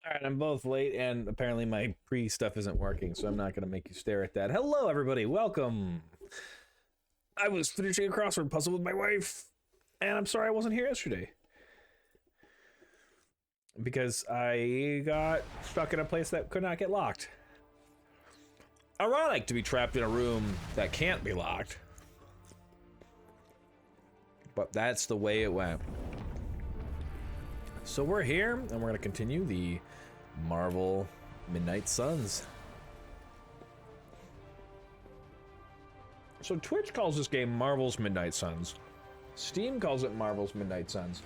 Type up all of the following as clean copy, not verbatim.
Alright, I'm both late and apparently my pre-stuff isn't working, so I'm not gonna make you stare at that. Hello everybody, welcome! I was finishing a crossword puzzle with my wife, and I'm sorry I wasn't here yesterday. Because I got stuck in a place that could not get locked. Ironic to be trapped in a room that can't be locked. But that's the way it went. So we're here, and we're gonna continue the Marvel Midnight Suns. So Twitch calls this game Marvel's Midnight Suns. Steam calls it Marvel's Midnight Suns.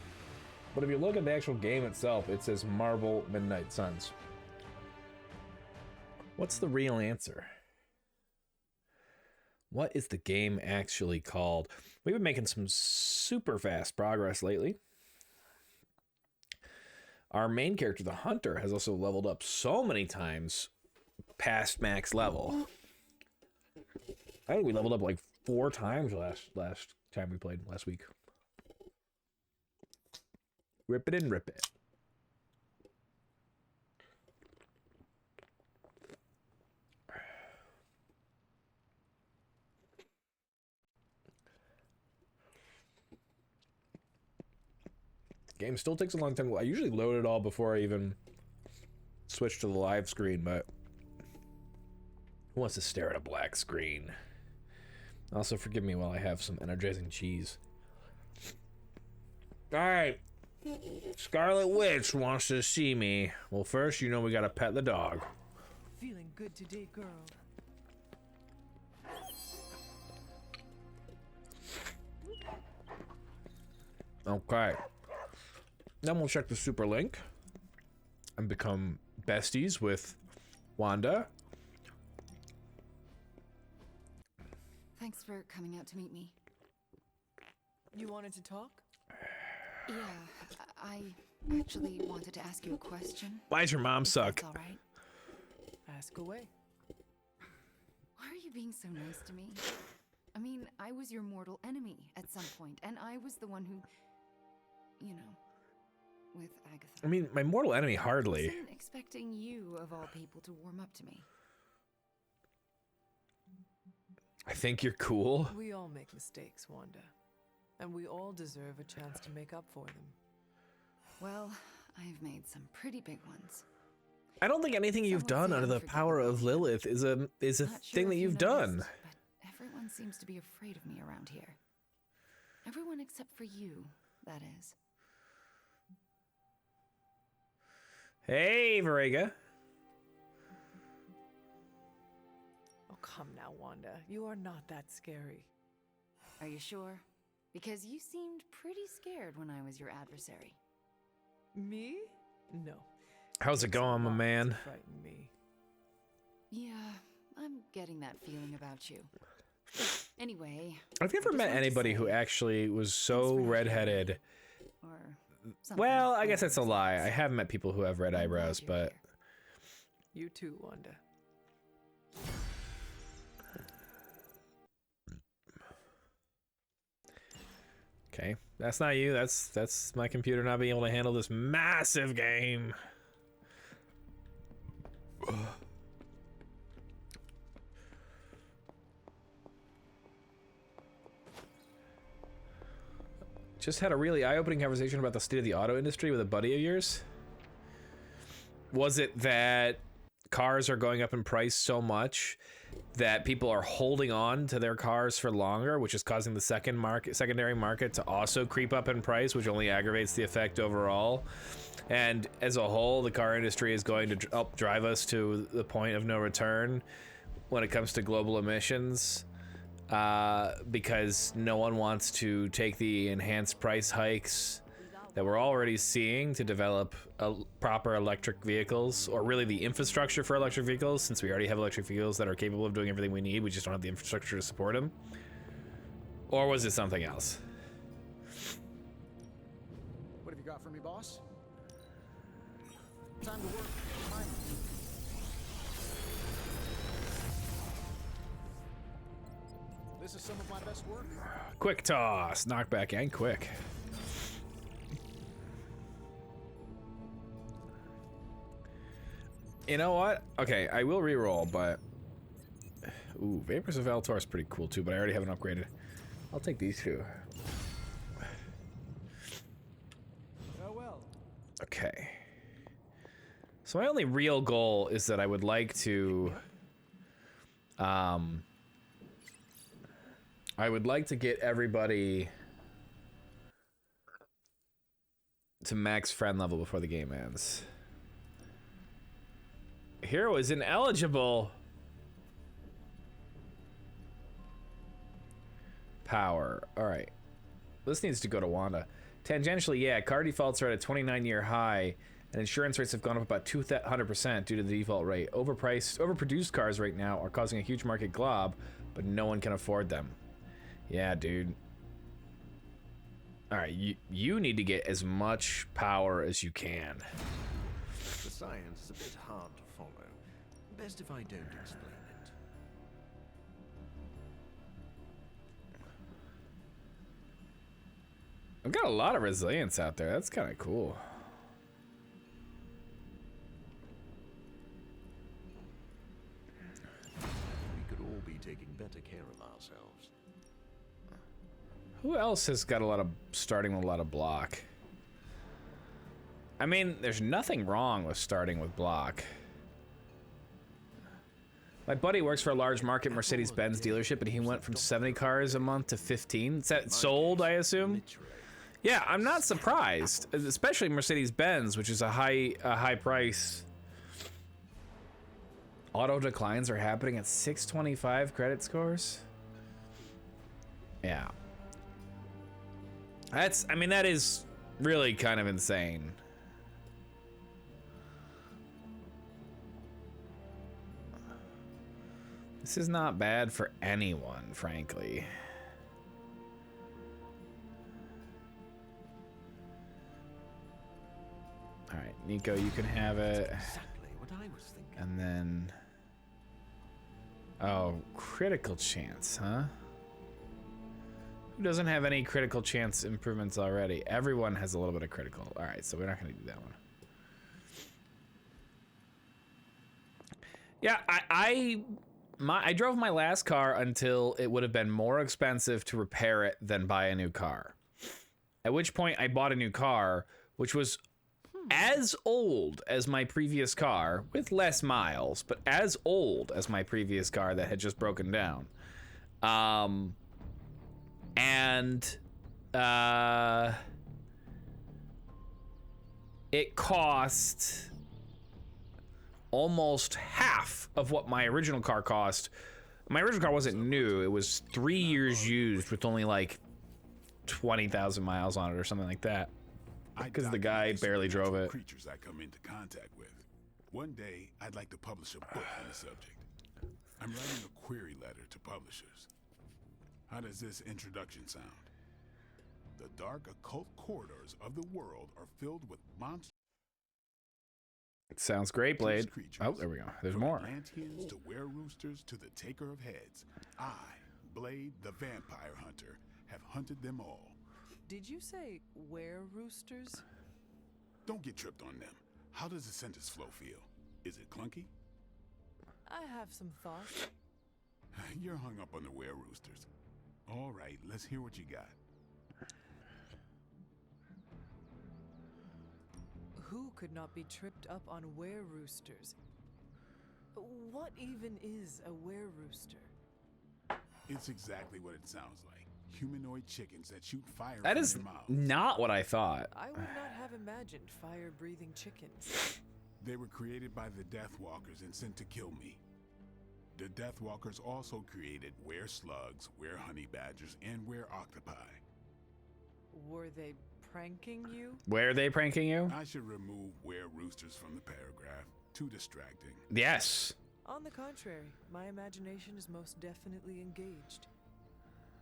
But if you look at the actual game itself, it says Marvel Midnight Suns. What's the real answer? What is the game actually called? We've been making some super fast progress lately. Our main character, the Hunter, has also leveled up so many times past max level. I think we leveled up like 4 times last time we played, last week. Rip it and rip it. Game still takes a long time. I usually load it all before I even switch to the live screen, but who wants to stare at a black screen? Also, forgive me while I have some energizing cheese. Alright. Scarlet Witch wants to see me. Well, first, you know we gotta pet the dog. Feeling good today, girl. Okay. Then we'll check the super link and become besties with Wanda. Thanks for coming out to meet me. You wanted to talk? Yeah, I actually wanted to ask you a question. Why does your mom If suck? that's all right. Ask away. Why are you being so nice to me? I mean, I was your mortal enemy at some point, and I was the one who, you know, with Agatha. I mean, my mortal enemy, hardly. I wasn't expecting you, of all people, to warm up to me. I think you're cool. We all make mistakes, Wanda. And we all deserve a chance to make up for them. Well, I've made some pretty big ones. I don't think anything you've Some would done say under the unforgivable. power of Lilith is a Not thing sure that if you've you done. noticed, but everyone seems to be afraid of me around here. Everyone except for you, that is. Hey, Varega. Oh, come now, Wanda. You are not that scary. Are you sure? Because you seemed pretty scared when I was your adversary. Me? No. How's it Takes a going, my lot man? to frighten me. Yeah, I'm getting that feeling about you. Anyway, I've never just met wanted to anybody who say, actually was thanks so for having me. redheaded. or something Well, I along guess that's a those lie. I lines. have met people who have red I'm glad eyebrows, you're but here. You too, Wanda. okay, that's not you. That's my computer not being able to handle this massive game. Just had a really eye-opening conversation about the state of the auto industry with a buddy of yours. Was it that cars are going up in price so much that people are holding on to their cars for longer, which is causing the secondary market to also creep up in price, which only aggravates the effect overall? And as a whole, the car industry is going to help drive us to the point of no return when it comes to global emissions, because no one wants to take the enhanced price hikes that we're already seeing to develop proper electric vehicles, or really the infrastructure for electric vehicles, since we already have electric vehicles that are capable of doing everything we need. We just don't have the infrastructure to support them. Or was it something else? What have you got for me, boss? Time to work. Time. This is some of my best work. Quick toss, knockback, and quick. You know what? Okay, I will reroll, but... Ooh, Vapors of Eltor is pretty cool too, but I already have an upgraded. I'll take these two. Farewell. Okay. So my only real goal is that I would like to... I would like to get everybody to max friend level before the game ends. Hero is ineligible. Power. Alright. This needs to go to Wanda. Tangentially, yeah, car defaults are at a 29-year high, and insurance rates have gone up about 200% due to the default rate. Overproduced cars right now are causing a huge market glob, but no one can afford them. Yeah, dude. Alright, you need to get as much power as you can. The science is a bit hard to follow. Best if I don't explain it. I've got a lot of resilience out there. That's kind of cool. We could all be taking better care of ourselves. Who else has got a lot of starting with a lot of block? I mean, there's nothing wrong with starting with block. My buddy works for a large market Mercedes-Benz dealership, and he went from 70 cars a month to 15. Is that sold, I assume? Yeah, I'm not surprised, especially Mercedes-Benz, which is a high price. Auto declines are happening at 625 credit scores. Yeah. I mean, that is really kind of insane. This is not bad for anyone, frankly. All right, Nico, you can have it. Exactly what I was thinking. And then... Oh, critical chance, huh? Who doesn't have any critical chance improvements already? Everyone has a little bit of critical. All right, so we're not going to do that one. Yeah, I drove my last car until it would have been more expensive to repair it than buy a new car. At which point I bought a new car, which was as old as my previous car, with less miles, but as old as my previous car that had just broken down. It cost almost half of what my original car cost. My original car wasn't new. It was 3 years used with only like 20,000 miles on it or something like that. Because the guy barely drove it. Creatures I come into contact with. One day, I'd like to publish a book on the subject. I'm writing a query letter to publishers. How does this introduction sound? The dark occult corridors of the world are filled with monsters. It sounds great, Blade. Oh, there we go. There's more. Atlanteans to were-roosters to the taker of heads. I, Blade the Vampire Hunter, have hunted them all. Did you say were-roosters? Don't get tripped on them. How does the sentence flow feel? Is it clunky? I have some thoughts. You're hung up on the were-roosters. All right, let's hear what you got. Who could not be tripped up on were-roosters? What even is a were-rooster? It's exactly what it sounds like. Humanoid chickens that shoot fire That from is their mouths. not what I thought. I would not have imagined fire-breathing chickens. They were created by the Deathwalkers and sent to kill me. The Deathwalkers also created were-slugs, were-honey badgers, and were-octopi. Were they pranking you? Where are they pranking you? I should remove were-roosters from the paragraph. Too distracting. Yes. On the contrary, my imagination is most definitely engaged.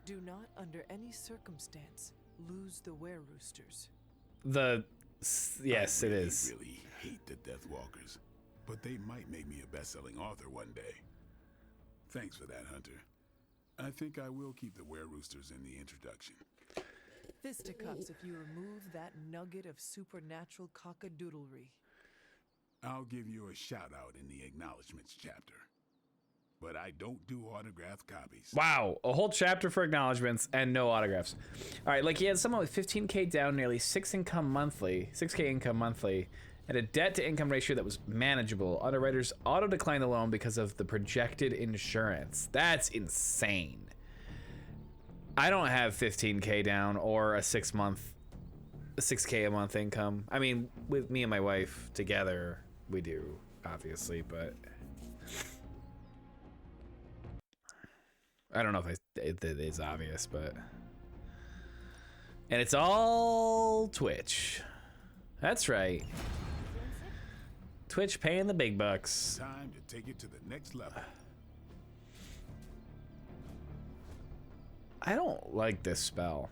Do not, under any circumstance, lose the were-roosters. Yes, I it really, is. really hate the Deathwalkers, but they might make me a best-selling author one day. Thanks for that, Hunter. I think I will keep the were-roosters in the introduction. Fisticuffs if you remove that nugget of supernatural cockadoodlery. I'll give you a shout out in the acknowledgments chapter. But I don't do autographed copies. Wow, a whole chapter for acknowledgments and no autographs. All right, like he had someone with 15K down, nearly 6K income monthly, and a debt to income ratio that was manageable. Underwriters auto declined the loan because of the projected insurance. That's insane. I don't have 15K down or a 6K a month income. I mean, with me and my wife together, we do, obviously, but I don't know if it is obvious, but... And it's all Twitch. That's right. Twitch paying the big bucks. Time to take it to the next level. I don't like this spell.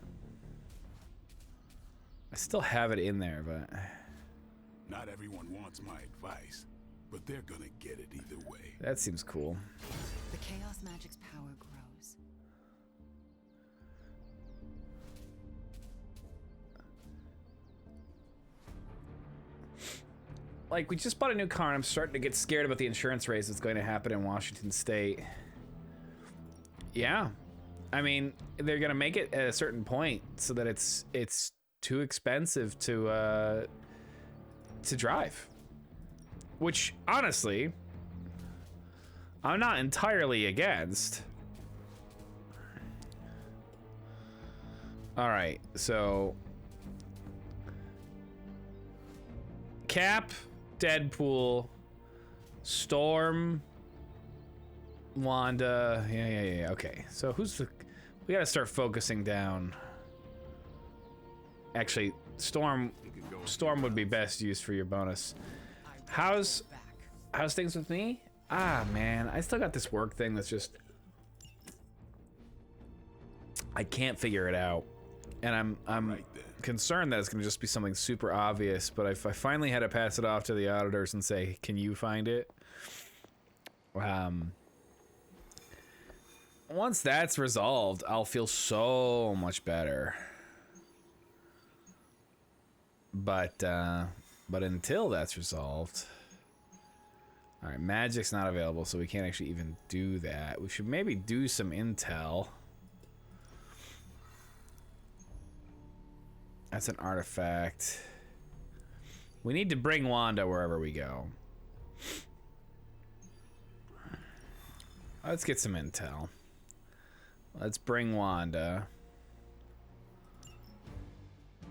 I still have it in there, but... Not everyone wants my advice, but they're gonna get it either way. That seems cool. The chaos magic's power grows. Like, we just bought a new car and I'm starting to get scared about the insurance raise that's going to happen in Washington State. Yeah. I mean, they're going to make it at a certain point so that it's too expensive to drive. Which, honestly, I'm not entirely against. All right, so Cap, Deadpool, Storm, Wanda. Yeah. Okay, so who's the... We gotta start focusing down. Actually, Storm would be best used for your bonus. How's things with me? Ah, man, I still got this work thing that's just... I can't figure it out. And I'm Right then. concerned that it's gonna just be something super obvious, but if I finally had to pass it off to the auditors and say, can you find it? Once that's resolved, I'll feel so much better. But until that's resolved... All right, magic's not available, so we can't actually even do that. We should maybe do some intel. That's an artifact. We need to bring Wanda wherever we go. Let's get some intel. Let's bring Wanda.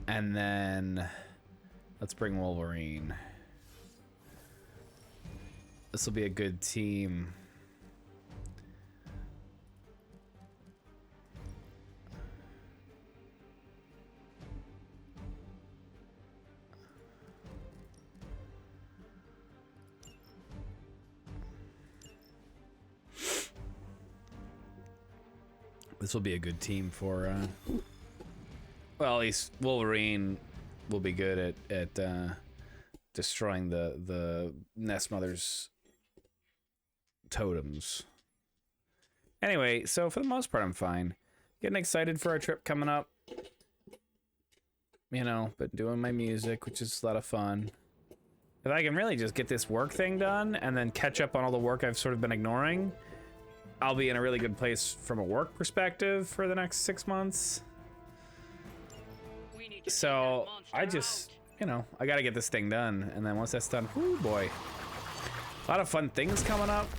And then let's bring Wolverine. This will be a good team. This will be a good team for, well, at least Wolverine will be good at destroying the Nest Mother's totems. Anyway, so for the most part, I'm fine. Getting excited for our trip coming up. You know, but doing my music, which is a lot of fun. If I can really just get this work thing done and then catch up on all the work I've sort of been ignoring, I'll be in a really good place from a work perspective for the next 6 months. So I just, you know, I gotta get this thing done. And then once that's done, whoo boy. A lot of fun things coming up.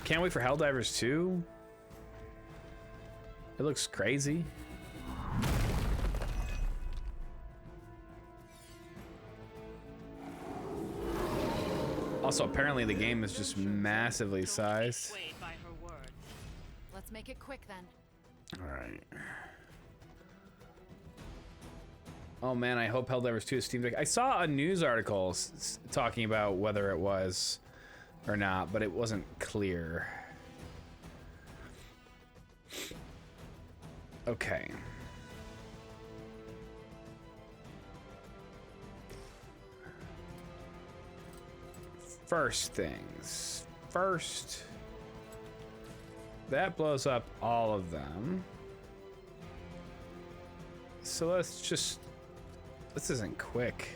Can't wait for Helldivers 2. It looks crazy. Also, apparently the game is just massively sized. Let's make it quick then. All right. Oh man, I hope Helldivers 2 is Steam Deck. I saw a news article talking about whether it was or not, but it wasn't clear. Okay. First things first. That blows up all of them. So let's just... This isn't quick.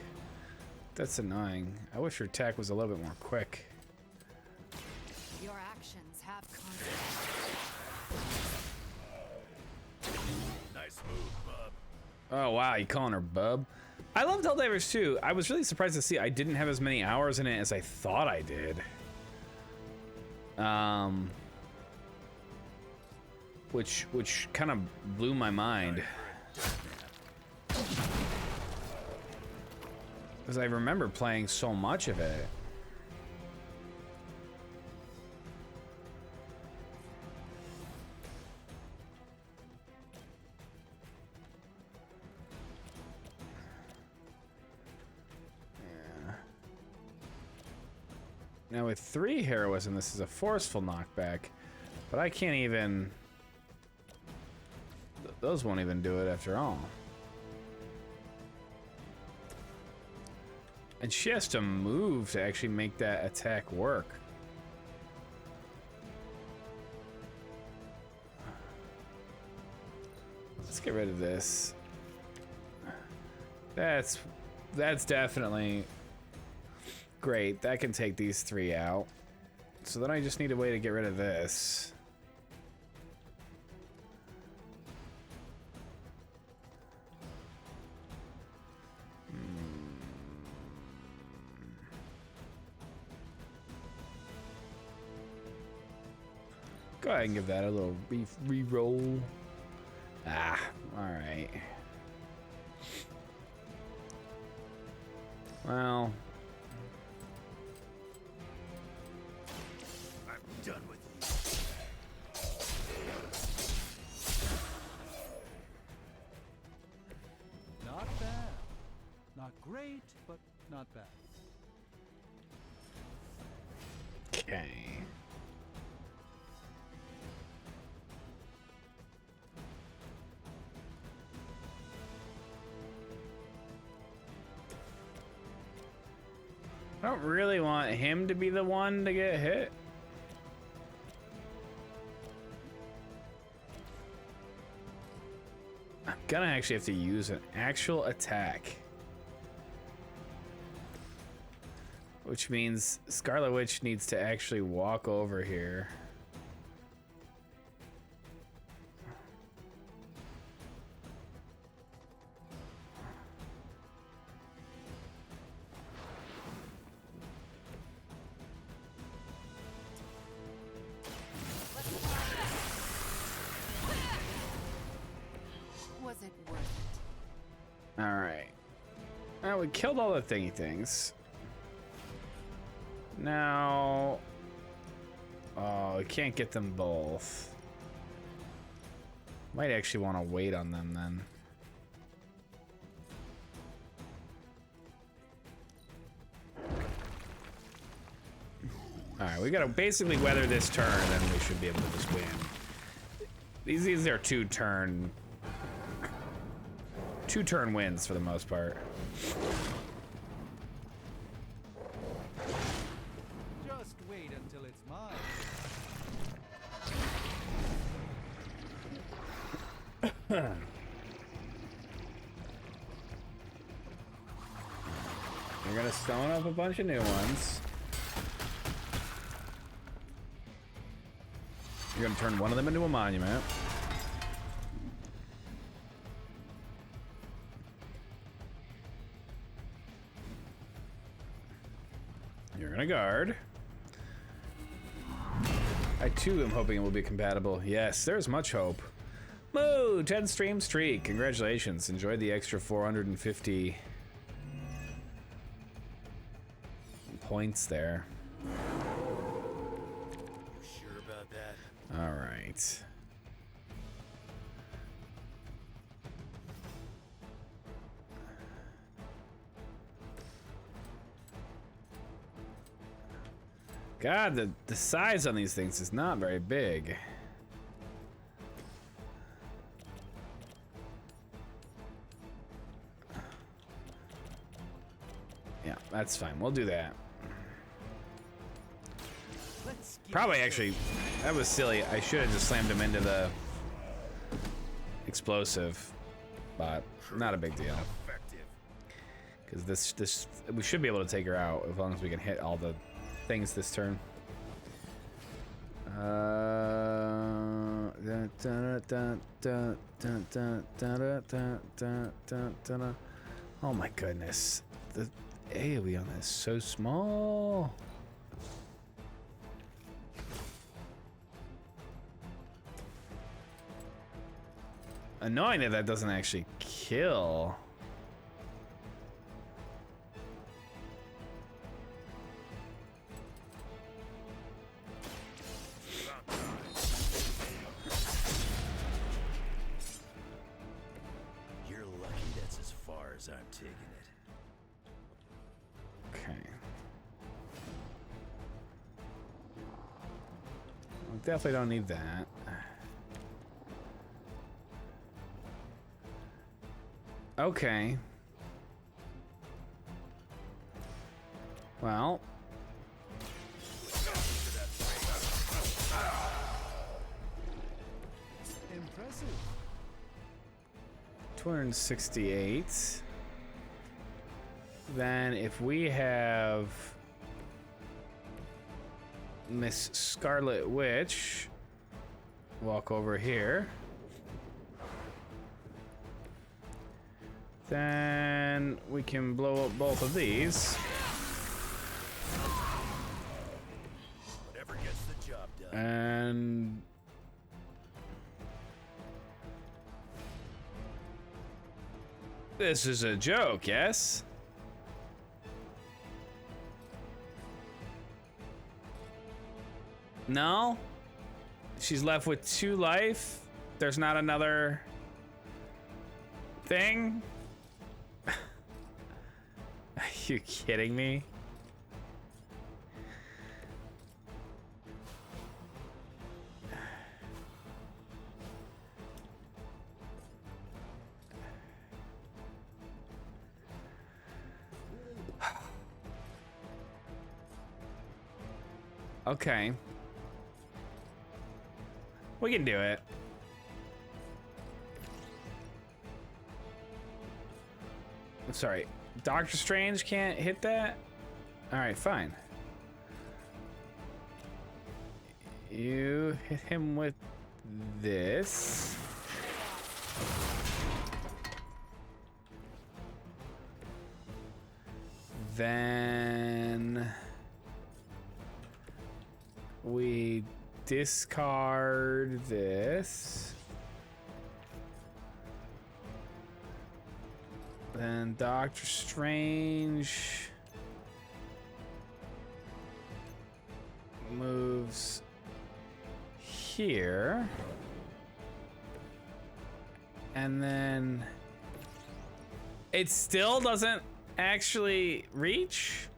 That's annoying. I wish your attack was a little bit more quick. Your actions have consequences. Nice move, bub. Oh wow, you calling her bub? I loved Helldivers too. I was really surprised to see I didn't have as many hours in it as I thought I did. Which kind of blew my mind. Because I remember playing so much of it. Now with 3 heroism, this is a forceful knockback, but I can't even... Those won't even do it after all. And she has to move to actually make that attack work. Let's get rid of this. That's definitely great. That can take these 3 out. So then I just need a way to get rid of this. Go ahead and give that a little re-roll. Ah, alright. Well... I'm done with you. Not bad. Not great, but not bad. Okay. I don't really want him to be the one to get hit. I'm gonna actually have to use an actual attack. Which means Scarlet Witch needs to actually walk over here. Was it worth it? Alright. Now we killed all the thingy things. Now... Oh, we can't get them both. Might actually want to wait on them then. Alright, we gotta basically weather this turn and then we should be able to just win. These are two turn wins for the most part. Just wait until it's mine. You're gonna stone up a bunch of new ones. You're gonna turn one of them into a monument. You're gonna guard. I too am hoping it will be compatible. Yes, there's much hope. Moo! 10 stream streak. Congratulations. Enjoyed the extra 450 points there. Sure about that? All right. God, the size on these things is not very big. Yeah, that's fine. We'll do that. Let's get Probably actually, that was silly. I should have just slammed him into the explosive, but not a big deal. Effective. Because this we should be able to take her out as long as we can hit all the things this turn. Oh my goodness, the AoE on this is so small. Annoying that that doesn't actually kill. You're lucky that's as far as I'm taking it. Okay. We definitely don't need that. Okay. Well. Impressive. 268. Then if we have Miss Scarlet Witch walk over here, then we can blow up both of these. Whatever gets the job done. And this is a joke, yes? No? She's left with 2 life? There's not another thing? Are you kidding me? Okay. We can do it. I'm sorry. Doctor Strange can't hit that? Alright, fine. You hit him with this. Then we discard this. Then Doctor Strange moves here. And then it still doesn't actually reach.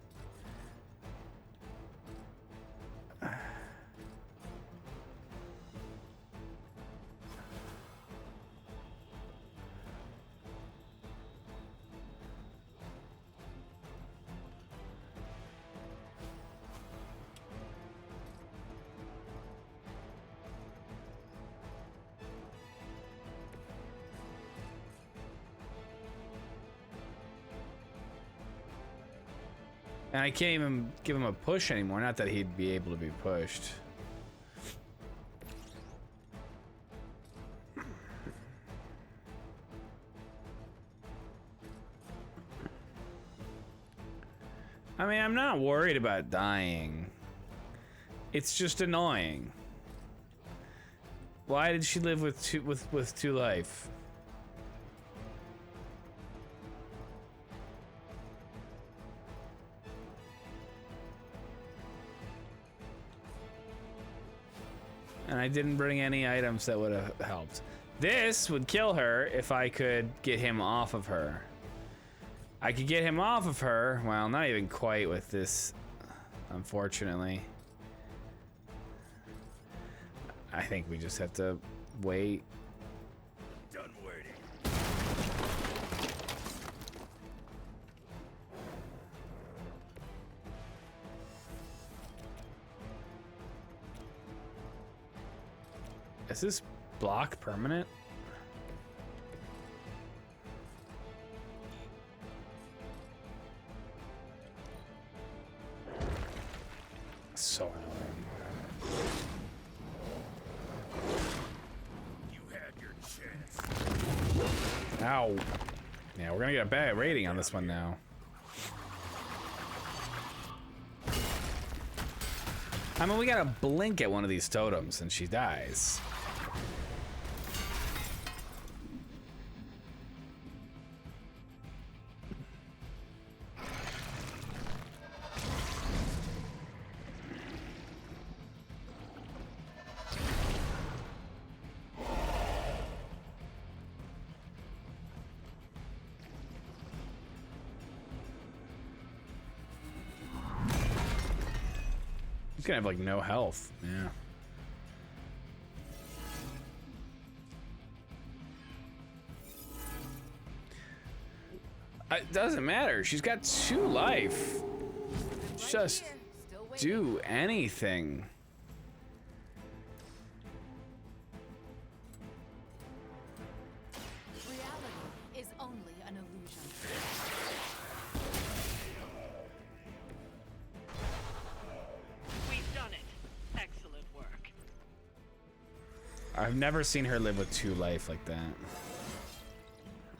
And I can't even give him a push anymore. Not that he'd be able to be pushed. I mean, I'm not worried about dying. It's just annoying. Why did she live with two life? And I didn't bring any items that would have helped. This would kill her if I could get him off of her. I could get him off of her. Well, not even quite with this, unfortunately. I think we just have to wait. Done waiting. Is this block permanent? so annoying. You had your chance. Ow. Yeah, we're gonna get a bad rating on this one now. I mean, we gotta blink at one of these totems and she dies. He's gonna have like no health. Yeah. It doesn't matter. She's got 2 life. Just do anything. Reality is only an illusion. We've done it. Excellent work. I've never seen her live with 2 life like that.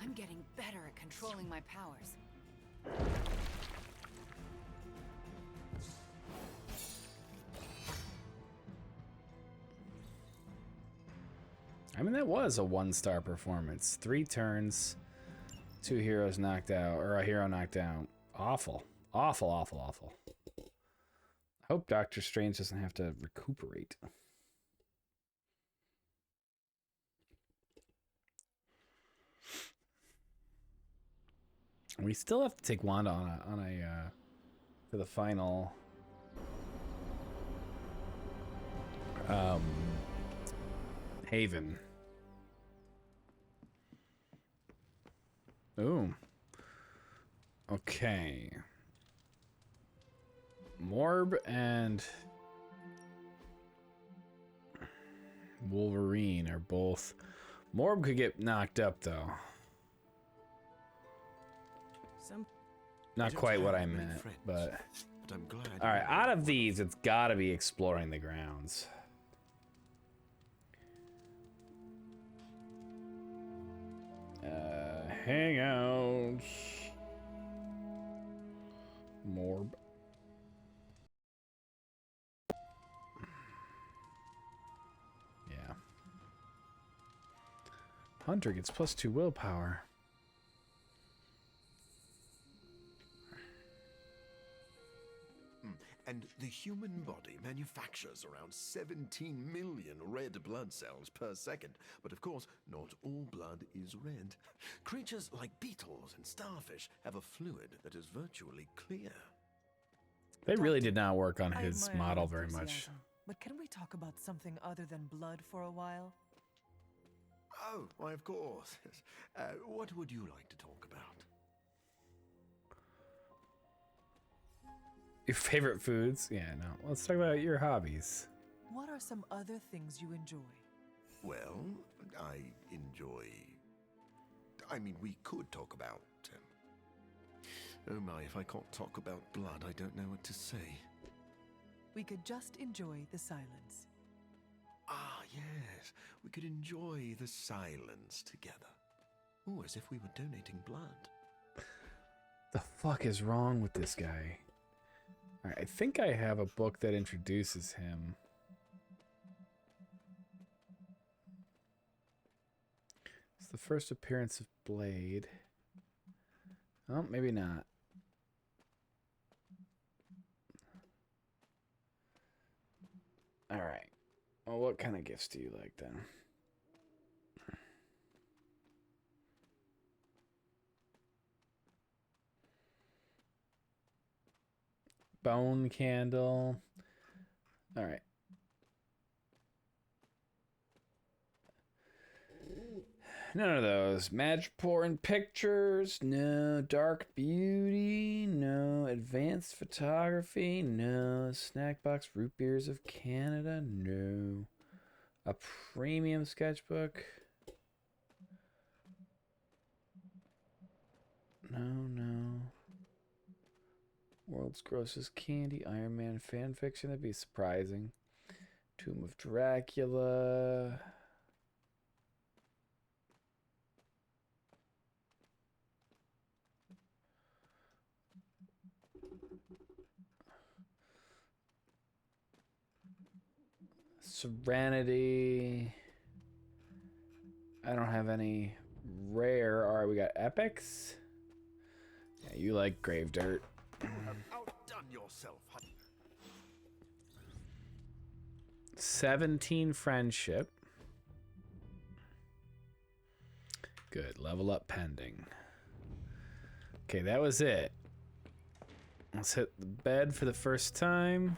I'm getting better at controlling my powers. I mean, that was a 1-star performance. 3 turns, 2 heroes knocked out, or a hero knocked out. Awful. Awful, awful, awful. I hope Doctor Strange doesn't have to recuperate. We still have to take Wanda on a to the final Haven. Ooh. Okay. Morb and Wolverine are both. Morb could get knocked up though. Not quite what I meant, but I'm glad. all right. Out of these, it's got to be exploring the grounds. Hangouts. Morb. Yeah. Hunter gets +2 willpower. And the human body manufactures around 17 million red blood cells per second. But of course, not all blood is red. Creatures like beetles and starfish have a fluid that is virtually clear. They really did not work on I his admire model your very much. enthusiasm, But can we talk about something other than blood for a while? Oh, why, of course. What would you like to talk about? Your favorite foods? Yeah, no. Let's talk about your hobbies. What are some other things you enjoy? Well, I enjoy... I mean, we could talk about... Oh my, if I can't talk about blood, I don't know what to say. We could just enjoy the silence. Ah, yes. We could enjoy the silence together. Oh, as if we were donating blood. The fuck is wrong with this guy? All right, I think I have a book that introduces him. It's the first appearance of Blade. Oh, maybe not. All right. Well, what kind of gifts do you like then? Bone candle. All right. None of those. Madripoor pictures. No. Dark beauty. No. Advanced photography. No. Snack box root beers of Canada. No. A premium sketchbook. No, no. World's grossest candy, Iron Man fan fiction. That'd be surprising. Tomb of Dracula. Serenity. I don't have any rare. All right, we got epics. Yeah, you like grave dirt. You have outdone yourself, Hunter. 17 friendship. Good. Level up pending. Okay, that was it. Let's hit the bed for the first time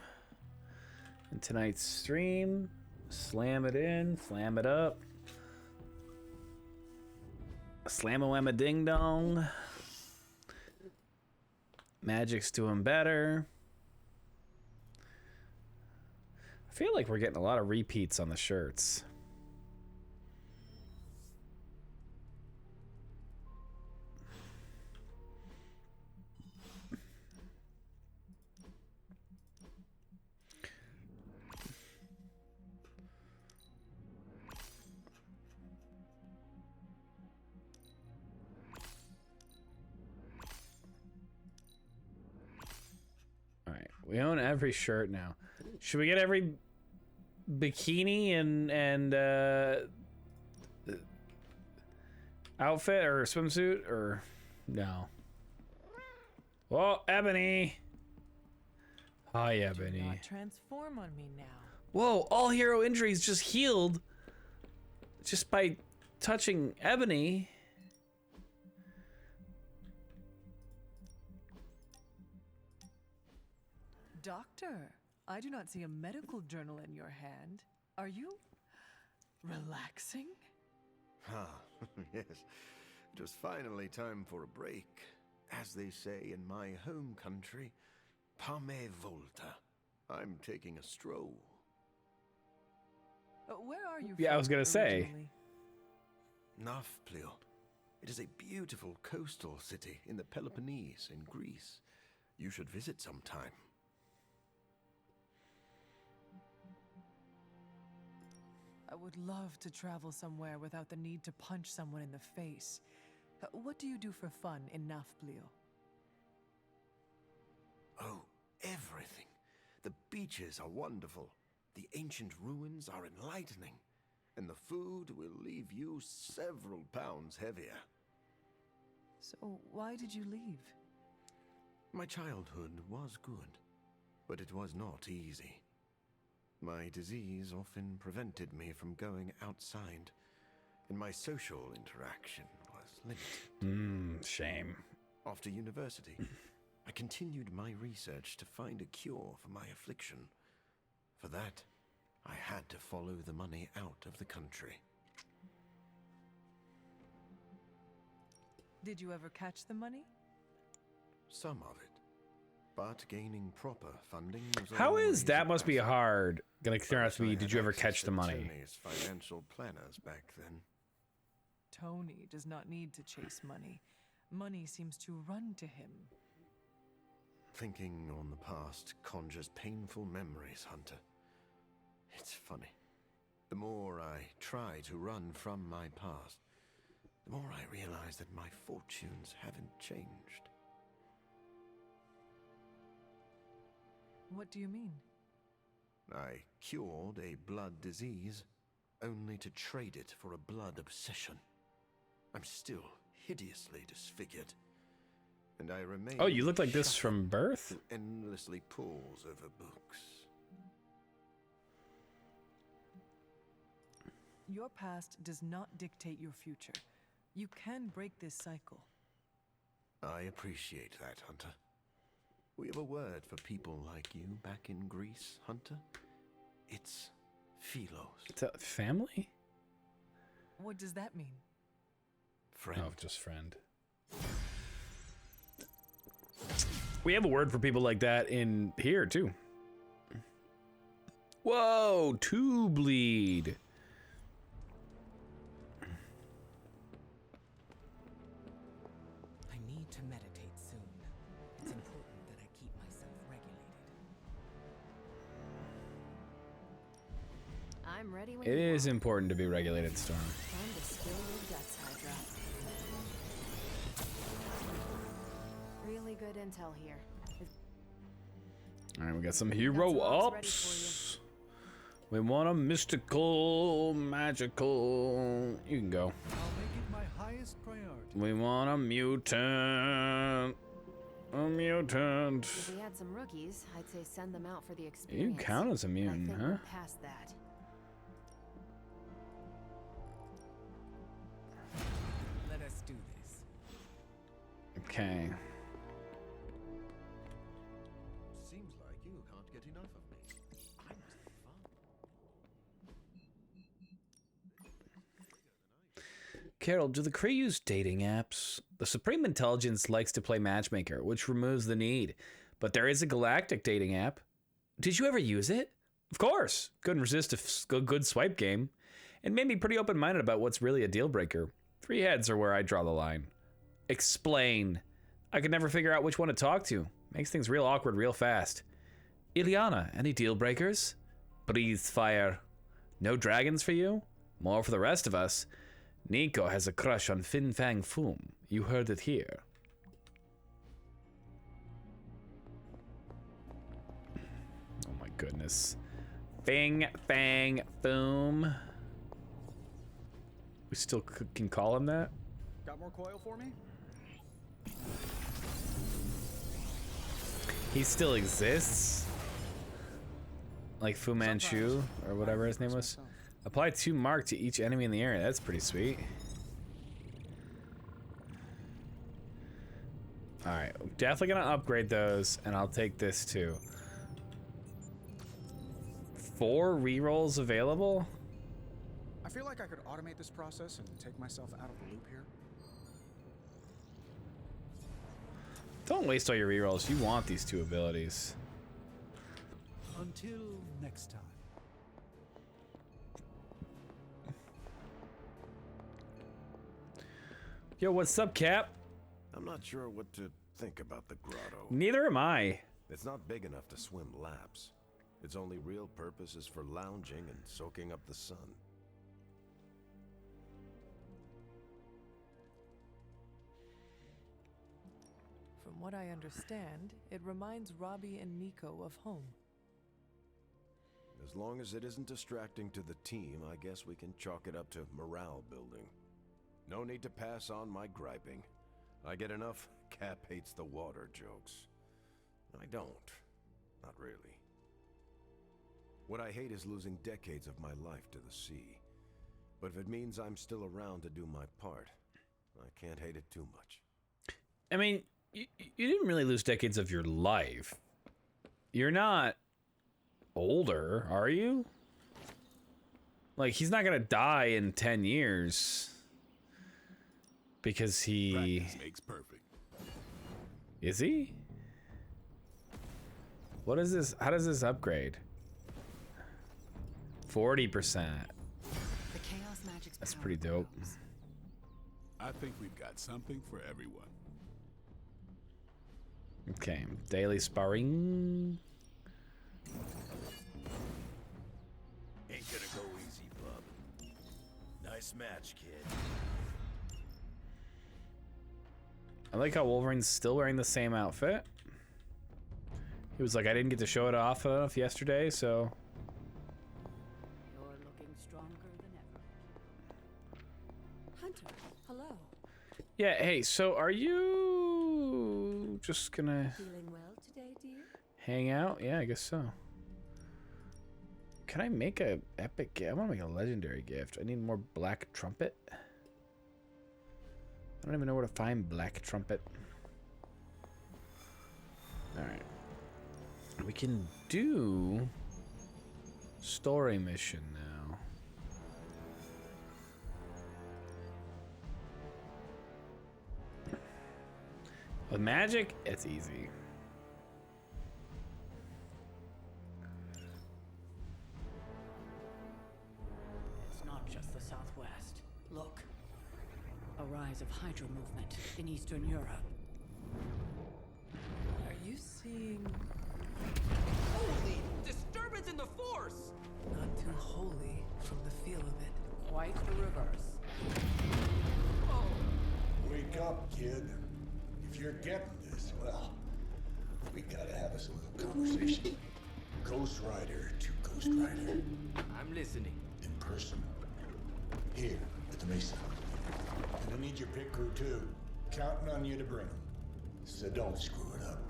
in tonight's stream. Slam it in, slam it up. Slam-a-whamma ding-dong. Magic's doing better. I feel like we're getting a lot of repeats on the shirts. All right, we own every shirt now. Should we get every bikini and outfit or swimsuit or no? Whoa, Ebony. Hi, Do Ebony. not transform on me now. Whoa, all hero injuries just healed just by touching Ebony. Doctor, I do not see a medical journal in your hand. Are you relaxing? Ah, yes. It was finally time for a break. As they say in my home country, Pame Volta. I'm taking a stroll. Where are you Yeah, I from was gonna say. originally? Nafplio. It is a beautiful coastal city in the Peloponnese in Greece. You should visit sometime. I would love to travel somewhere without the need to punch someone in the face. What do you do for fun in Nafplio? Oh, everything. The beaches are wonderful. The ancient ruins are enlightening. And the food will leave you several pounds heavier. So why did you leave? My childhood was good, but it was not easy. My disease often prevented me from going outside, and my social interaction was limited. Shame. After university, I continued my research to find a cure for my affliction. For that, I had to follow the money out of the country. Did you ever catch the money? Some of it. But gaining proper funding was How always is that? Must be hassle. hard. Gonna turn out to be. I Did had you ever access catch to the money? Tony's financial planners back then. Tony does not need to chase money. Money seems to run to him. Thinking on the past conjures painful memories, Hunter. It's funny. The more I try to run from my past, the more I realize that my fortunes haven't changed. What do you mean? I cured a blood disease, only to trade it for a blood obsession. I'm still hideously disfigured, and I remain. Oh, you look like this shut from birth? to endlessly pause over books. Your past does not dictate your future. You can break this cycle. I appreciate that, Hunter. We have a word for people like you back in Greece, Hunter. It's Philos. It's a family? What does that mean? Friend. Oh, just friend. We have a word for people like that in here too. Whoa, two bleed. I need to meditate soon. It's important that I keep my I'm ready when It you is are. important to be regulated, Storm. Time to spill your guts, Hydra. Really good intel here. All right, we got some Got hero some ops ready ups. We want a mystical, magical. You can go. I'll make it my highest priority. We want a mutant. A mutant. If we had some rookies, I'd say send them out for the You experience. count as a But I mutant, think huh? we're past that. Let us do this. Okay. Seems like you can't get enough of me. I must be fun. Carol, do the Kree use dating apps? The Supreme Intelligence likes to play matchmaker, which removes the need. But there is a galactic dating app. Did you ever use it? Of course. Couldn't resist a good swipe game. And made me pretty open-minded about what's really a deal breaker. 3 heads are where I draw the line. Explain. I could never figure out which one to talk to. Makes things real awkward real fast. Ileana, any deal breakers? Breathe fire. No dragons for you? More for the rest of us. Nico has a crush on Fin Fang Foom. You heard it here. Oh my goodness. Fin Fang Foom. We still can call him that? Got more coil for me? He still exists? Like Fu Manchu, or whatever his name was? Apply 2 mark to each enemy in the area. That's pretty sweet. Alright, definitely gonna upgrade those, and I'll take this too. 4 rerolls available? I feel like I could automate this process and take myself out of the loop here. Don't waste all your rerolls. You want these 2 abilities. Until next time. Yo, what's up, Cap? I'm not sure what to think about the grotto. Neither am I. It's not big enough to swim laps. Its only real purpose is for lounging and soaking up the sun. From what I understand, it reminds Robbie and Nico of home. As long as it isn't distracting to the team, I guess we can chalk it up to morale building. No need to pass on my griping. I get enough Cap hates the water jokes. I don't. Not really. What I hate is losing decades of my life to the sea. But if it means I'm still around to do my part, I can't hate it too much. I mean, you didn't really lose decades of your life. You're not older, are you? Like, he's not gonna die in 10 years. Because he... Practice makes perfect. Is he? What is this? How does this upgrade? 40%. The chaos magic's That's power pretty dope. grows. I think we've got something for everyone. Okay, daily sparring. Ain't gonna go easy, bub. Nice match, kid. I like how Wolverine's still wearing the same outfit. He was like, I didn't get to show it off enough yesterday, so... You're looking stronger than ever. Hunter, hello. Yeah, hey, so are you just gonna Feeling well today, dear? hang out? Yeah, I guess so. Can I make a epic gift? I want to make a legendary gift. I need more Black Trumpet. I don't even know where to find Black Trumpet. Alright. We can do story mission now. With magic, it's easy. It's not just the Southwest. Look. A rise of Hydra movement in Eastern Europe. Are you seeing Holy disturbance in the force! not too holy? kid. If you're getting this, well, we gotta have us a little conversation. Ghost Rider to Ghost Rider. I'm listening. In person. Here, at the Mesa. And I need your pit crew too. Counting on you to bring them. So don't screw it up.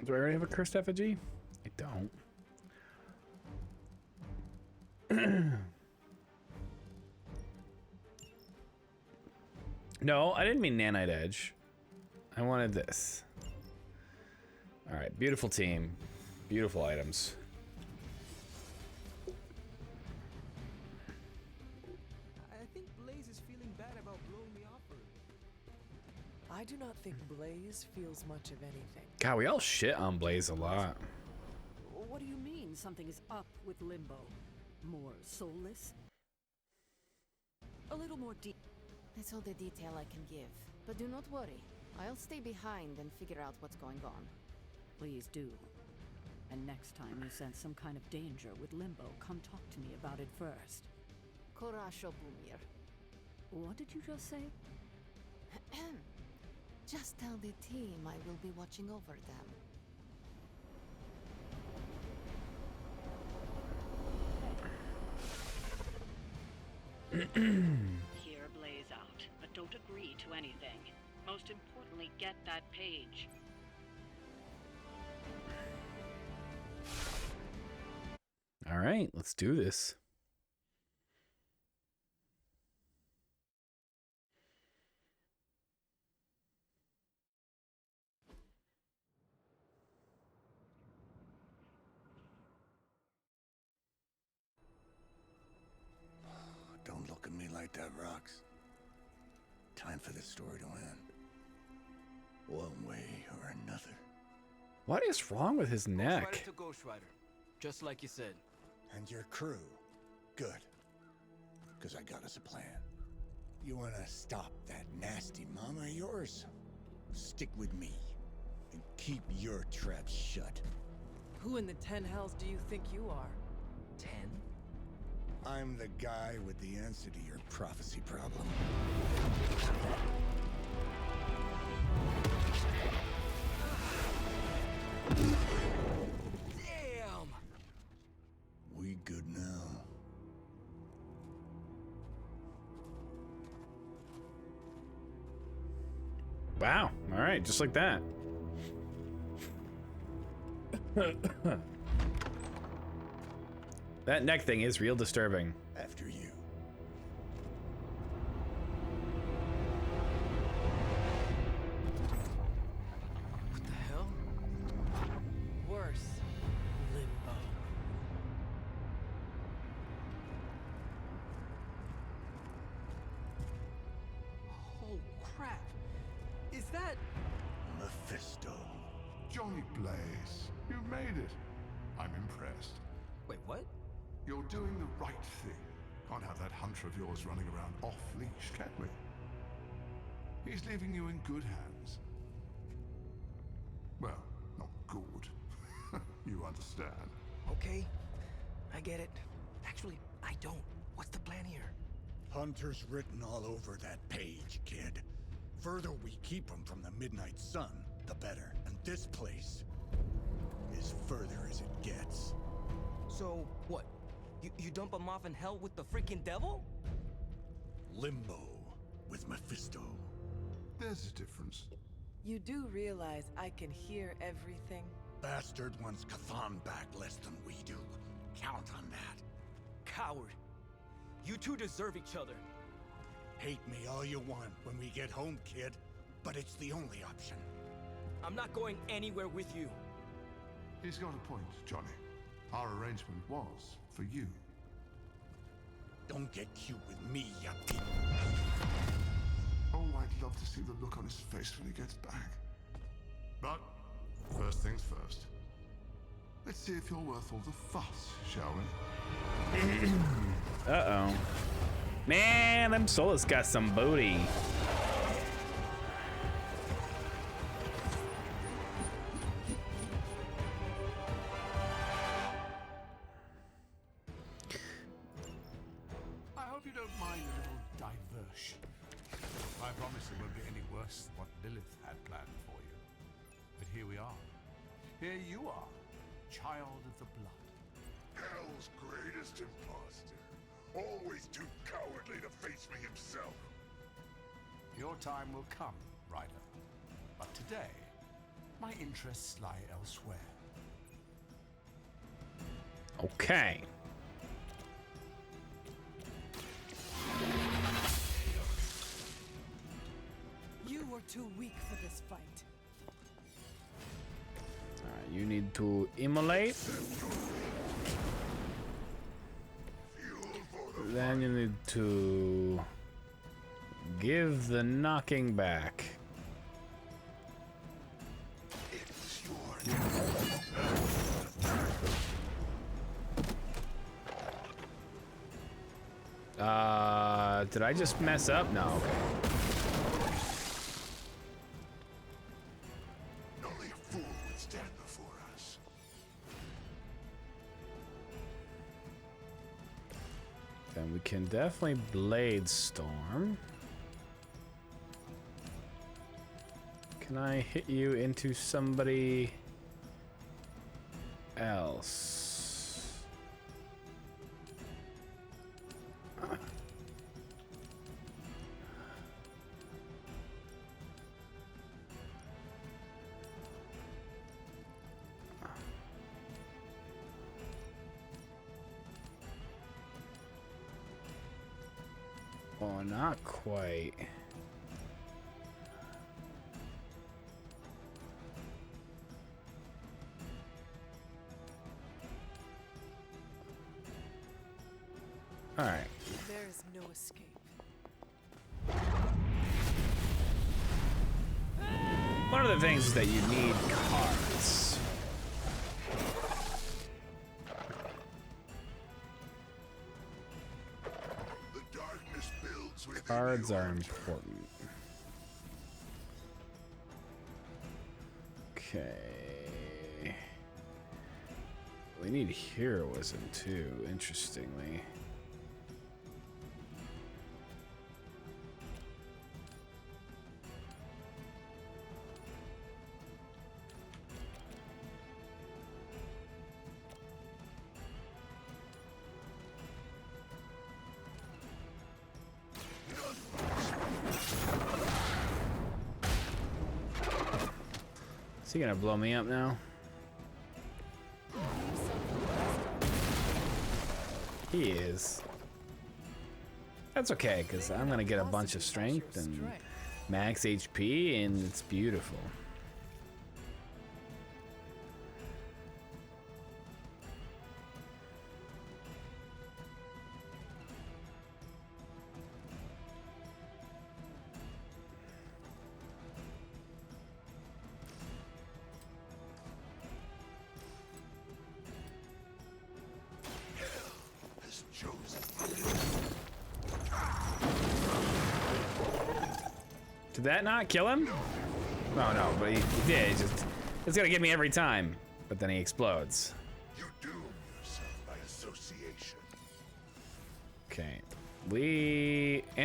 Do I already have a cursed effigy? I don't. No, I didn't mean Nanite Edge. I wanted this. All right, beautiful team. Beautiful items. I think Blaze is feeling bad about blowing me off. I do not think Blaze feels much of anything. God, we all shit on Blaze a lot. What do you mean something is up with Limbo? More soulless? A little more deep. That's all the detail I can give. But do not worry. I'll stay behind and figure out what's going on. Please do. And next time you sense some kind of danger with Limbo, come talk to me about it first. Korasho Bumir. What did you just say? Just tell the team I will be watching over them. Hear Blaze out, but don't agree to anything. Most importantly, get that page. All right, let's do this. Don't look at me like that, Rox. Time for this story to end. One way or another. What is wrong with his Ghost Rider neck? to Ghost Rider. Just like you said. And your crew. Good. Because I got us a plan. You want to stop that nasty mama of yours? Stick with me. And keep your traps shut. Who in the 10 hells do you think you are? 10? I'm the guy with the answer to your prophecy problem. Damn! We good now? Wow. All right, just like that. That neck thing is real disturbing. After you. What the hell? Worse. Limbo. Oh, crap. Is that... Mephisto. Johnny Blaze, you made it. I'm impressed. Wait, what? You're doing the right thing. Can't have that hunter of yours running around off-leash, can we? He's leaving you in good hands. Well, not good. You understand. Okay, I get it. Actually, I don't. What's the plan here? Hunter's written all over that page, kid. Further we keep him from the Midnight Sun, the better. And this place is further as it gets. So, what? You dump him off in hell with the freaking devil? Limbo with Mephisto. There's a difference. You do realize I can hear everything? Bastard wants Cathan back less than we do. Count on that. Coward. You two deserve each other. Hate me all you want when we get home, kid. But it's the only option. I'm not going anywhere with you. He's got a point, Johnny. Our arrangement was for you. Don't get cute with me, you peep. Oh, I'd love to see the look on his face when he gets back. But first things first. Let's see if you're worth all the fuss, shall we? Uh-oh. Man, them Solas got some booty. hope you don't mind a little diversion. I promise it won't be any worse than what Lilith had planned for you. But here we are. Here you are, child of the blood. Hell's greatest imposter. Always too cowardly to face me himself. Your time will come, Ryder. But today, my interests lie elsewhere. Okay. You are too weak for this fight. Alright, you need to immolate. Then you need to give the knocking back. Did I just mess up? No, okay. Only a fool would stand before us. Then we can definitely Blade Storm. Can I hit you into somebody else? Oh, not quite. All right. There is no escape. One of the things is that you need cards. Cards are important. Okay. We need heroism too, interestingly. Is he gonna blow me up now? He is. That's okay, because I'm gonna get a bunch of strength and max HP, and it's beautiful. Did that not kill him? Oh no, but he did. It's gonna get me every time. But then he explodes. You doom yourself by association. Okay.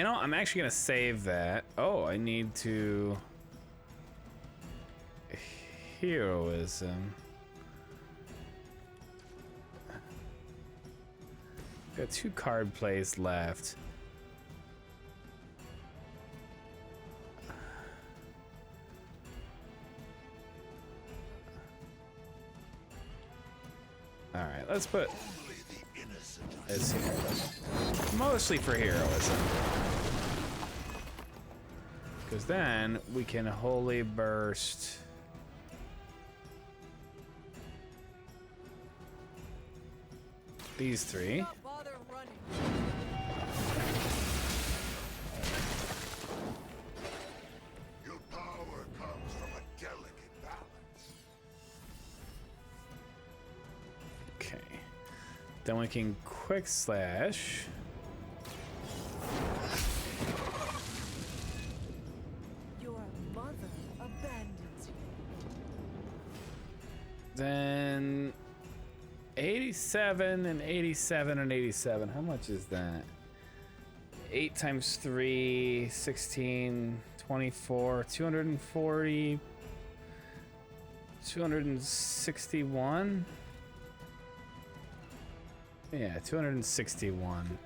I'm actually gonna save that. Oh, I need to heroism. Got 2 card plays left. All right, let's put this here. Mostly for heroism. Because then we can Holy Burst. These 3. Your power comes from a delicate balance. Okay. Then we can quick slash. Your mother abandons you. Then 87 and 87 and 87. How much is that? 8 times 3, 16, 24, 240, 261. Yeah, 261.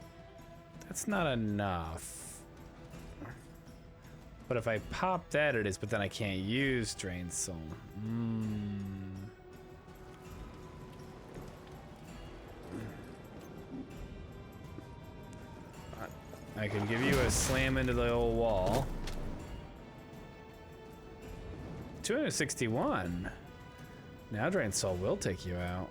That's not enough. But if I pop that, it is, but then I can't use Drain Soul. I can give you a slam into the old wall. 261. Now Drain Soul will take you out.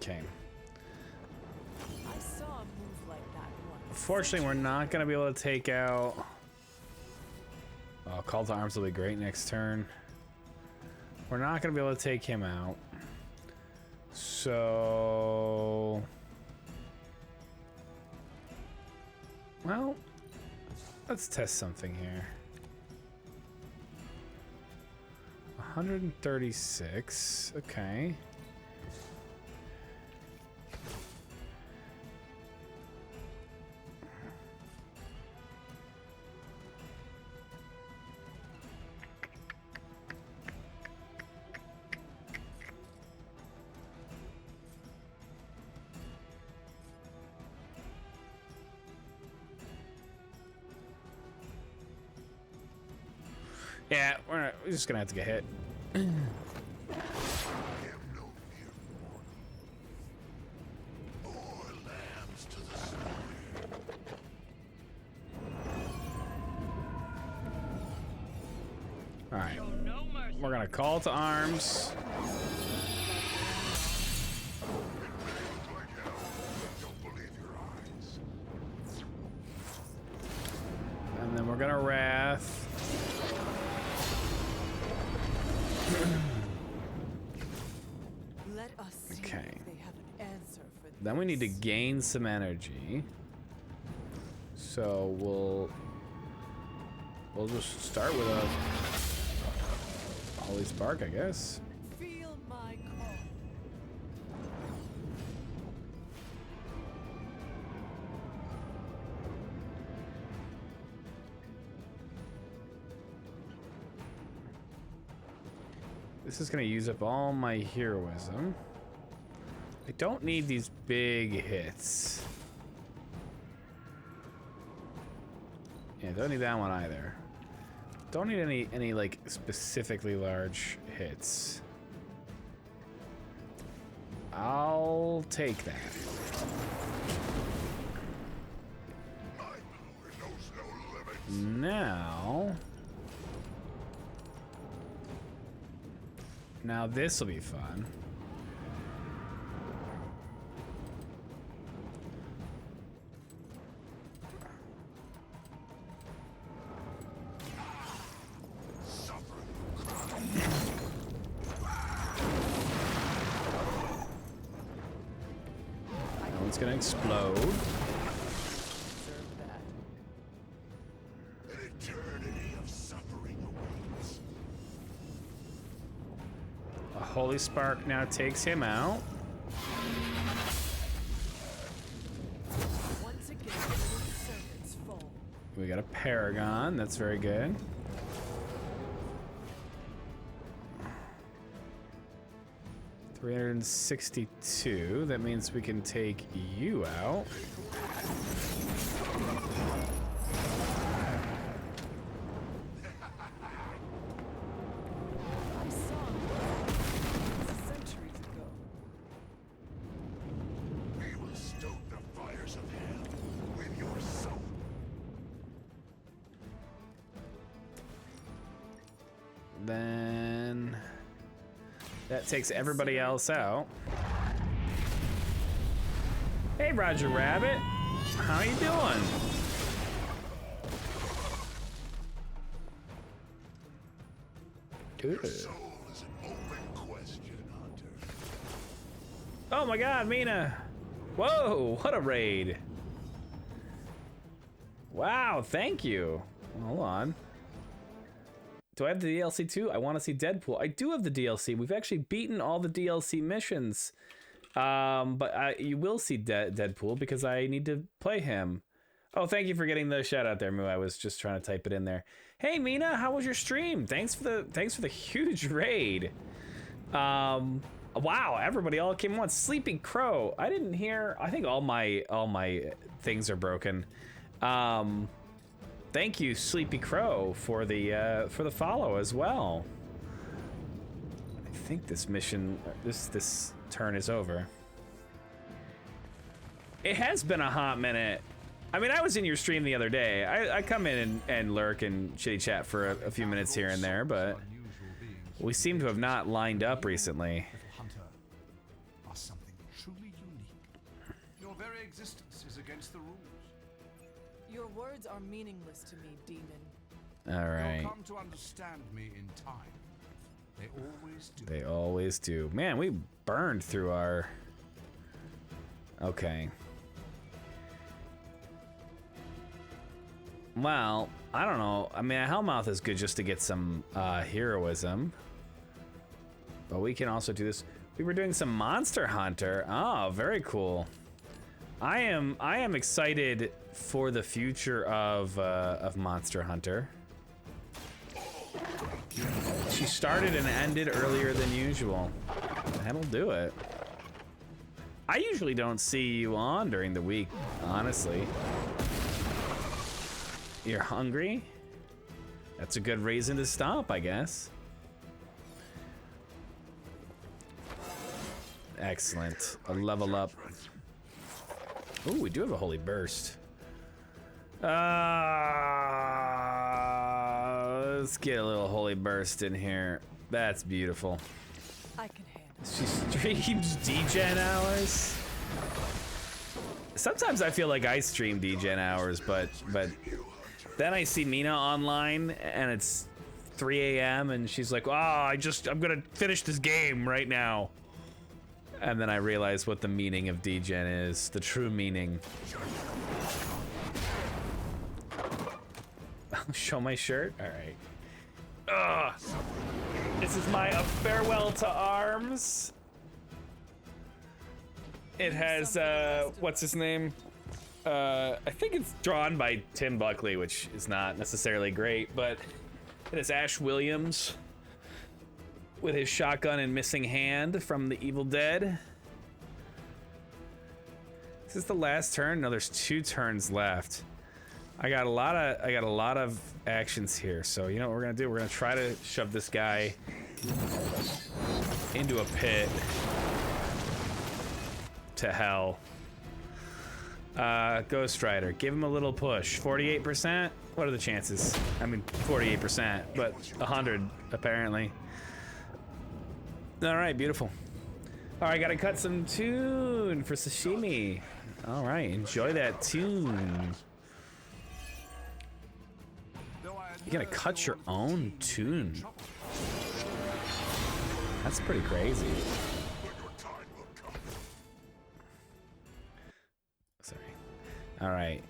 Okay. I saw a move like that once. Unfortunately, we're not going to be able to take out... Oh, Call to Arms will be great next turn. We're not going to be able to take him out. So... Well, let's test something here. 136. Okay. Yeah, we're just gonna have to get hit. All right, we're gonna call to arms. And then we're gonna Wrath. Let us see Okay. if they have an answer for Then we need to gain some energy. So we'll just start with a Holy Spark, I guess. Feel my call. This is gonna use up all my heroism. I don't need these big hits. Yeah, don't need that one either. Don't need any like specifically large hits. I'll take that. Now this will be fun. It's gonna explode. An eternity of suffering awaits. A Holy Spark now takes him out. Once again, the servants fall. We got a Paragon. That's very good. $362. That means we can take you out. I saw him centuries ago. We will stoke the fires of hell with your soul. Then that takes everybody else out. Hey, Roger Rabbit. How you doing? Your soul is an open question, Hunter. Oh my god, Mina! Whoa, what a raid! Wow, thank you. Hold on. Do I have the DLC too? I want to see Deadpool. I do have the DLC. We've actually beaten all the DLC missions. But you will see Deadpool because I need to play him. Oh, thank you for getting the shout out there, Moo. I was just trying to type it in there. Hey, Mina, how was your stream? Thanks for the huge raid. Wow, everybody all came on. Sleepy Crow. I didn't hear. I think all my things are broken. Thank you, Sleepy Crow, for the follow as well. I think this mission, this turn is over. It has been a hot minute. I mean, I was in your stream the other day. I come in and lurk and chitty chat for a few minutes here and there, but we seem to have not lined up recently. Hunter are something truly unique. Your very existence is against the rules. Your words are meaningless to me, demon. All right. You'll come to understand me in time. They always do. They always do. Man, we burned through our... Okay. Well, I don't know. I mean, a Hellmouth is good just to get some heroism. But we can also do this. We were doing some Monster Hunter. Oh, very cool. I am excited for the future of Monster Hunter. She started and ended earlier than usual. That'll do it. I usually don't see you on during the week, honestly. You're hungry? That's a good reason to stop, I guess. Excellent. A level up. Ooh, we do have a Holy Burst. Let's get a little Holy Burst in here. That's beautiful. I can handle it. She streams DGen hours. Sometimes I feel like I stream DGen hours, but then I see Mina online and it's 3 a.m. and she's like, I'm gonna finish this game right now. And then I realize what the meaning of DGen is, the true meaning. Show my shirt? All right. Ugh. This is my farewell to arms. It has, what's his name? I think it's drawn by Tim Buckley, which is not necessarily great, but it is Ash Williams with his shotgun and missing hand from The Evil Dead. Is this the last turn? No, there's 2 turns left. I got a lot of actions here, so you know what we're gonna do? We're gonna try to shove this guy into a pit to hell. Ghost Rider, give him a little push. 48%? What are the chances? I mean, 48%, but 100 apparently. All right, beautiful. All right, gotta cut some tune for sashimi. All right, enjoy that tune. You gotta cut your own tune. That's pretty crazy. Sorry. All right.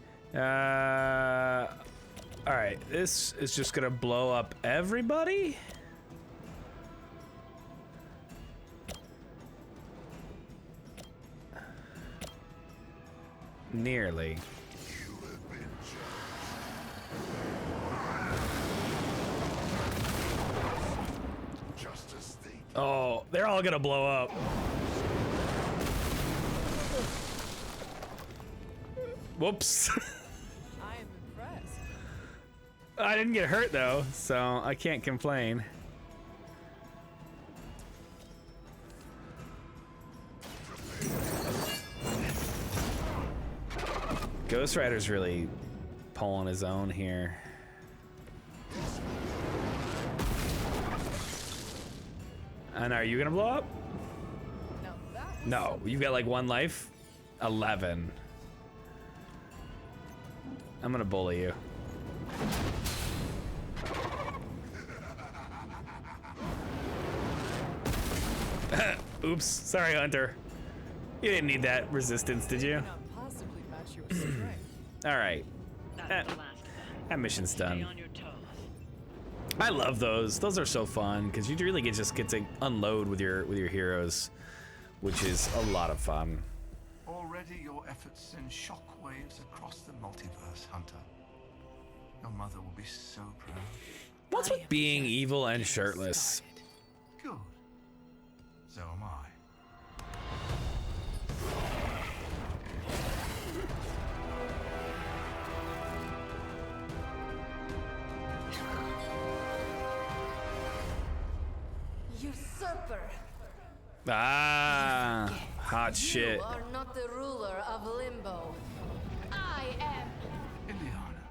All right. This is just gonna blow up everybody. Nearly. Oh, they're all gonna blow up. Whoops. I am impressed. I didn't get hurt though, so I can't complain. Ghost Rider's really pulling his own here. And are you gonna blow up? No, you've got like 1 life. 11. I'm gonna bully you. Oops, sorry, Hunter. You didn't need that resistance, did you? Not possibly match your strength. All right. That's the last of them. That mission's Stay done. on your toes. I love those. Those are so fun because you really just get to unload with your heroes, which is a lot of fun. Already your efforts send shockwaves across the multiverse, Hunter. Your mother will be so proud. What's with being evil and shirtless? Good. So am I. Usurper! Ah, hot shit. You are not the ruler of Limbo. I am. Ileana,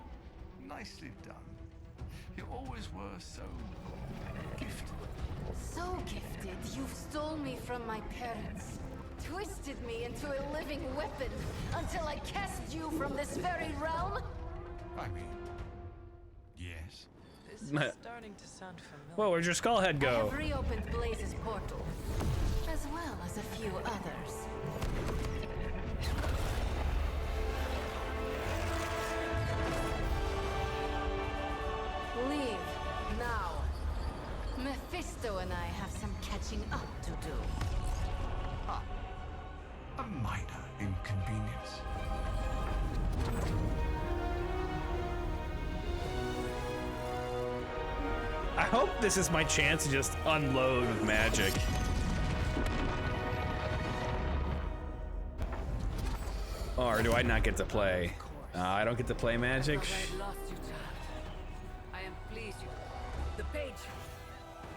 nicely done. You always were so gifted. So gifted, you've stole me from my parents. Twisted me into a living weapon until I cast you from this very realm? I mean, yes. This is starting to sound familiar. Whoa, where'd your skull head I go? have reopened Blaze's portal, as well as a few others. Leave now. Mephisto and I have some catching up to do. Ah, a minor inconvenience. I hope this is my chance to just unload with magic. Or do I not get to play? I don't get to play magic? I lost you, child. I am pleased you... The page!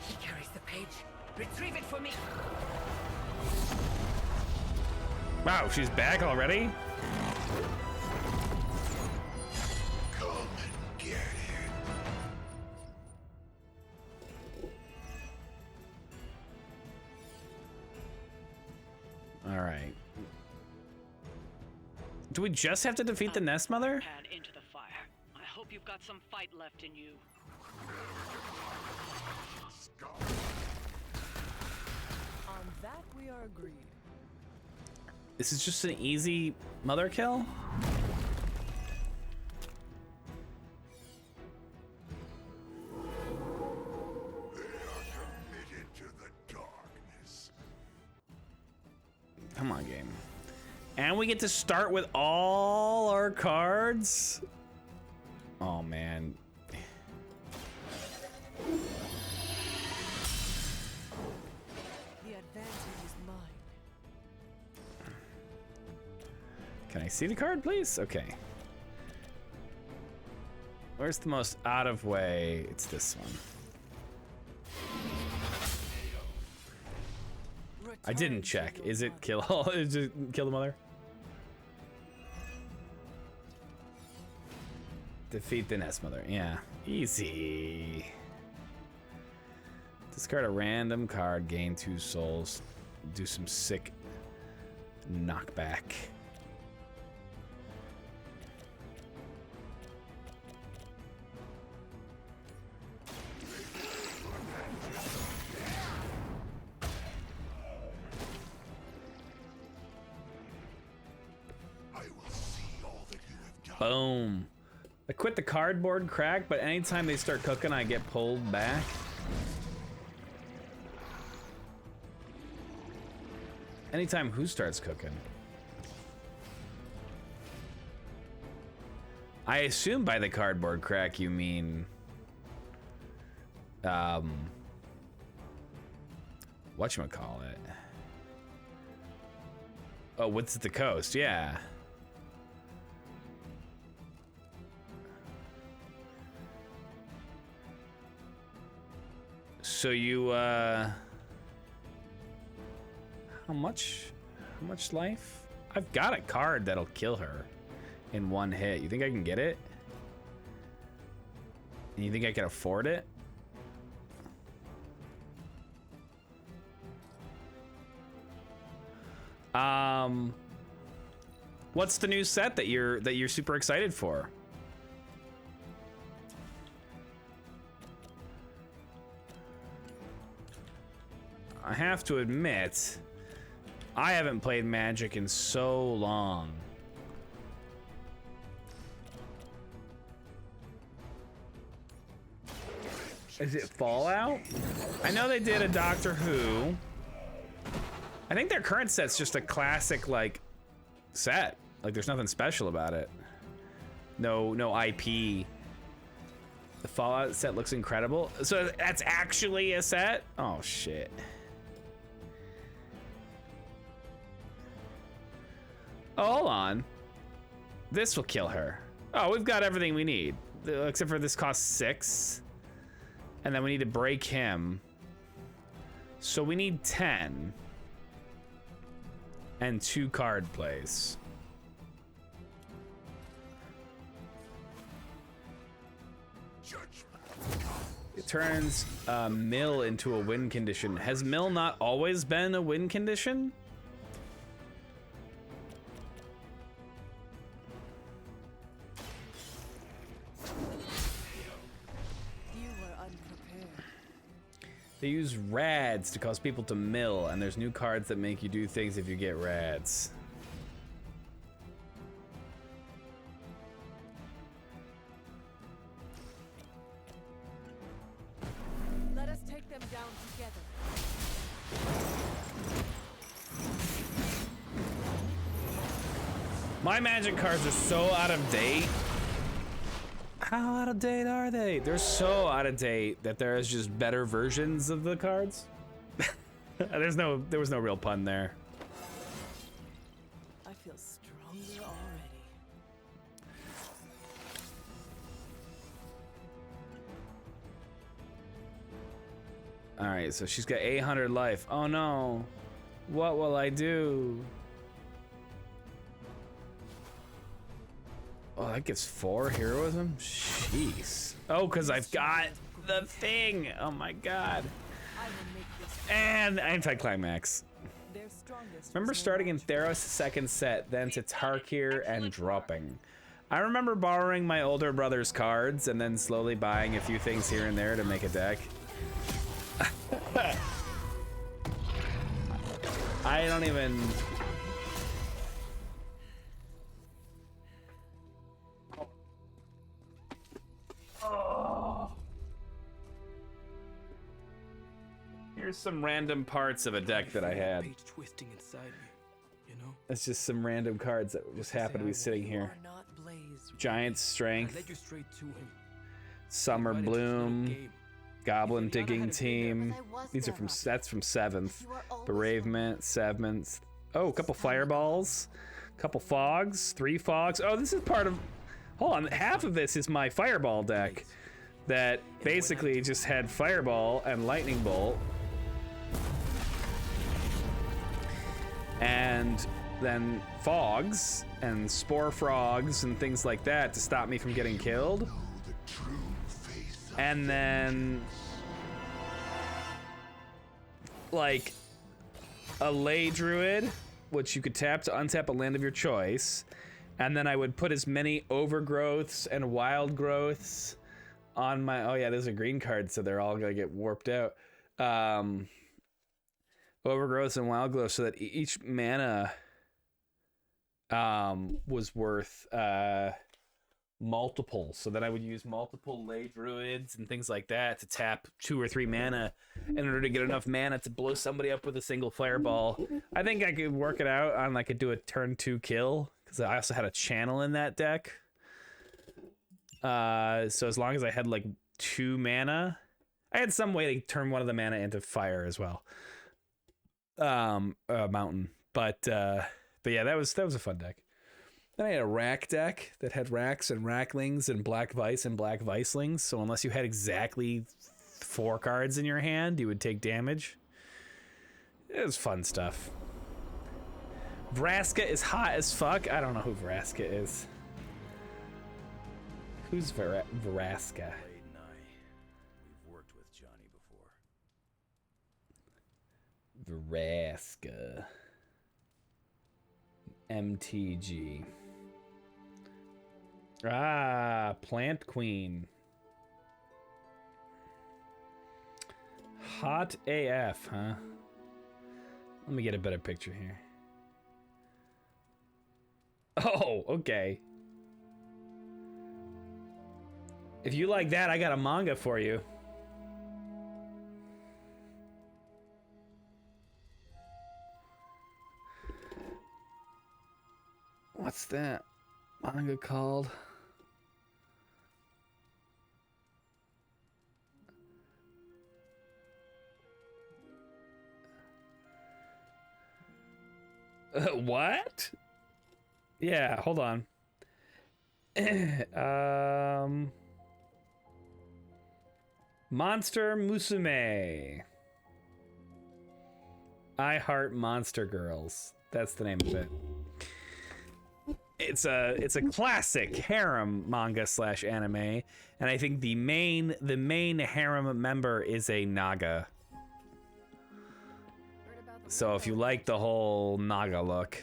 He carries the page. Retrieve it for me! Wow, she's back already? Come and get it. All right. Do we just have to defeat the Nest Mother? Pad into the fire. I hope you've got some fight left in you. On that we are agreed. This is just an easy mother kill? Committed to the darkness. Come on, game. And we get to start with all our cards? Oh, man. The advantage is mine. Can I see the card, please? Okay. Where's the most out of way? It's this one. I didn't check. Is it kill all? Is it kill the mother? Defeat the Nest Mother. Yeah. Easy. Discard a random card, gain 2 souls. Do some sick knockback. I will see all that you have done. Boom. I quit the cardboard crack, but anytime they start cooking, I get pulled back. Anytime who starts cooking? I assume by the cardboard crack you mean whatchamacallit? Oh, what's at the coast? Yeah. So you how much life? I've got a card that'll kill her in one hit. You think I can get it? And you think I can afford it? What's the new set that you're super excited for? I have to admit, I haven't played Magic in so long. Is it Fallout? I know they did a Doctor Who. I think their current set's just a classic, like, set. Like, there's nothing special about it. No IP. The Fallout set looks incredible. So that's actually a set? Oh, shit. Oh, hold on. This will kill her. Oh, we've got everything we need. Except for this costs 6. And then we need to break him. So we need 10. And 2 card plays. It turns Mill into a win condition. Has Mill not always been a win condition? They use rads to cause people to mill, and there's new cards that make you do things if you get rads. Let us take them down together. My Magic cards are so out of date. How out of date are they? They're so out of date that there is just better versions of the cards. There was no real pun there. I feel stronger already. All right, so she's got 800 life. Oh no, what will I do? Oh, that gives 4 heroism? Jeez. Oh, because I've got the thing. Oh my god. And anticlimax. Remember starting in Theros second set, then to Tarkir and dropping. I remember borrowing my older brother's cards and then slowly buying a few things here and there to make a deck. I don't even... Oh. Here's some random parts of a deck that I had. Twisting inside me, you know? It's just some random cards that just happen to be sitting here. Giant Strength, Summer Bloom, Goblin Digging Team. These are from sets from 7th. Bereavement, 7th. Oh, a couple Fireballs, a couple Fogs, 3 Fogs. Oh, this is part of... Hold on, half of this is my Fireball deck that basically just had Fireball and Lightning Bolt. And then Fogs and Spore Frogs and things like that to stop me from getting killed. And then like a Ley Druid, which you could tap to untap a land of your choice. And then I would put as many Overgrowths and Wild Growths on my... Oh yeah, there's a green card, so they're all gonna get warped out. Overgrowths and Wild Growths, so that each mana was worth multiple. So that I would use multiple Ley Druids and things like that to tap 2 or 3 mana in order to get enough mana to blow somebody up with a single Fireball. I think I could work it out on, I could do a turn 2 kill, because I also had a channel in that deck. So as long as I had like 2 mana, I had some way to turn one of the mana into fire as well. Mountain. But yeah, that was a fun deck. Then I had a Rack deck that had Racks and Racklings and Black Vice and Black Vicelings. So unless you had exactly 4 cards in your hand, you would take damage. It was fun stuff. Vraska is hot as fuck. I don't know who Vraska is. Who's Vraska? We've worked with Johnny before. Vraska. MTG. Ah, Plant Queen. Hot AF, huh? Let me get a better picture here. Oh, okay. If you like that, I got a manga for you. What's that manga called? What? Yeah, hold on. Monster Musume. I Heart Monster Girls. That's the name of it. It's a classic harem manga / anime, and I think the main harem member is a Naga. So if you like the whole Naga look.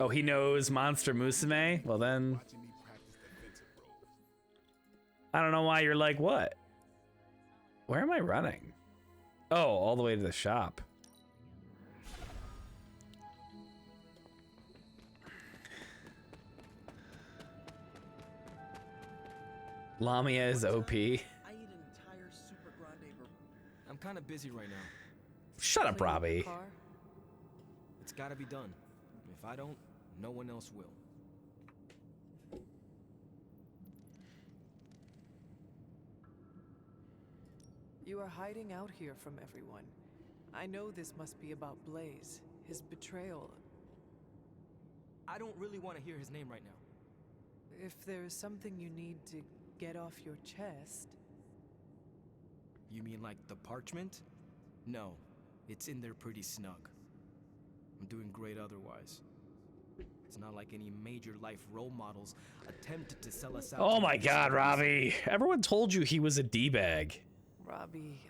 Oh, he knows Monster Musume? Well then, I don't know why you're like, what? Where am I running? Oh, all the way to the shop. Lamia is OP. I eat an entire Super Grande I'm kind of busy right now. Shut up, Robbie. It's gotta be done. If I don't, no one else will. You are hiding out here from everyone. I know this must be about Blaze, his betrayal. I don't really want to hear his name right now. If there is something you need to get off your chest... You mean like the parchment? No, it's in there pretty snug. I'm doing great otherwise. It's not like any major life role models attempted to sell us out. Oh my god, Robbie. Everyone told you he was a D-bag. Robbie,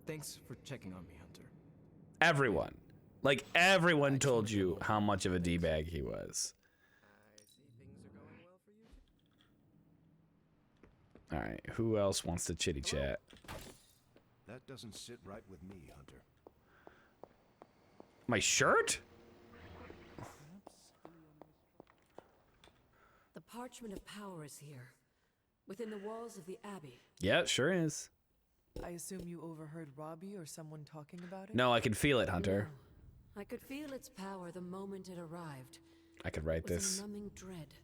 Thanks for checking on me, Hunter. Everyone. Like, everyone told you how much of a D-bag he was. Alright, who else wants to chitty chat? That doesn't sit right with me, Hunter. My shirt? The Parchment of Power is here, within the walls of the Abbey. Yeah, it sure is. I assume you overheard Robbie or someone talking about it? No, I can feel it, Hunter. No. I could feel its power the moment it arrived. I could write It was this. a numbing dread,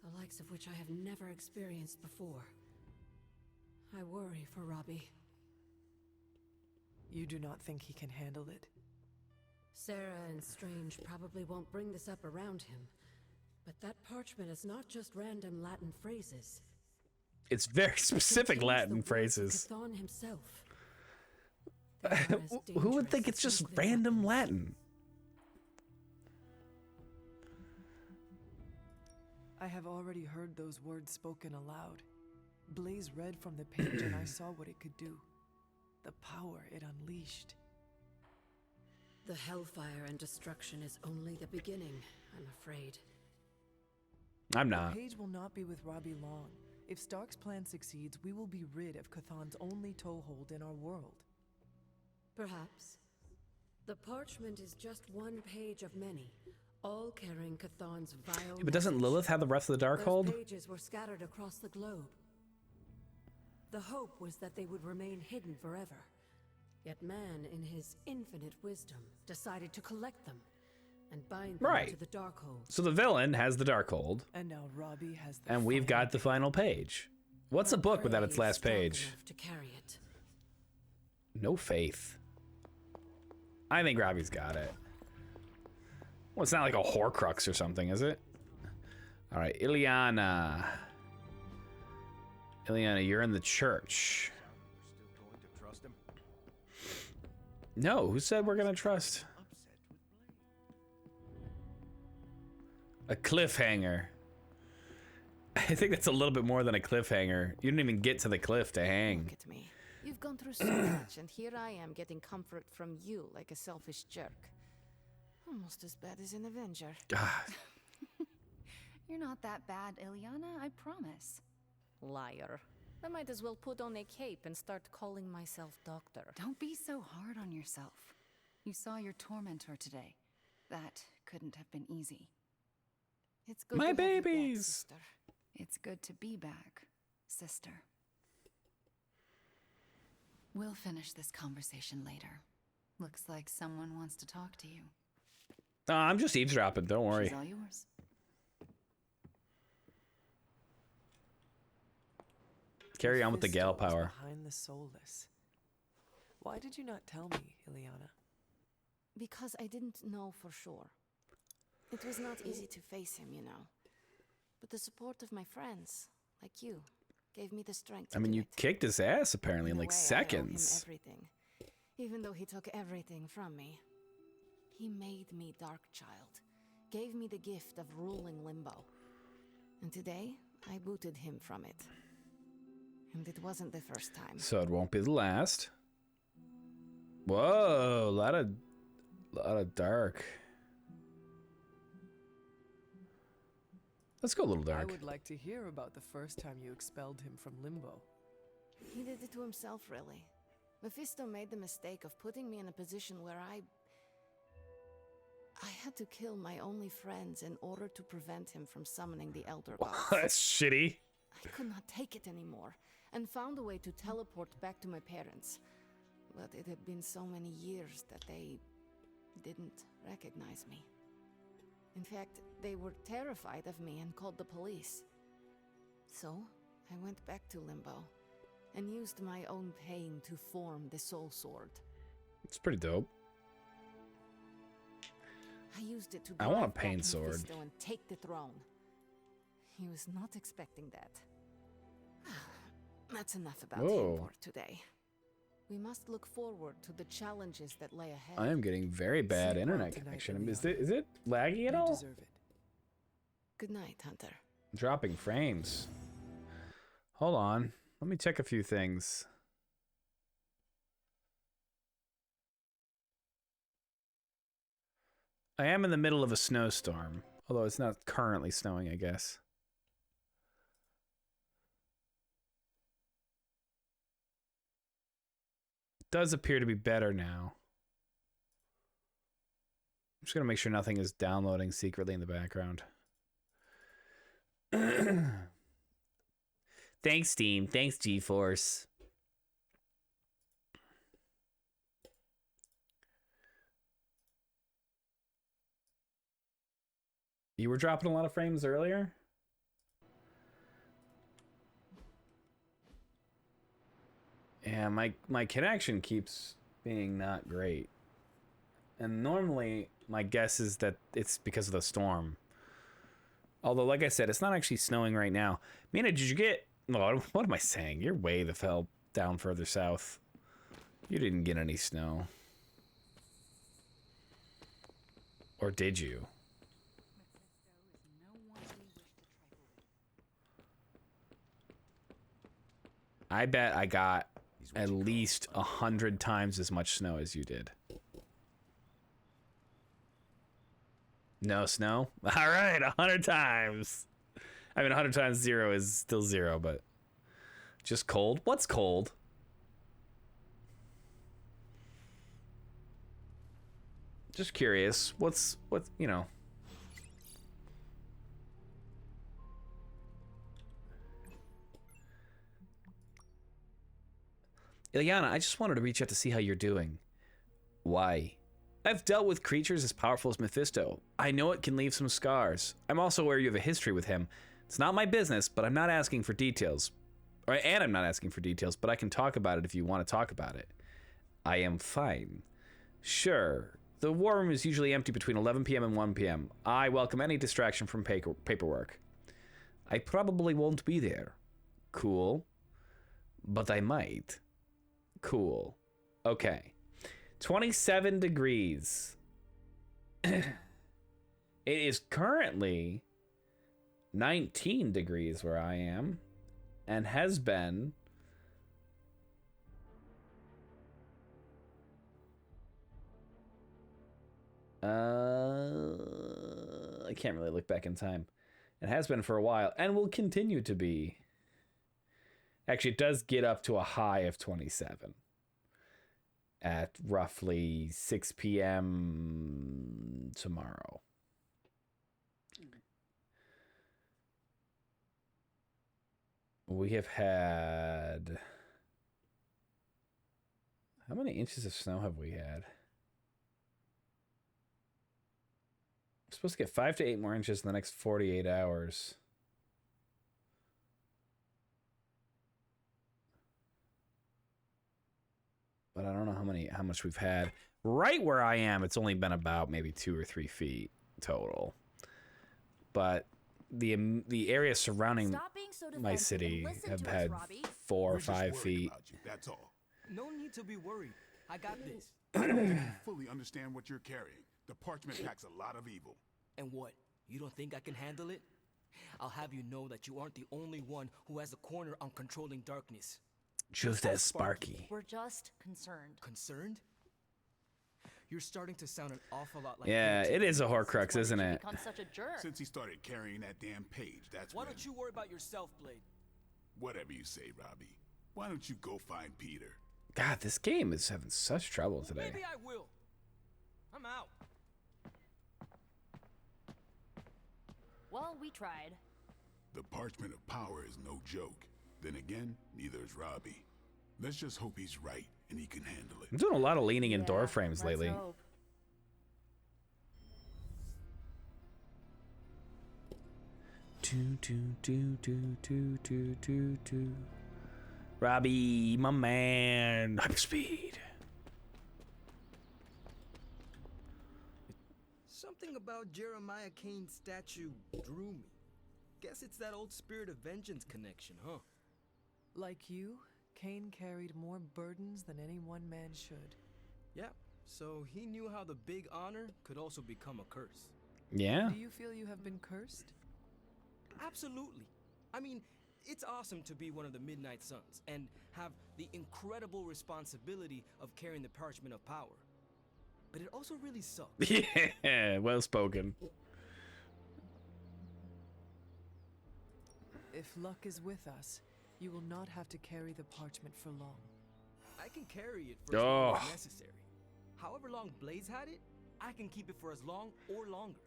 the likes of which I have never experienced before. I worry for Robbie. You do not think he can handle it? Sarah and Strange probably won't bring this up around him, but that parchment is not just random Latin phrases. It's very specific Latin phrases. Chthon himself. Who would think it's just random Latin? I have already heard those words spoken aloud. Blaze read from the page and I saw what it could do. The power it unleashed. The hellfire and destruction is only the beginning, I'm afraid. I'm not. The page will not be with Robbie long. If Stark's plan succeeds, we will be rid of Chthon's only toehold in our world. Perhaps. The parchment is just one page of many, all carrying Chthon's vile But doesn't Lilith have the rest of the Darkhold? Those pages were scattered across the globe. The hope was that they would remain hidden forever. Yet man, in his infinite wisdom, decided to collect them and bind them to the Darkhold. So the villain has the Darkhold. And now Robbie has the And we've got the final page. What's a book without its last page? To carry it. No faith. I think Robbie's got it. Well, it's not like a Horcrux or something, is it? All right, Ileana. Ileana, you're in the church. No, who said we're gonna trust? A cliffhanger. I think that's a little bit more than a cliffhanger. You didn't even get to the cliff to hang. Look at me. You've gone through so much, and here I am getting comfort from you like a selfish jerk. Almost as bad as an Avenger. You're not that bad, Ileana, I promise. Liar. I might as well put on a cape and start calling myself doctor. Don't be so hard on yourself. You saw your tormentor today. That couldn't have been easy. It's good My to have you back, babies. sister. It's good to be back, sister. We'll finish this conversation later. Looks like someone wants to talk to you. I'm just eavesdropping. Don't worry. She's all yours. Carry on with the gal Mephisto is power. Behind the soulless. Why did you not tell me, Ileana? Because I didn't know for sure. It was not easy to face him, you know. But the support of my friends, like you, gave me the strength to I mean, do you it. kicked his ass apparently in In a like way, I owe him seconds. everything, even though he took everything from me. He made me Darkchild, gave me the gift of ruling Limbo. And today, I booted him from it. And it wasn't the first time. So it won't be the last. Whoa, a lot of dark. Let's go a little I dark. would like to hear about the first time you expelled him from Limbo. He did it to himself, really. Mephisto made the mistake of putting me in a position where I had to kill my only friends in order to prevent him from summoning the Elder Gods. That's shitty. I could not take it anymore, and found a way to teleport back to my parents. But it had been so many years that they didn't recognize me. In fact, they were terrified of me and called the police. So, I went back to Limbo, and used my own pain to form the Soul Sword. It's pretty dope. I used it to I want a drive back pain sword. Mephisto and take the throne. He was not expecting that. That's enough about Whoa. him for today. We must look forward to the challenges that lay ahead. I am getting very bad Sleep internet well tonight, connection. Is Ileana. it laggy at You all? deserve it. Good night, Hunter. Dropping frames. Hold on. Let me check a few things. I am in the middle of a snowstorm, although it's not currently snowing, I guess. It does appear to be better now. I'm just going to make sure nothing is downloading secretly in the background. Thanks, Steam. Thanks, GeForce. You were dropping a lot of frames earlier? Yeah, my connection keeps being not great. And normally, my guess is that it's because of the storm. Although, like I said, it's not actually snowing right now. Mina, did you get... Oh, what am I saying? You're way the hell down further south. You didn't get any snow. Or did you? I bet I got at least 100 times as much snow as you did. No snow? All right, 100 times. I mean, 100 times 0 is still 0, but just cold. What's cold? Just curious. What's you know? Ileana, I just wanted to reach out to see how you're doing. Why? I've dealt with creatures as powerful as Mephisto. I know it can leave some scars. I'm also aware you have a history with him. It's not my business, but I'm not asking for details. And I'm not asking for details, but I can talk about it if you want to talk about it. I am fine. Sure, the war room is usually empty between 11 p.m. and 1 p.m. I welcome any distraction from paperwork. I probably won't be there. Cool. But I might. Cool. Okay. 27 degrees. It is currently 19 degrees where I am, and has been I can't really look back in time. It has been for a while and will continue to be. Actually, it does get up to a high of 27. at roughly 6 p.m. tomorrow. We have had... How many inches of snow have we had? We're supposed to get 5 to 8 more inches in the next 48 hours. But I don't know how much we've had. Right where I am, it's only been about maybe 2 or 3 feet total. But the area surrounding my city have had 4 or 5 feet. That's all. No need to be worried. I got this. I don't think you fully understand what you're carrying. The parchment packs a lot of evil. And what? You don't think I can handle it? I'll have you know that you aren't the only one who has a corner on controlling darkness. Just as Sparky. We're just concerned. Concerned? You're starting to sound an awful lot like... Yeah, it is a Horcrux, isn't it? Become such a jerk. Since he started carrying that damn page, that's Why don't you worry about yourself, Blade? Whatever you say, Robbie. Why don't you go find Peter? God, this game is having such trouble today. Maybe I will. I'm out. Well, we tried. The Parchment of Power is no joke. Then again, neither is Robbie. Let's just hope he's right and he can handle it. I'm doing a lot of leaning in door frames lately. Hope. Robbie, my man, hyperspeed. Something about Jeremiah Kane's statue drew me. Guess it's that old Spirit of Vengeance connection, huh? Like you, Kane carried more burdens than any one man should. Yeah, so he knew how the big honor could also become a curse. Yeah? Do you feel you have been cursed? Absolutely. I mean, it's awesome to be one of the Midnight Suns and have the incredible responsibility of carrying the Parchment of Power. But it also really sucks. Yeah, well spoken. If luck is with us, you will not have to carry the parchment for long. I can carry it for as long as necessary. However long Blaze had it, I can keep it for as long or longer.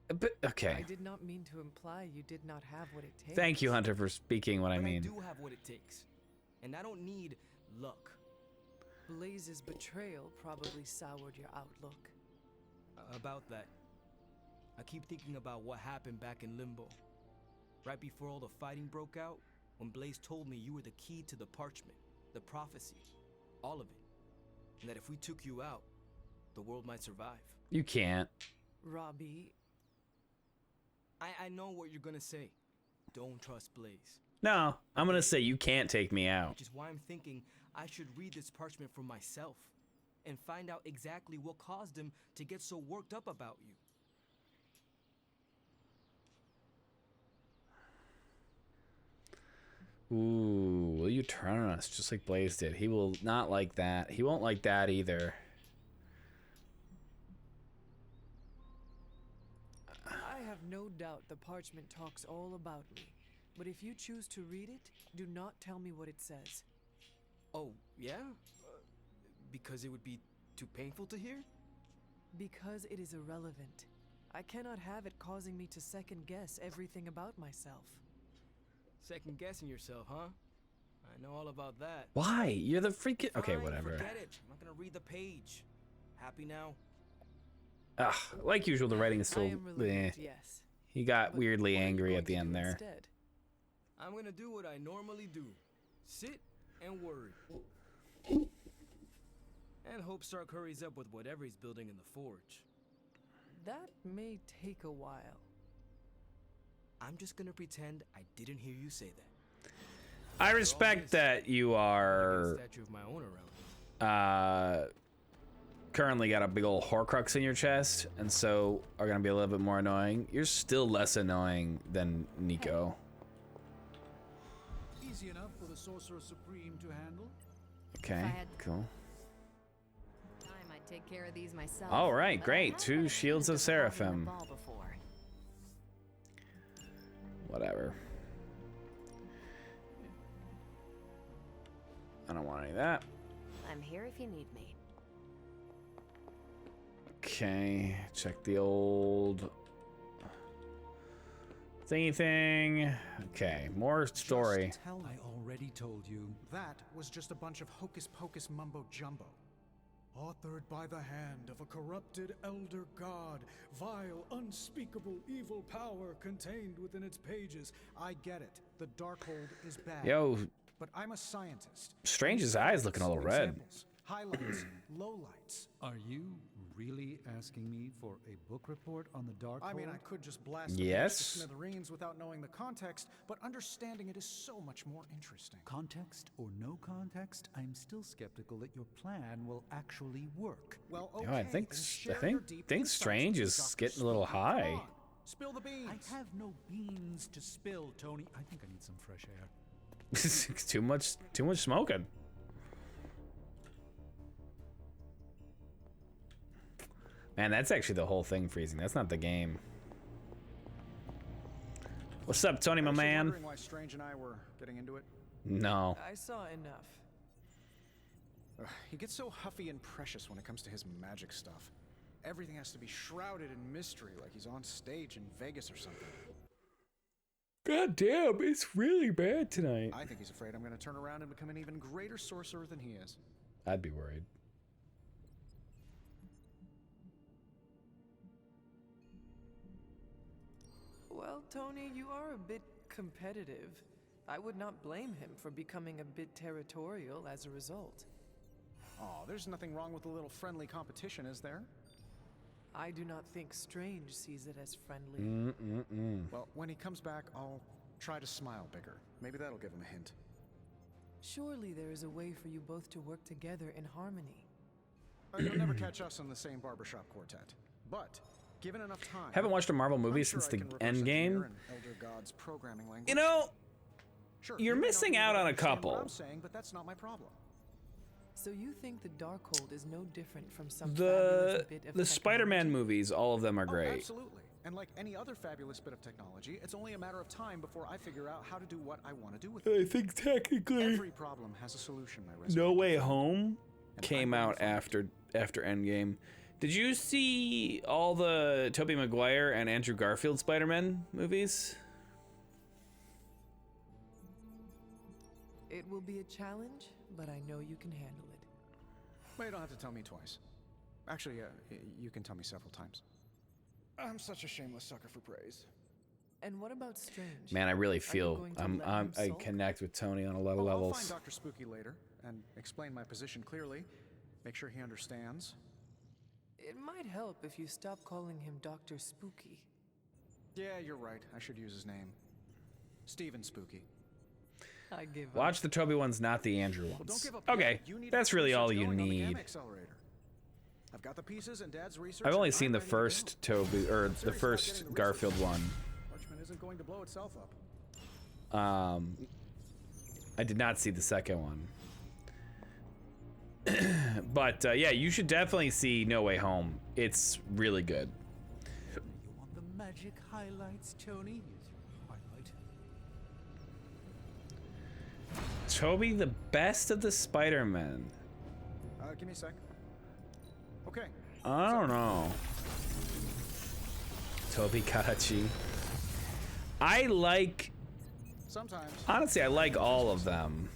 But, okay. I did not mean to imply you did not have what it takes. Thank you, Hunter, for speaking what I mean. I do have what it takes. And I don't need luck. Blaze's betrayal probably soured your outlook. About that. I keep thinking about what happened back in Limbo. Right before all the fighting broke out, when Blaze told me you were the key to the parchment, the prophecy, all of it. And that if we took you out, the world might survive. You can't. Robbie. I know what you're gonna say. Don't trust Blaze. No, I'm gonna say you can't take me out. Which is why I'm thinking I should read this parchment for myself and find out exactly what caused him to get so worked up about you. Ooh, will you turn on us just like Blaze did? He will not like that. He won't like that either. I have no doubt the parchment talks all about me. But if you choose to read it, do not tell me what it says. Oh, yeah? Because it would be too painful to hear? Because it is irrelevant. I cannot have it causing me to second guess everything about myself. Second guessing yourself, huh? I know all about that. Why? You're the freaking... Okay, Fine, whatever. Forget it. I'm not gonna read the page. Happy now? Ugh, like usual, the writing is still... I am relieved, eh. yes. He got weirdly angry at the end there. Instead? I'm gonna do what I normally do. Sit and worry. And hope Stark hurries up with whatever he's building in the forge. That may take a while. I'm just gonna pretend I didn't hear you say that. I respect that you are... Statue of my own around. Currently got a big old Horcrux in your chest, and so are gonna be a little bit more annoying. You're still less annoying than Nico. Easy enough for the Sorcerer Supreme to handle. Okay, cool. Time I'd take care of these myself. All right, but I great. have 2 been shields of accused hogging the Seraphim. ball before. Whatever. I don't want any of that. I'm here if you need me. Okay, check the old thingy thing. Okay, more story. Just tell me. I already told you. That was just a bunch of hocus-pocus mumbo-jumbo. Authored by the hand of a corrupted elder god, vile, unspeakable evil power contained within its pages. I get it. The Darkhold is bad. Yo, but I'm a scientist. Strange's eyes looking a little red. Examples, highlights, lowlights. Are you really asking me for a book report on the Darkhold? I mean, I could just blast the Yes. page to smithereens without knowing the context, but understanding it is so much more interesting. Context or no context, I'm still skeptical that your plan will actually work. Well, okay, Yo, I think then share your deep insights Strange with is Dr. getting a little Spooky. high. Come on, spill the beans. I have no beans to spill, Tony. I think I need some fresh air. too much smoking. Man, that's actually the whole thing freezing. That's not the game. What's up, Tony, my man? Wondering why Strange and I were getting into it? No. I saw enough. He gets so huffy and precious when it comes to his magic stuff. Everything has to be shrouded in mystery, like he's on stage in Vegas or something. God damn, it's really bad tonight. I think he's afraid I'm going to turn around and become an even greater sorcerer than he is. I'd be worried. Well, Tony, you are a bit competitive. I would not blame him for becoming a bit territorial as a result. Oh, there's nothing wrong with a little friendly competition, is there? I do not think Strange sees it as friendly. Well, when he comes back, I'll try to smile bigger. Maybe that'll give him a hint. Surely there is a way for you both to work together in harmony. You'll never catch us in the same barbershop quartet. But, given enough time... Haven't watched a Marvel movie I'm sure since I the can reverse Endgame. engineer an Elder God's programming language. You know, Sure, you're you may not missing be out able to on a understand what couple. I'm saying, but that's not my problem. So you think the Darkhold is no different from some The fabulous bit of Spider-Man movies, all of them are Oh, great. absolutely. And like any other fabulous bit of technology, it's only a matter of time before I figure out how to do what I want to do with it. I think technically Every problem has a solution, my resume. No Way Home came out after Endgame. Did you see all the Tobey Maguire and Andrew Garfield Spider-Man movies? It will be a challenge, but I know you can handle it. Well, you don't have to tell me twice. Actually, you can tell me several times. I'm such a shameless sucker for praise. And what about Strange? Man, I really Are you feel going to let him I sulk? connect with Tony on a lot of I'll levels. find Dr. Spooky later and explain my position clearly. Make sure he understands. It might help if you stop calling him Dr. Spooky. Yeah, you're right. I should use his name. Steven Spooky. I give up. Watch the Toby ones, not the Andrew Well, don't ones. give up yet. Okay, You need that's to really research all you going on the Gamma need. Accelerator. I've got the pieces and Dad's research. I've only and seen I'm the ready to go. first Toby or I'm the serious about first getting the research Garfield one. Parchment isn't going to blow itself up. I did not see the second one. But yeah, you should definitely see No Way Home. It's really good. You want the magic highlights, Tony? Here's your highlight. Toby, the best of the Spider-Man. Give me a sec. Okay. I don't know. Toby Karachi. I like... Sometimes. Honestly, I like all of them.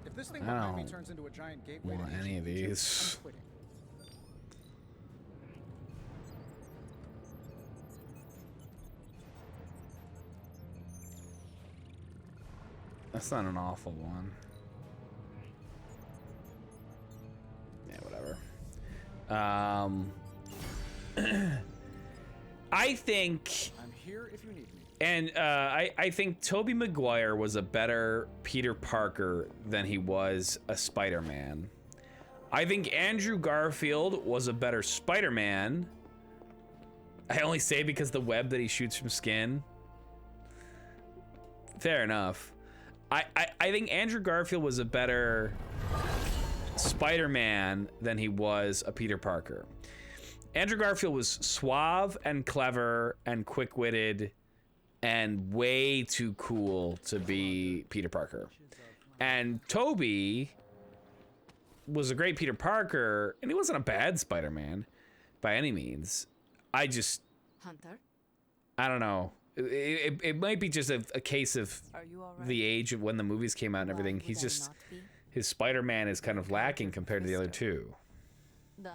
If this thing I behind me don't turns into a giant gateway want to any of ancient Egypt, these. I'm quitting. That's not an awful one. Yeah, whatever. I think, I'm here if you need me. and I think Tobey Maguire was a better Peter Parker than he was a Spider-Man. I think Andrew Garfield was a better Spider-Man. I only say because the web that he shoots from skin. Fair enough. I think Andrew Garfield was a better Spider-Man than he was a Peter Parker. Andrew Garfield was suave and clever and quick-witted and way too cool to be Peter Parker. And Tobey was a great Peter Parker, and he wasn't a bad Spider-Man by any means. Hunter? I don't know. It might be just a case of Are you all right? the age of when the movies came out and everything. He's just, his Spider-Man is kind of lacking compared to the other two. Duh.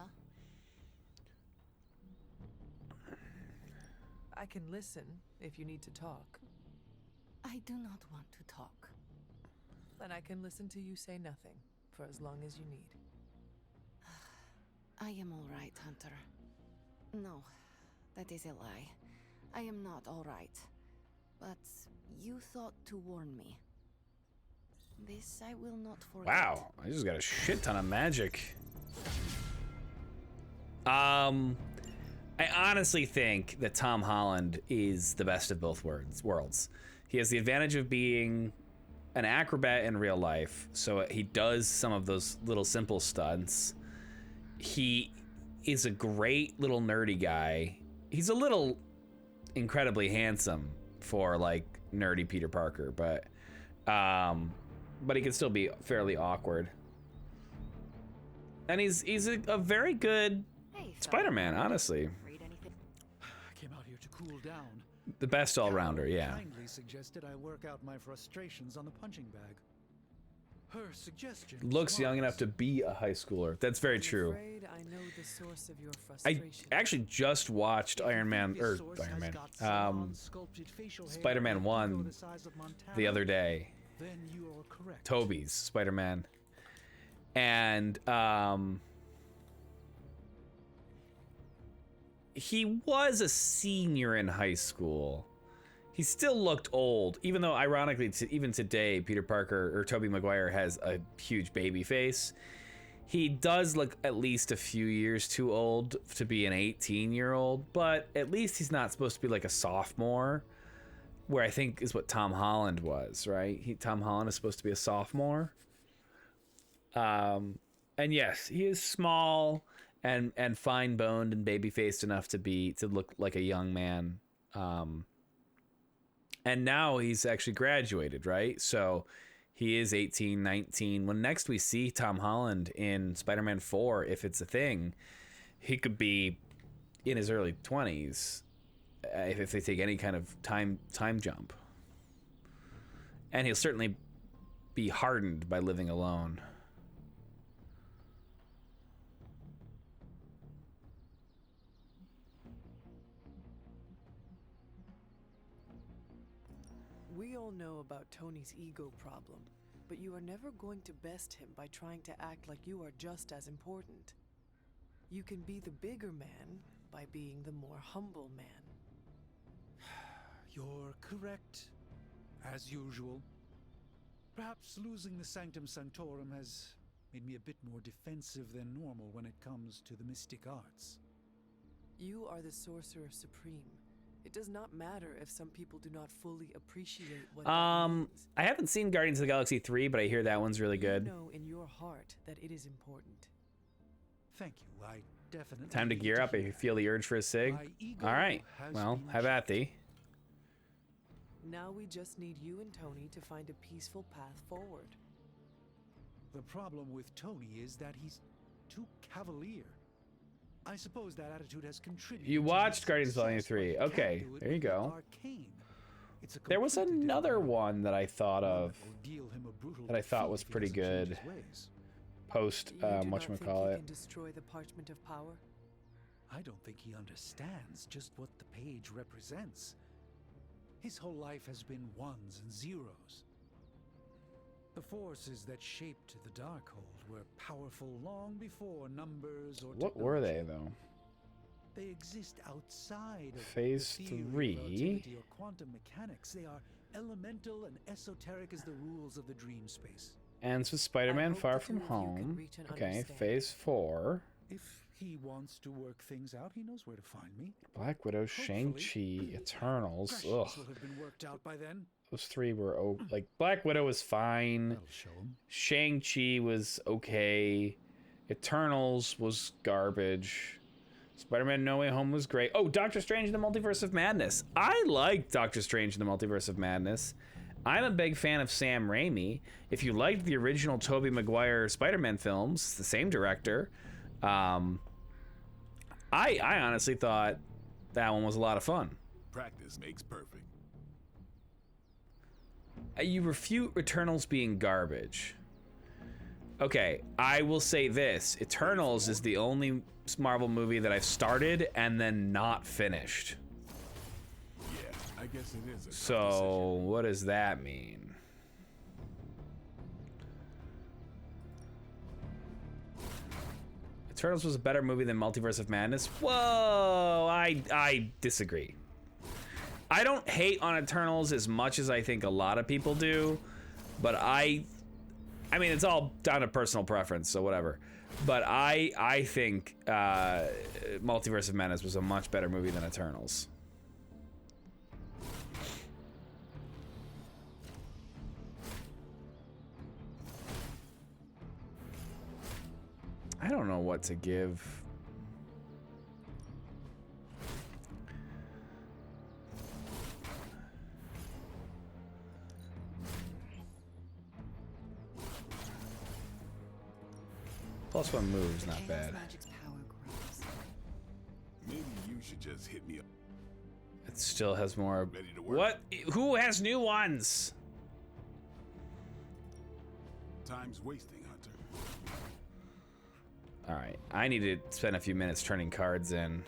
I can listen if you need to talk. I do not want to talk. Then I can listen to you say nothing for as long as you need. I am all right, Hunter. No, that is a lie. I am not all right. But you thought to warn me. This I will not forget. Wow, I just got a shit ton of magic. I honestly think that Tom Holland is the best of both worlds. He has the advantage of being an acrobat in real life, so he does some of those little simple stunts. He is a great little nerdy guy. He's a little incredibly handsome for like nerdy Peter Parker, but he can still be fairly awkward. And he's a very good Spider-Man, honestly. I came out here to cool down. The best all-rounder, yeah. Kindly suggested I work out my frustrations on the punching bag. Her suggestion Looks young enough to be a high schooler. That's very true. Afraid I know the source of your I frustration. actually just watched Spider-Man 1 the other day. Then you are correct. Tobey's Spider-Man. And he was a senior in high school. He still looked old, even though ironically, even today, Peter Parker or Tobey Maguire has a huge baby face. He does look at least a few years too old to be an 18-year-old, but at least he's not supposed to be like a sophomore, where I think is what Tom Holland was, right? Tom Holland is supposed to be a sophomore. And yes, he is small and fine-boned and baby-faced enough to look like a young man. And now he's actually graduated, right? So he is 18, 19. When next we see Tom Holland in Spider-Man 4, if it's a thing, he could be in his early 20s if they take any kind of time jump. And he'll certainly be hardened by living alone. We all know about Tony's ego problem, but you are never going to best him by trying to act like you are just as important. You can be the bigger man by being the more humble man. You're correct, as usual. Perhaps losing the Sanctum Sanctorum has made me a bit more defensive than normal when it comes to the mystic arts. You are the Sorcerer Supreme. It does not matter if some people do not fully appreciate what that means. I haven't seen Guardians of the Galaxy 3, but I hear that one's really good. You know in your heart that it is important. Thank you. I definitely Time to gear up if you feel the urge for a cig. All right. Well, have at thee. Now we just need you and Tony to find a peaceful path forward. The problem with Tony is that he's too cavalier. I suppose that attitude has contributed. You watched Guardians of the Galaxy 3. Okay, there you go. There was another one that I thought of that I thought was pretty good. Post whatchamacallit. Can destroy the Parchment of Power? I don't think he understands just what the page represents. His whole life has been ones and zeros. The forces that shaped the Darkhold were powerful long before numbers or What were they, though? They exist outside of Phase the theory of 3. relativity or quantum mechanics. They are elemental and esoteric as the rules of the dream space. Ends with Spider-Man Far From Home. Okay, Phase 4. If he wants to work things out, he knows where to find me. Black Widow, Shang-Chi, Eternals. Ugh. Will have been worked out by then. Those three were like Black Widow was fine. That'll show 'em. Shang-Chi was okay. Eternals was garbage. Spider-Man No Way Home was great. Oh, Doctor Strange in the Multiverse of Madness. I like Doctor Strange in the Multiverse of Madness. I'm a big fan of Sam Raimi. If you liked the original Tobey Maguire Spider-Man films, the same director, I honestly thought that one was a lot of fun. Practice makes perfect. You refute Eternals being garbage. Okay, I will say this. Eternals is the only Marvel movie that I've started and then not finished. Yeah, I guess it is. So, what does that mean? Eternals was a better movie than Multiverse of Madness? Whoa, I disagree. I don't hate on Eternals as much as I think a lot of people do, but I mean, it's all down to personal preference, so whatever. But I think Multiverse of Madness was a much better movie than Eternals. I don't know what to give. +1 moves, not bad. Maybe you should just hit me up. It still has more. Ready to work? What? Who has new ones? Time's wasting, Hunter. All right, I need to spend a few minutes turning cards in.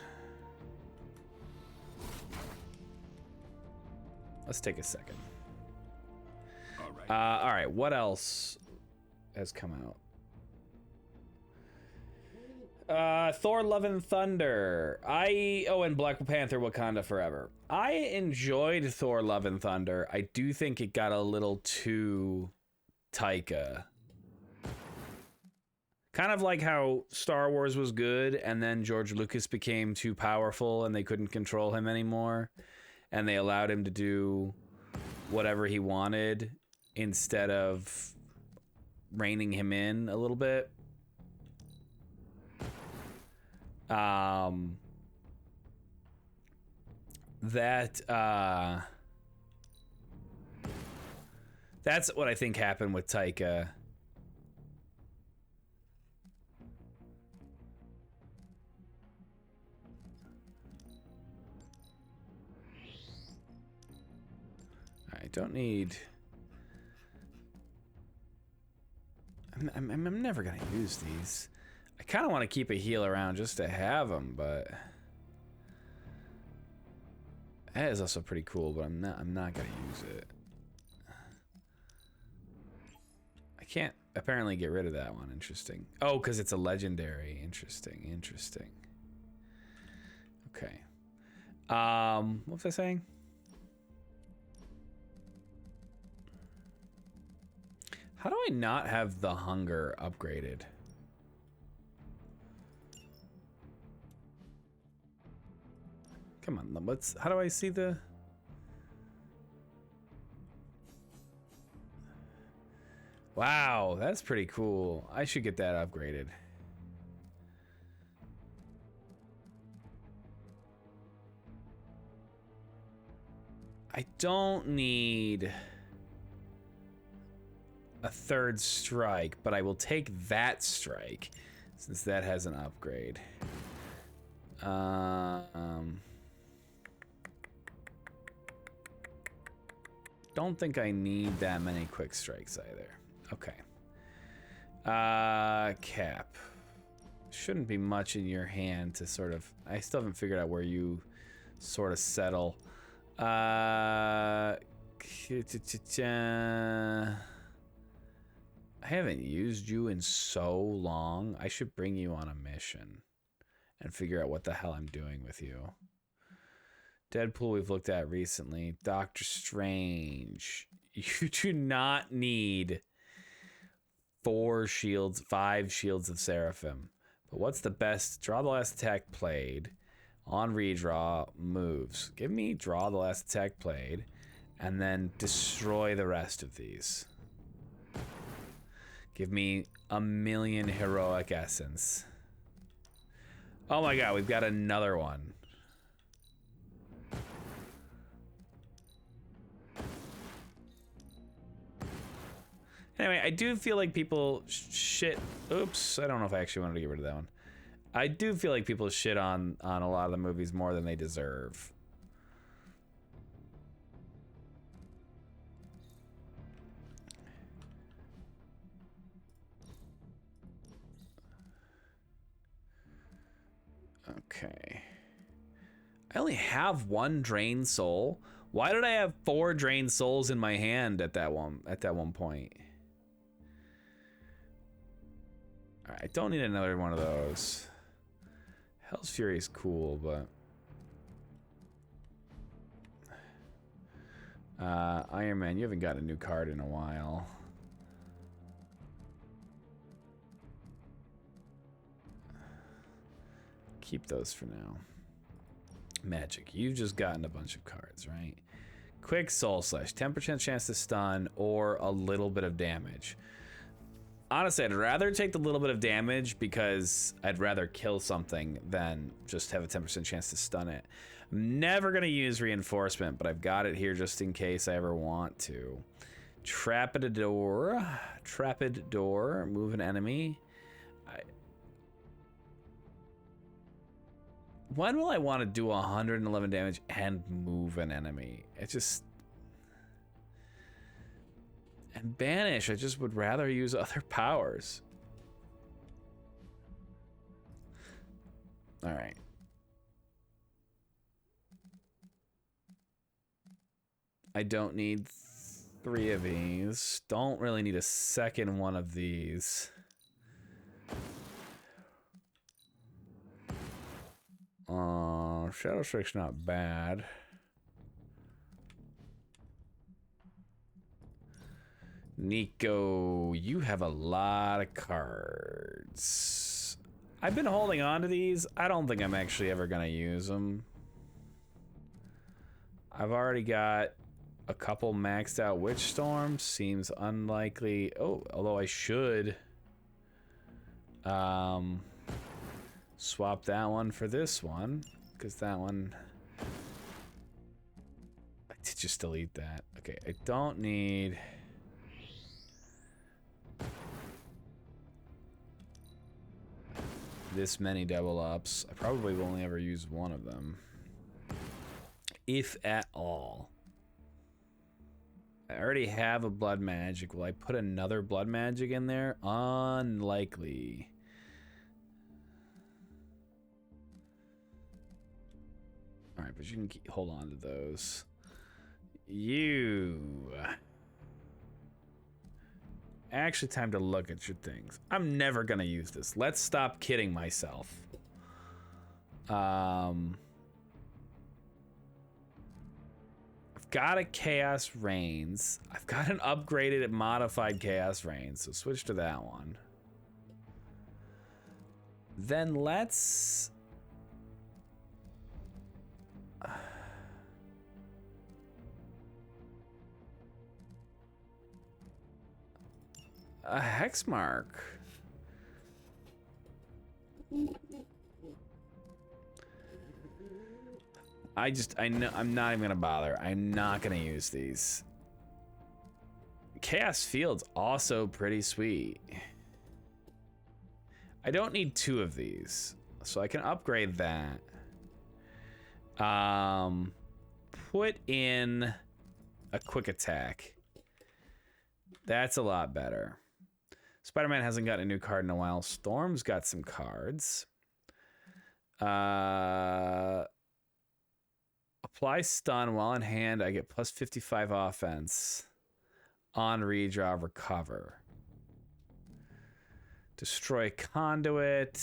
Let's take a second. All right, what else has come out? Thor: Love and Thunder. And Black Panther: Wakanda Forever. I enjoyed Thor: Love and Thunder. I do think it got a little too Taika. Kind of like how Star Wars was good and then George Lucas became too powerful and they couldn't control him anymore. And they allowed him to do whatever he wanted instead of reining him in a little bit. That's what I think happened with Taika. I don't need. I'm never gonna use these. I kind of want to keep a heal around just to have them, but that is also pretty cool. But I'm not gonna use it. I can't apparently get rid of that one. Interesting. Oh, because it's a legendary. Interesting. Okay. What was I saying? How do I not have the hunger upgraded? Come on, how do I see the... Wow, that's pretty cool. I should get that upgraded. I don't need a third strike, but I will take that strike since that has an upgrade. Don't think I need that many quick strikes either. Okay. Cap. Shouldn't be much in your hand to sort of... I still haven't figured out where you sort of settle. I haven't used you in so long. I should bring you on a mission and figure out what the hell I'm doing with you. Deadpool we've looked at recently. Doctor Strange. You do not need 5 shields of Seraphim. But what's the best? Draw the last attack played. On redraw, moves. Give me draw the last attack played. and then destroy the rest of these. Give me 1,000,000 heroic essence. Oh my god, we've got another one. Anyway, I do feel like people shit. Oops, I don't know if I actually wanted to get rid of that one. I do feel like people shit on a lot of the movies more than they deserve. Okay. I only have 1 drained soul. Why did I have 4 drained souls in my hand at that one point? Alright, I don't need another one of those. Hell's Fury is cool, but Iron Man, you haven't got a new card in a while. Keep those for now. Magic, you've just gotten a bunch of cards, right? Quick Soul Slash, 10% chance to stun or a little bit of damage. Honestly, I'd rather take the little bit of damage because I'd rather kill something than just have a 10% chance to stun it. I'm never going to use Reinforcement, but I've got it here just in case I ever want to. Trapidor. Trapidor. Move an enemy. When will I want to do 111 damage and move an enemy? It just... And Banish, I just would rather use other powers. Alright. I don't need 3 of these. Don't really need a second one of these. Shadow Strike's not bad. Nico, you have a lot of cards. I've been holding on to these. I don't think I'm actually ever gonna use them. I've already got a couple maxed out Witch Storms. Seems unlikely. Oh, although I should swap that one for this one, because that one, I did just delete that. Okay, I don't need this many double ups. I probably will only ever use one of them, if at all. I already have a blood magic. Will I put another blood magic in there? Unlikely. All right, but you can hold on to those. You. Actually, time to look at your things. I'm never gonna use this. Let's stop kidding myself. I've got a Chaos Reigns. I've got an upgraded, modified Chaos Reigns, so switch to that one. Then let's... a Hexmark. I know, I'm not even gonna bother. I'm not gonna use these. Chaos Field's also pretty sweet. I don't need 2 of these, so I can upgrade that. Put in a quick attack. That's a lot better. Spider-Man hasn't gotten a new card in a while. Storm's got some cards. Apply stun while in hand. I get plus 55 offense. On redraw, recover. Destroy conduit.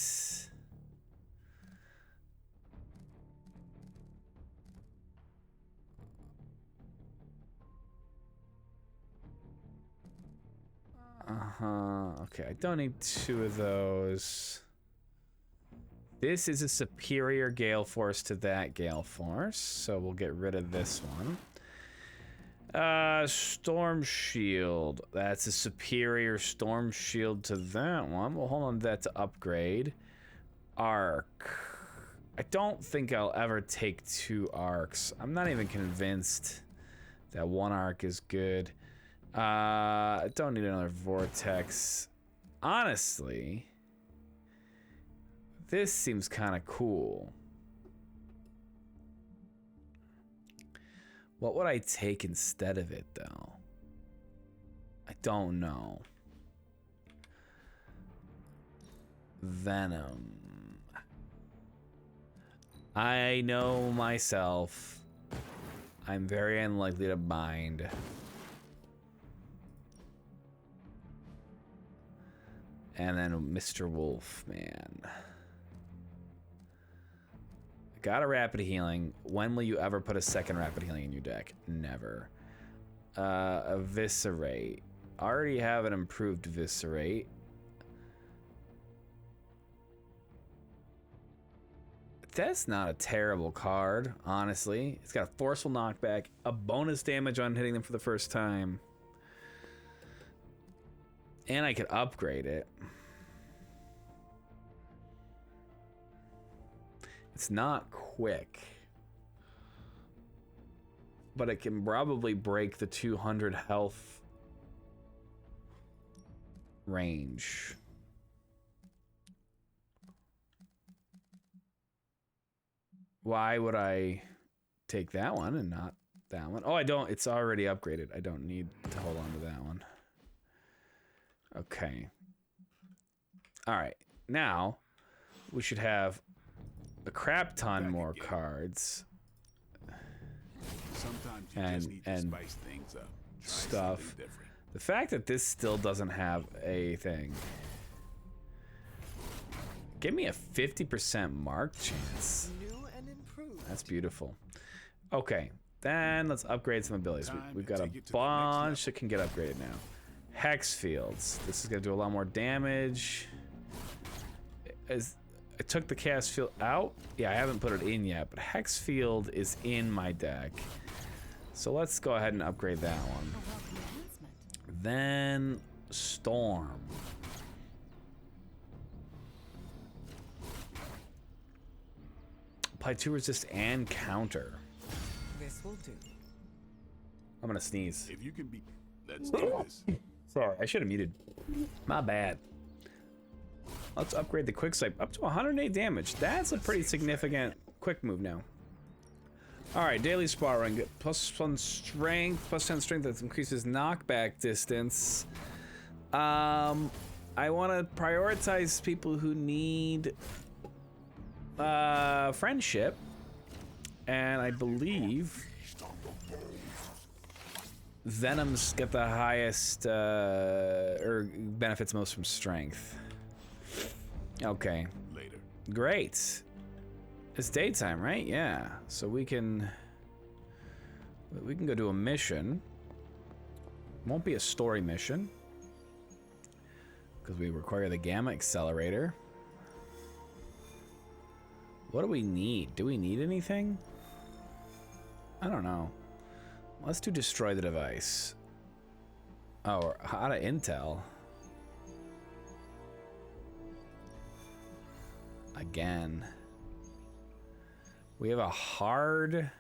Okay, I don't need 2 of those. This is a superior Gale Force to that Gale Force, so we'll get rid of this one. Storm Shield. That's a superior Storm Shield to that one. We'll hold on to that to upgrade. Arc. I don't think I'll ever take 2 arcs. I'm not even convinced that 1 arc is good. I don't need another vortex. Honestly, this seems kind of cool. What would I take instead of it, though? I don't know. Venom. I know myself. I'm very unlikely to bind. And then Mr. Wolfman. Got a rapid healing. When will you ever put a second rapid healing in your deck? Never. Eviscerate. Already have an improved Eviscerate. That's not a terrible card, honestly. It's got a forceful knockback, a bonus damage on hitting them for the first time. And I could upgrade it. It's not quick. But it can probably break the 200 health range. Why would I take that one and not that one? Oh, I don't. It's already upgraded. I don't need to hold on to that one. Okay. All right. Now, we should have a crap ton more cards. Sometimes you just need to spice things up. Try Stuff. something different. The fact that this still doesn't have a thing. Give me a 50% mark chance. New and improved. That's beautiful. Okay, then let's upgrade some abilities. We've got a bunch that can get upgraded now. Hex fields. This is gonna do a lot more damage. I took the cast field out. Yeah, I haven't put it in yet, but Hex field is in my deck. So let's go ahead and upgrade that one. Then Storm. Apply 2 resist and counter. This will do. I'm gonna sneeze. If you can be, let's do this. Sorry, I should have muted. My bad. Let's upgrade the quick swipe up to 108 damage. That's a pretty significant quick move now. All right, daily sparring. Get +1 strength, +10 strength. That increases knockback distance. I want to prioritize people who need friendship, and I believe Venom's got the highest or benefits most from strength. Okay. Later. Great. It's daytime, right? Yeah. So we can go do a mission. Won't be a story mission because we require the Gamma Accelerator. What do we need? Do we need anything? I don't know. Let's do destroy the device. Oh, or out of intel. Again. We have a hard...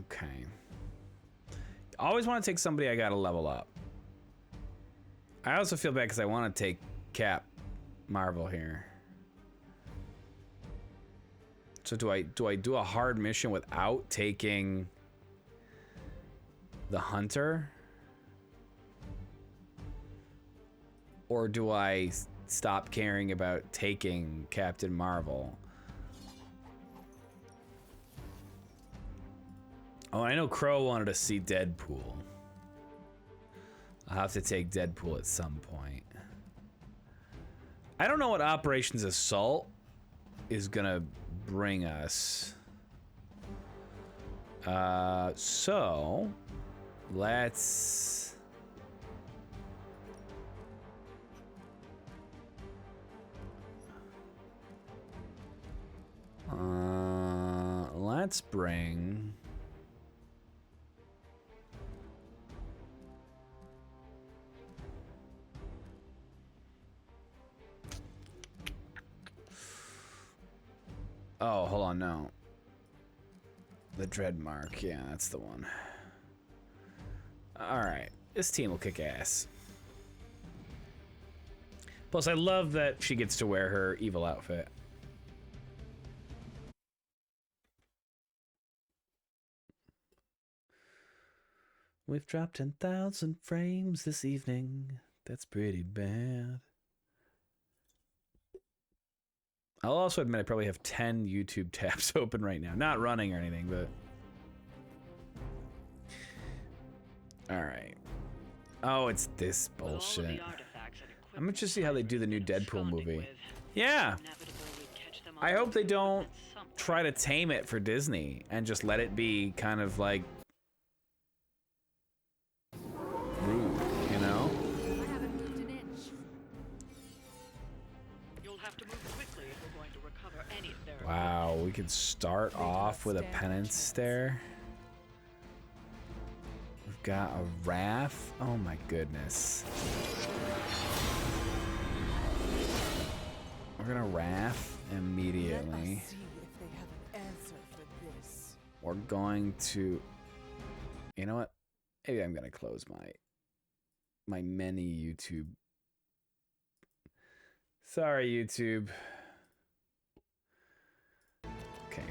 Okay. I always want to take somebody I gotta level up. I also feel bad because I want to take Cap Marvel here. So do I do a hard mission without taking the Hunter? Or do I stop caring about taking Captain Marvel? Oh, I know Crow wanted to see Deadpool. I'll have to take Deadpool at some point. I don't know what Operations Assault is gonna bring us. So let's... let's bring... Oh, hold on, no. The Dreadmark, yeah, that's the one. Alright, this team will kick ass. Plus, I love that she gets to wear her evil outfit. We've dropped 10,000 frames this evening. That's pretty bad. I'll also admit I probably have 10 YouTube tabs open right now. Not running or anything, but... Alright. Oh, it's this bullshit. I'm interested to see how they do the new Deadpool movie. Yeah! I hope they don't try to tame it for Disney and just let it be kind of like... rude, you know? I haven't moved an inch. You'll have to move quickly if we're going to recover any of their... Wow, we could start off with a penance there. We've got a Wrath. Oh my goodness. We're gonna Wrath immediately. Let's see if they have an answer for this. We're going to... You know what? Maybe I'm gonna close my many YouTube. Sorry, YouTube. Okay.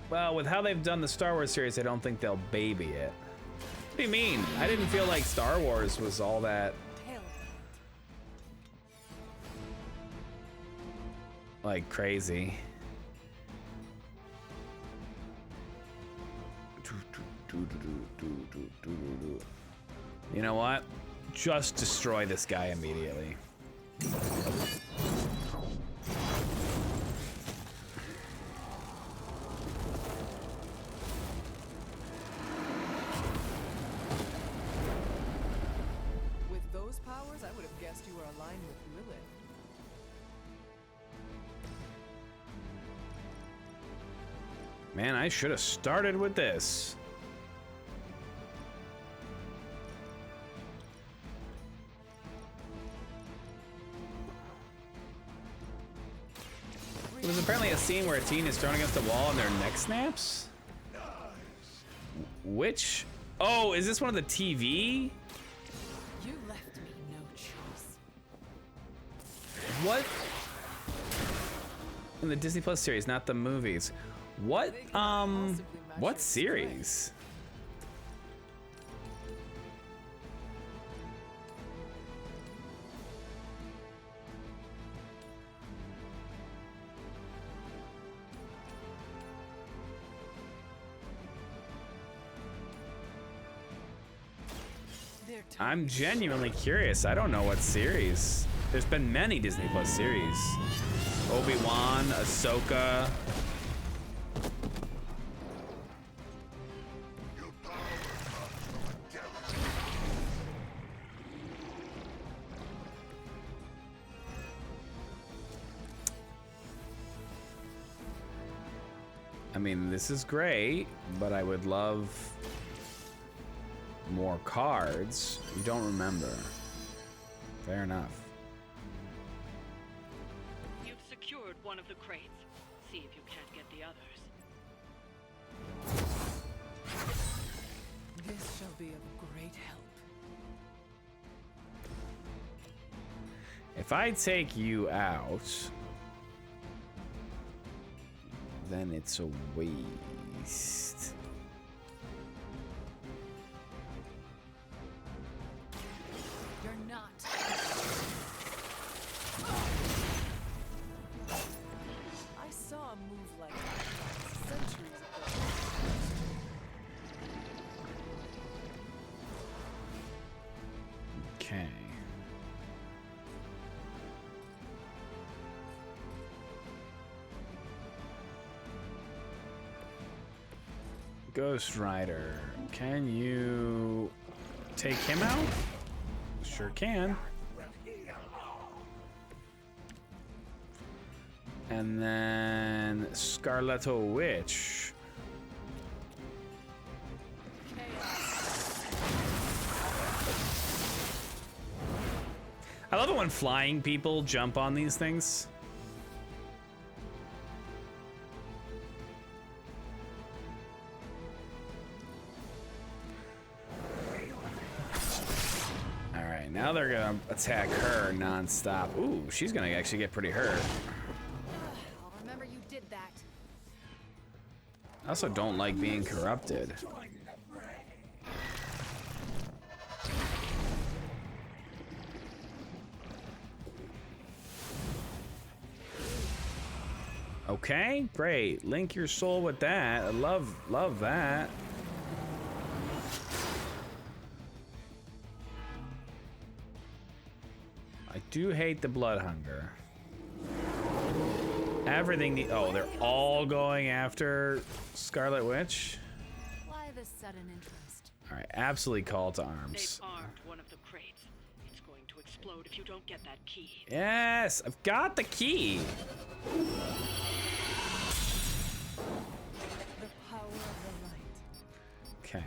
Well, with how they've done the Star Wars series, I don't think they'll baby it. What do you mean? I didn't feel like Star Wars was all that... like crazy. You know what? Just destroy this guy immediately. With those powers, I would have guessed you were aligned with Lilith. Man, I should have started with this. There's apparently a scene where a teen is thrown against the wall and their neck snaps? Which? Oh, is this one of the TV? You left me no choice. What? In the Disney Plus series, not the movies. What series? I'm genuinely curious. I don't know what series. There's been many Disney Plus series. Obi-Wan, Ahsoka. I mean, this is great, but I would love more cards. You don't remember. Fair enough. You've secured one of the crates. See if you can't get the others. This shall be of great help. If I take you out, then it's a waste. You're not. I saw a move like that centuries ago. Okay. Ghost Rider, can you take him out? Sure can. And then Scarletto Witch. I love it when flying people jump on these things. All right, now they're gonna attack her nonstop. Ooh, she's gonna actually get pretty hurt. I'll remember you did that. I also don't like being corrupted. Okay, great. Link your soul with that. I love that. I do hate the blood hunger. Everything. Oh, they're all going after Scarlet Witch. Why this sudden interest? All right, absolutely call to arms. They've armed one of the crates. It's going to explode if you don't get that key. Yes, I've got the key. The power of the light. Okay.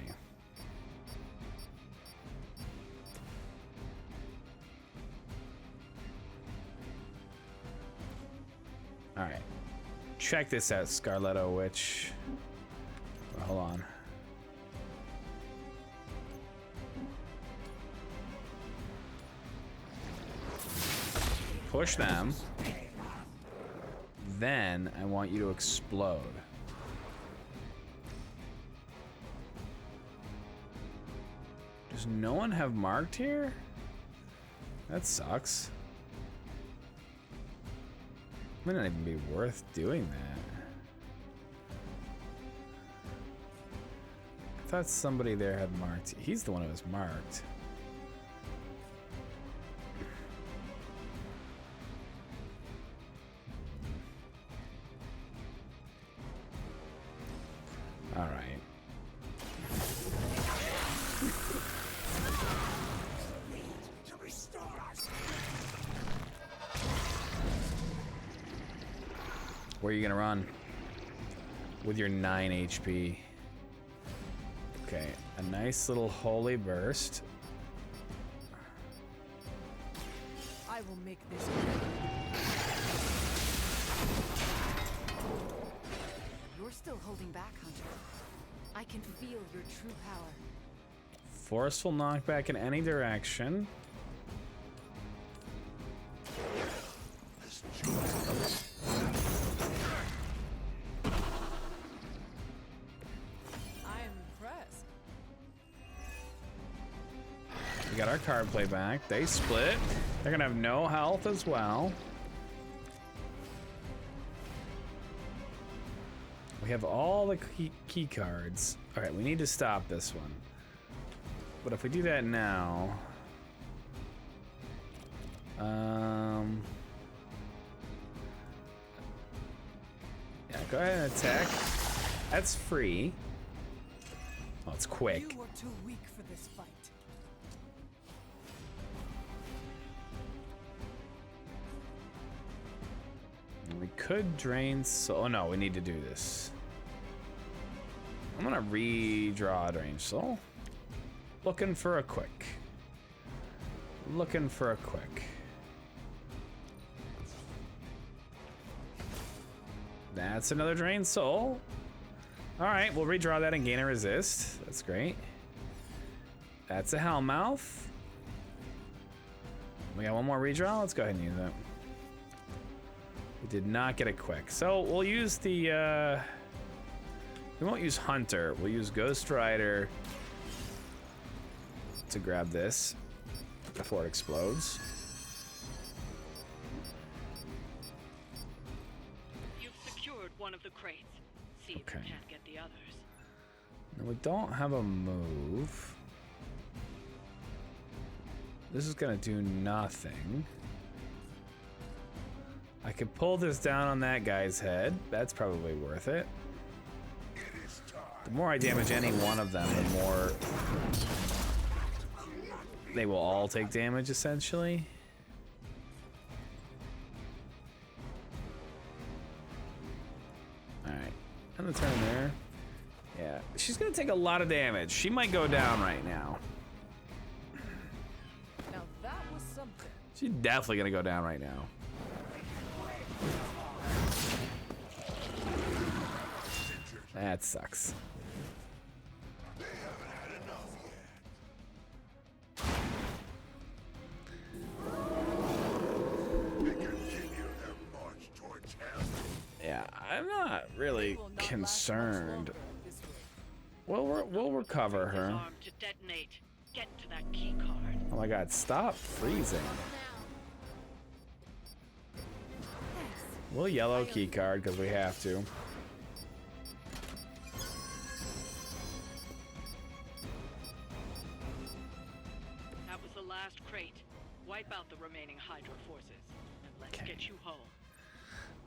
All right. Check this out, Scarletto Witch. Well, hold on. Push them. Then I want you to explode. Does no one have marked here? That sucks. Might not even be worth doing that. I thought somebody there had marked. He's the one who was marked. All right. Where are you gonna run? With your 9 HP. Okay, a nice little holy burst. I will make this. You're still holding back, Hunter. I can feel your true power. Forceful knockback in any direction. We got our card play back. They split. They're gonna have no health as well. We have all the key cards. All right, we need to stop this one. But if we do that now, yeah, go ahead and attack. That's free. Oh, it's quick. You are too weak for this fight. We could drain soul. Oh no, we need to do this. I'm gonna redraw a drain soul. Looking for a quick. Looking for a quick. That's another drain soul. All right, we'll redraw that and gain a resist. That's great. That's a Hellmouth. We got one more redraw. Let's go ahead and use it. We did not get a quick. So we'll use the, we won't use Hunter. We'll use Ghost Rider to grab this before it explodes. You've secured one of the crates. See if you can't get the others. Now we don't have a move. This is gonna do nothing. I could pull this down on that guy's head. That's probably worth it. The more I damage any one of them, the more they will all take damage, essentially. And the turn there. Yeah, she's gonna take a lot of damage. She might go down right now. Now that was something. She's definitely gonna go down right now. That sucks. Yeah, I'm not really concerned. We'll recover her. Armed to detonate. Get to that key card. Oh my god, stop freezing. We'll yellow key card because we have to. That was the last crate. Wipe out the remaining Hydra forces. And let's get you home.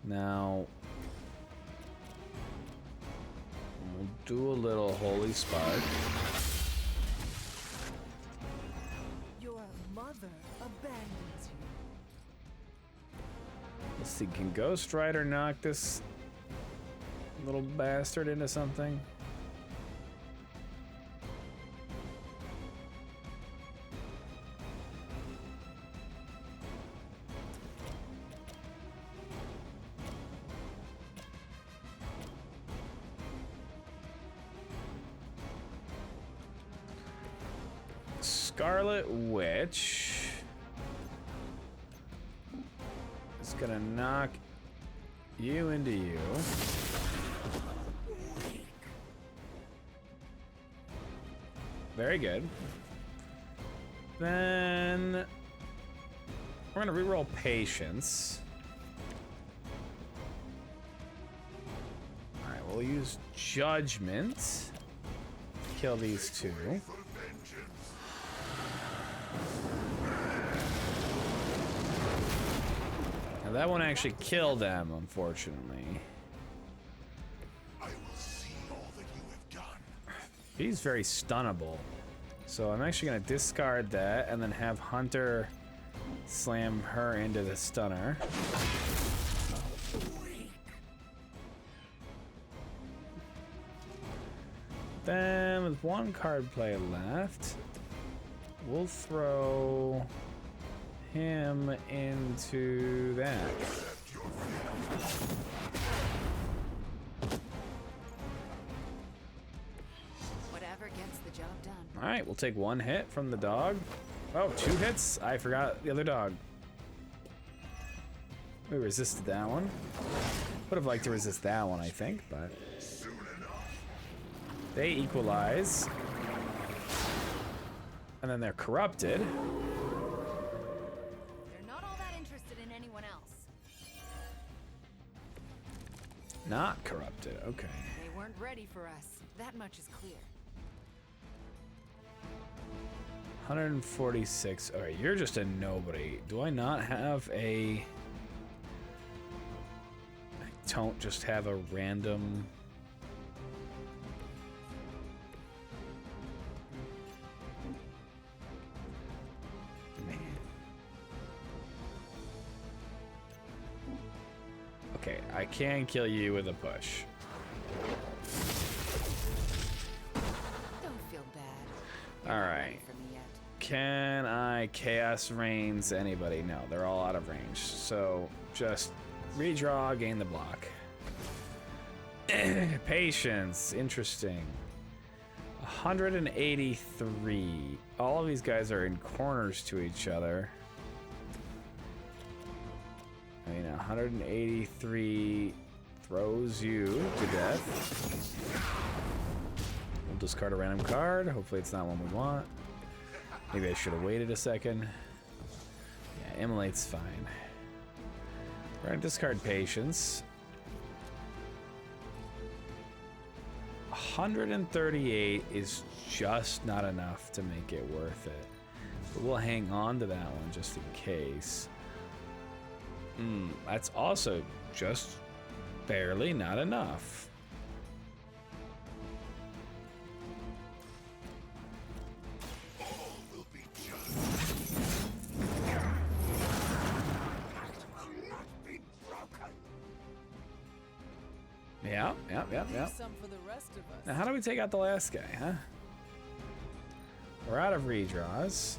Now, we'll do a little holy spark. Your mother abandons you. Let's see, can Ghost Rider knock this little bastard into something? Scarlet Witch is gonna knock you into you. Very good. Then we're gonna reroll Patience. All right, we'll use Judgment to kill these two. Now that one actually killed them, unfortunately. I will see all that you have done. He's very stunnable. So I'm actually gonna discard that and then have Hunter slam her into the stunner. Then with one card play left, we'll throw him into that. Whatever gets the job done. All right, we'll take one hit from the dog. Oh, 2 hits? I forgot the other dog. We resisted that one. Would have liked to resist that one, I think, but they equalize. And then they're corrupted. They're not all that interested in anyone else. Not corrupted, okay. They weren't ready for us. That much is clear. 146. All right, you're just a nobody. Do I not have a... I don't just have a random... Man. Okay, I can kill you with a push. Don't feel bad. All right. Can I Chaos Reigns anybody? No, they're all out of range. So just redraw, gain the block. Patience, interesting. 183. All of these guys are in corners to each other. I mean, 183 throws you to death. We'll discard a random card. Hopefully it's not one we want. Maybe I should have waited a second. Yeah, Immolate's fine. We're gonna discard Patience. 138 is just not enough to make it worth it. But we'll hang on to that one just in case. That's also just barely not enough. Yeah. Leave some for the rest of us. Now, how do we take out the last guy, huh? We're out of redraws.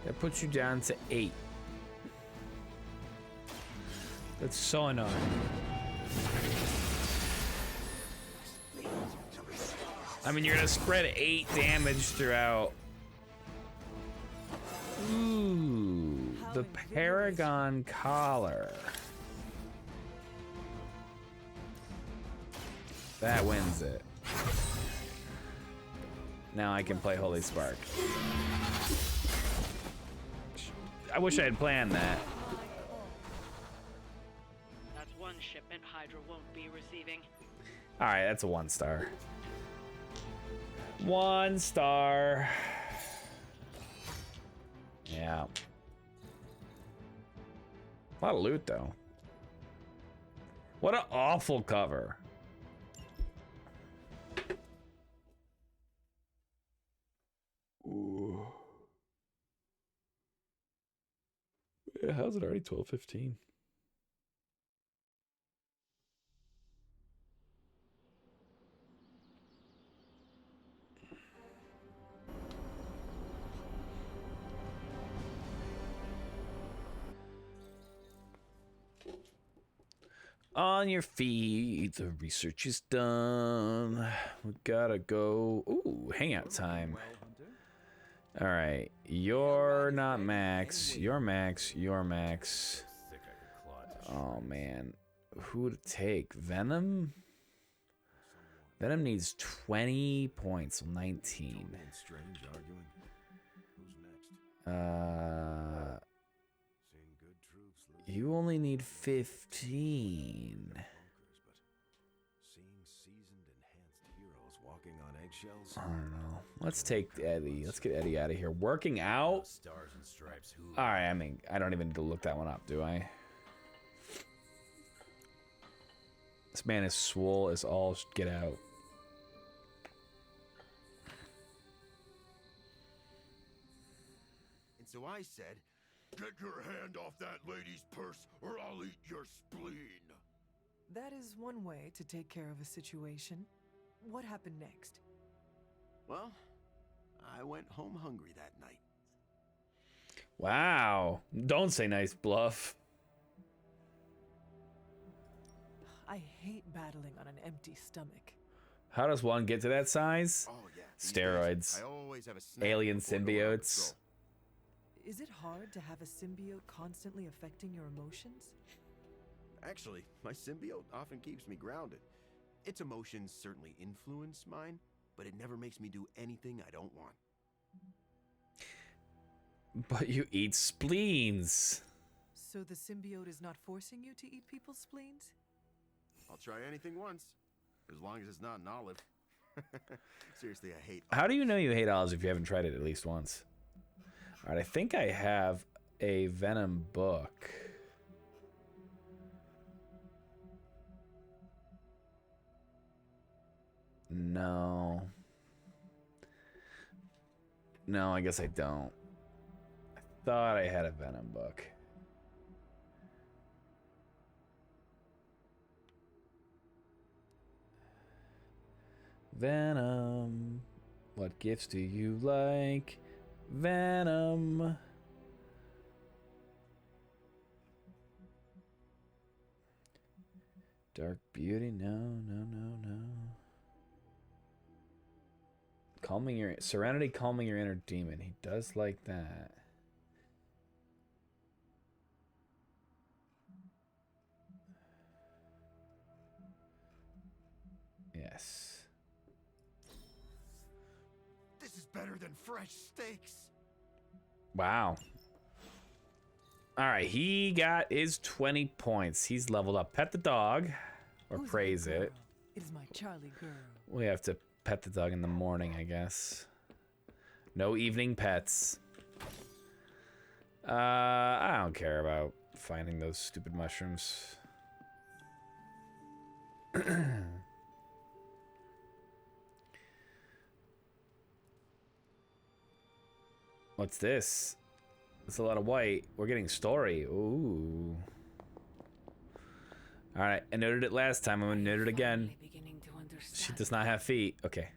That puts you down to 8. That's so annoying. I mean, you're gonna spread 8 damage throughout. Ooh, the Paragon Collar. That wins it. Now I can play Holy Spark. I wish I had planned that. That's one shipment Hydra won't be receiving. All right, that's a 1 star. 1 star. Yeah. A lot of loot, though. What an awful cover. Ooh. Yeah, how's it already 12:15? On your feet, the research is done. We gotta go. Ooh, hangout time. All right, you're not max. You're max. You're max. Oh man, who to take? Venom. Venom needs 20 points. 19. Strange arguing. Who's next? You only need 15. Seeing seasoned, enhanced heroes walking on eggshells. I don't know. Let's take Eddie. Let's get Eddie out of here. Working out? Stars and stripes. All right, I mean, I don't even need to look that one up, do I? This man is swole as all get out. And so I said, "Get your hand off that lady's purse, or I'll eat your spleen." That is one way to take care of a situation. What happened next? Well, I went home hungry that night. Wow. Don't say nice bluff. I hate battling on an empty stomach. How does one get to that size? Oh yeah. Steroids. I always have a snack Alien before going on symbiotes. patrol. Is it hard to have a symbiote constantly affecting your emotions? Actually, my symbiote often keeps me grounded. Its emotions certainly influence mine, but it never makes me do anything I don't want. But you eat spleens. So the symbiote is not forcing you to eat people's spleens? I'll try anything once, as long as it's not an olive. Seriously, I hate How do you know you hate olives if you haven't tried it at least once? All right, I think I have a Venom book. No. No, I guess I don't. I thought I had a Venom book. Venom. What gifts do you like? Venom. Dark Beauty, no. Calming your Serenity, calming your inner demon. He does like that. Yes. This is better than fresh steaks. Wow. All right, he got his 20 points. He's leveled up. Pet the dog, or Who's praise that girl? it. It is my Charlie girl. We have to pet the dog in the morning, I guess. No evening pets. I don't care about finding those stupid mushrooms. What's this? It's a lot of white. We're getting story. Ooh. All right, I noted it last time. I'm gonna note it again. She does not have feet. Okay.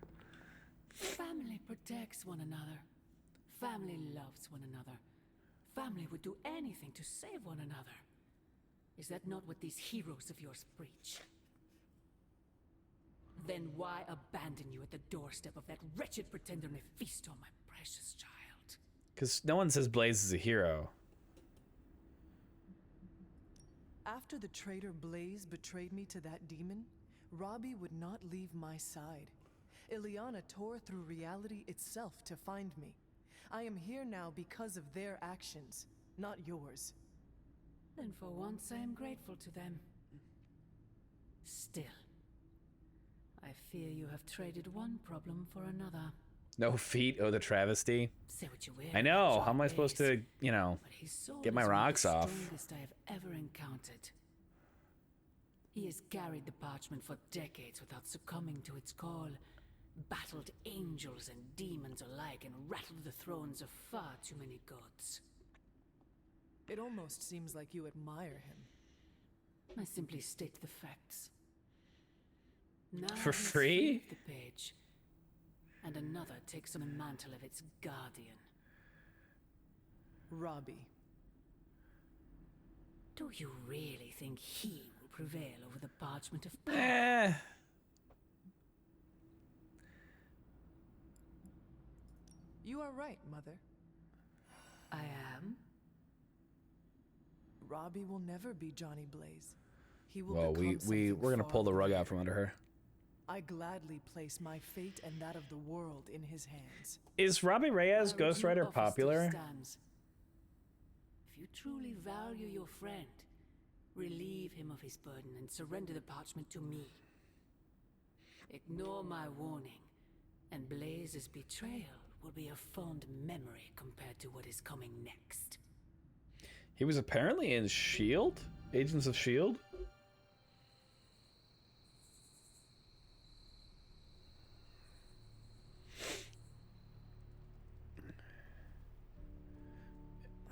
Family protects one another. Family loves one another. Family would do anything to save one another. Is that not what these heroes of yours preach? Then why abandon you at the doorstep of that wretched pretender Mephisto, my precious child? Because no one says Blaze is a hero. After the traitor Blaze betrayed me to that demon, Robbie would not leave my side. Ileana tore through reality itself to find me. I am here now because of their actions, not yours. Then for once I am grateful to them. Still, I fear you have traded one problem for another. No feet, oh the travesty. Say what you will. I know. How am I supposed to, you know, get my rocks off? The strongest I have ever encountered. He has carried the parchment for decades without succumbing to its call, battled angels and demons alike, and rattled the thrones of far too many gods. It almost seems like you admire him. I simply state the facts. Now For he's free? flipped the page, and another takes on the mantle of its guardian. Robbie. Do you really think he will prevail over the parchment of power? Eh. You are right, Mother. I am? Robbie will never be Johnny Blaze. He will Well, become we're something gonna far pull the rug greater. out from under her. I gladly place my fate and that of the world in his hands. Is Robbie Reyes My Ghost original Rider offer still popular? stands. If you truly value your friend, relieve him of his burden and surrender the parchment to me. Ignore my warning, and Blaze's betrayal will be a fond memory compared to what is coming next. He was apparently in S.H.I.E.L.D.? Agents of S.H.I.E.L.D.?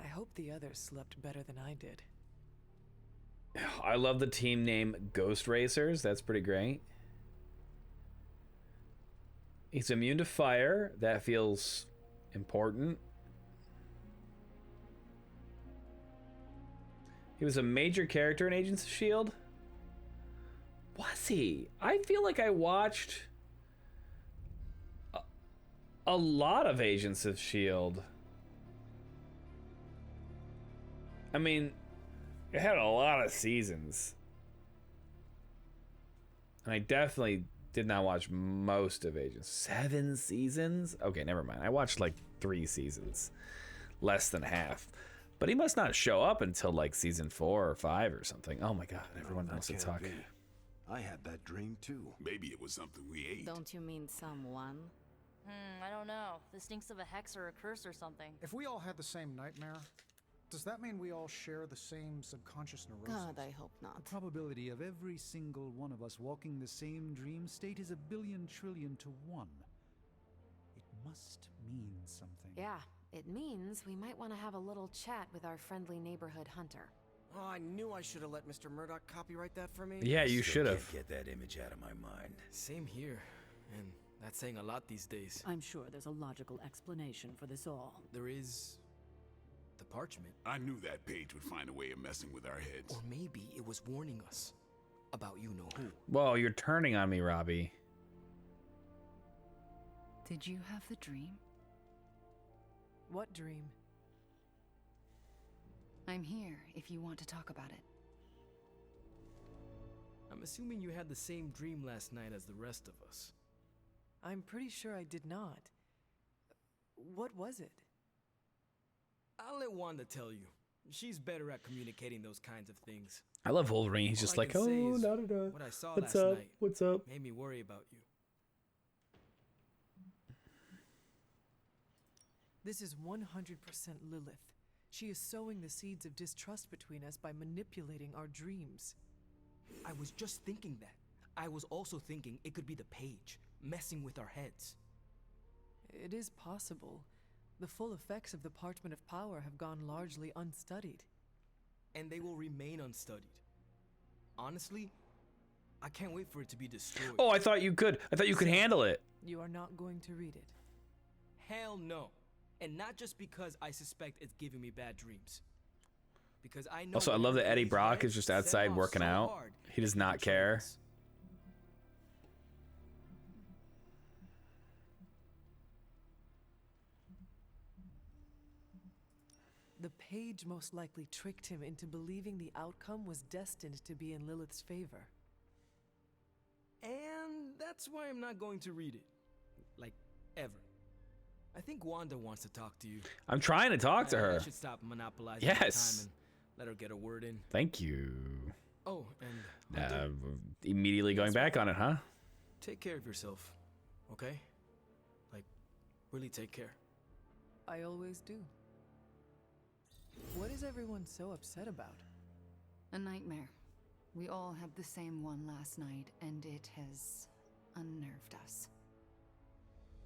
I hope the others slept better than I did. I love the team name Ghost Racers. That's pretty great. He's immune to fire. That feels important. He was a major character in Agents of S.H.I.E.L.D.? Was he? I feel like I watched a lot of Agents of S.H.I.E.L.D. I mean, it had a lot of seasons. And I definitely did not watch most of Agents. 7 seasons? Okay, never mind. I watched like 3 seasons. Less than half. But he must not show up until like season 4 or 5 or something. Oh my god, everyone wants to talk. I had that dream too. Maybe it was something we ate. Don't you mean someone? I don't know. This stinks of a hex or a curse or something. If we all had the same nightmare, does that mean we all share the same subconscious neurosis? God, I hope not. The probability of every single one of us walking the same dream state is 1 billion trillion to 1. It must mean something. Yeah, it means we might want to have a little chat with our friendly neighborhood hunter. Oh, I knew I should have let Mr. Murdoch copyright that for me. Yeah, you should have. Get that image out of my mind. Same here. And that's saying a lot these days. I'm sure there's a logical explanation for this all. There is the parchment. I knew that page would find a way of messing with our heads. Or maybe it was warning us about you know who. Whoa, you're turning on me, Robbie. Did you have the dream? What dream? I'm here if you want to talk about it. I'm assuming you had the same dream last night as the rest of us. I'm pretty sure I did not. What was it? I'll let Wanda tell you. She's better at communicating those kinds of things. I love Wolverine. He's All just I like, can oh, say is da da da. what I saw What's last up? night What's up? made me worry about you. This is 100% Lilith. She is sowing the seeds of distrust between us by manipulating our dreams. I was just thinking that. I was also thinking it could be the page, messing with our heads. It is possible, The full effects of the Parchment of Power have gone largely unstudied. And they will remain unstudied. Honestly, I can't wait for it to be destroyed. Oh, I thought you could. I thought you could handle it. You are not going to read it. Hell no. And not just because I suspect it's giving me bad dreams. Because I know. Also, I love that Eddie Brock is just outside working out. He does not care. The page most likely tricked him into believing the outcome was destined to be in Lilith's favor. And that's why I'm not going to read it. Like, ever. I think Wanda wants to talk to you. I'm trying to talk to her. I should stop monopolizing my time Yes. and let her get a word in. Thank you. Oh, and Immediately going back on it, huh? take care of yourself, okay? Like, really take care. I always do. What is everyone so upset about? A nightmare. We all had the same one last night, and it has unnerved us.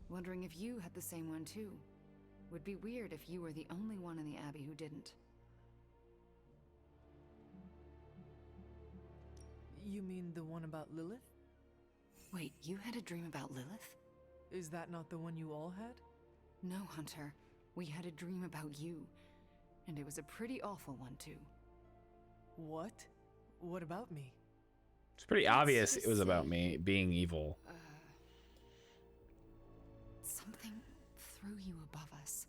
Wondering if you had the same one too. Would be weird if you were the only one in the Abbey who didn't. You mean the one about Lilith? Wait, you had a dream about Lilith? Is that not the one you all had? No, Hunter. We had a dream about you. And it was a pretty awful one too. What? What about me? It's pretty obvious it was about me being evil. Something threw you above us.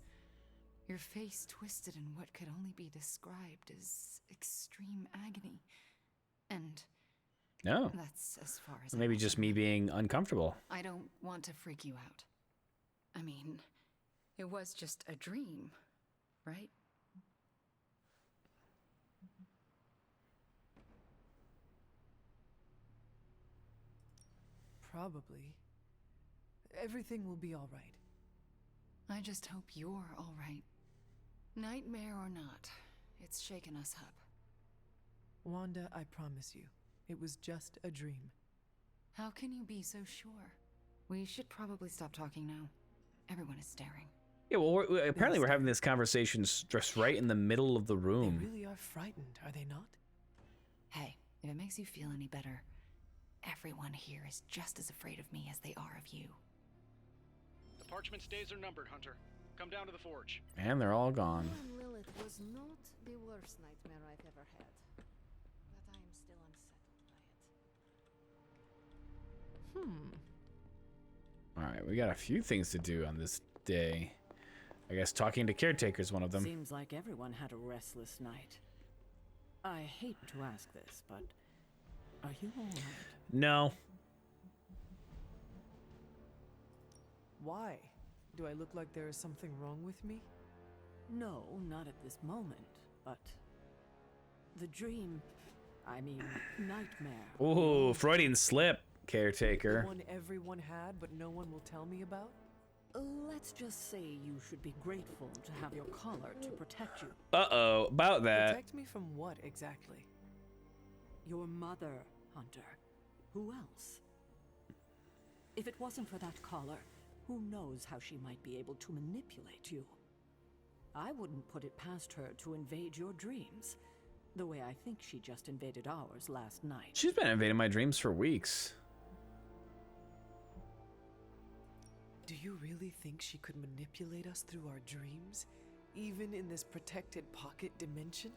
Your face twisted in what could only be described as extreme agony. And No. that's as far as Maybe just me being uncomfortable. I don't want to freak you out. I mean, it was just a dream, right? Probably. Everything will be all right. I just hope you're all right. Nightmare or not, it's shaken us up. Wanda, I promise you, it was just a dream. How can you be so sure? We should probably stop talking now. Everyone is staring. Yeah, well, apparently we're having this conversation just right in the middle of the room. They really are frightened, are they not? Hey, if it makes you feel any better, everyone here is just as afraid of me as they are of you. The Parchment's days are numbered, Hunter. Come down to the forge. And they're all gone. Lilith was not the worst nightmare I've ever had. But I am still unsettled by it. All right, we got a few things to do on this day. I guess talking to caretaker's one of them. Seems like everyone had a restless night. I hate to ask this, but are you all right? No. Why? Do I look like there is something wrong with me? No, not at this moment, but the dream, I mean, nightmare. Ooh, Freudian slip, The caretaker. one everyone had, but no one will tell me about? Let's just say you should be grateful to have your collar to protect you. Uh-oh, about that. Protect me from what exactly? Your mother, Hunter. Who else? If it wasn't for that collar, who knows how she might be able to manipulate you? I wouldn't put it past her to invade your dreams, the way I think she just invaded ours last night. She's been invading my dreams for weeks. Do you really think she could manipulate us through our dreams? Even in this protected pocket dimension?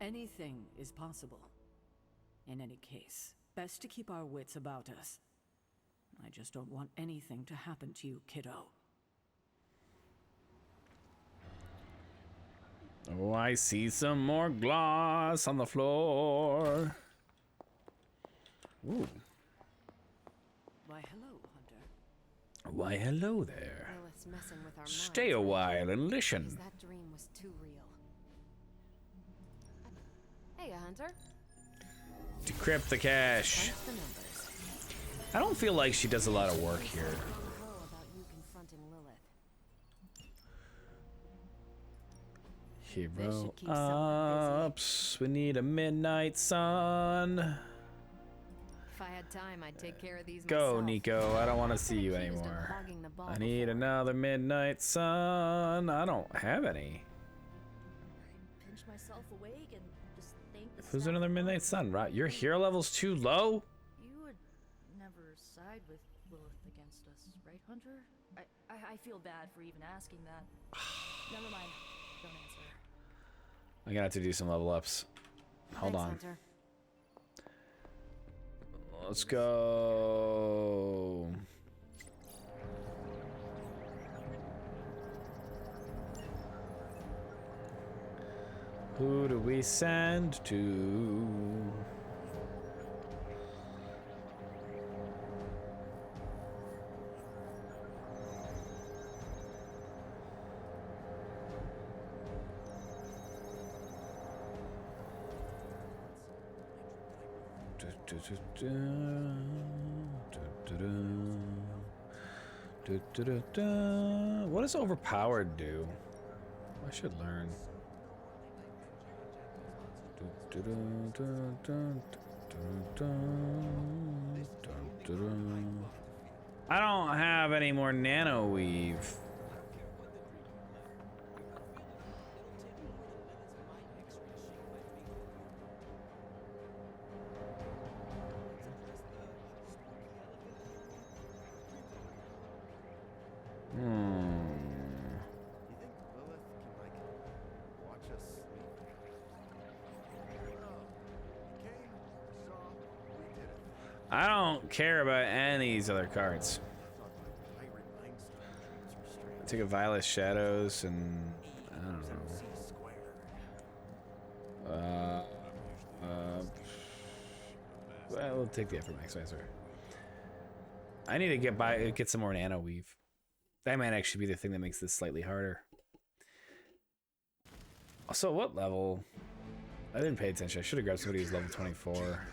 Anything is possible. In any case, best to keep our wits about us. I just don't want anything to happen to you, kiddo. Oh, I see some more gloss on the floor. Ooh. Why, hello, Hunter. Why, hello there. Lilith's messing with our Stay a minds, right? while and Because listen. that dream was too real. Hey, Hunter. Decrypt the cache. Crunch the numbers. I don't feel like she does a lot of work here. Hello about you confronting Lilith. Hero ups. We need a midnight sun. If I had time, I'd take care of these Go, myself. Nico. I don't want to see you anymore. I need another midnight sun. I don't have any. Pinch myself awake and just think. Who's another midnight sun? Right, your hero level's too low. You would never side with Lilith against us, right, Hunter? I feel bad for even asking that. Never mind. Don't answer. I'm gonna have to do some level ups. Hold Thanks, on. Hunter. Let's go. Who do we send to? What does overpowered do? I should learn. I don't have any more nano weave. I don't care about any of these other cards. I took a Violet Shadows and I don't know. Well, we'll take the Effort Maximizer. I need to get some more Nano Weave. That might actually be the thing that makes this slightly harder. Also, what level? I didn't pay attention. I should have grabbed somebody who's level 24.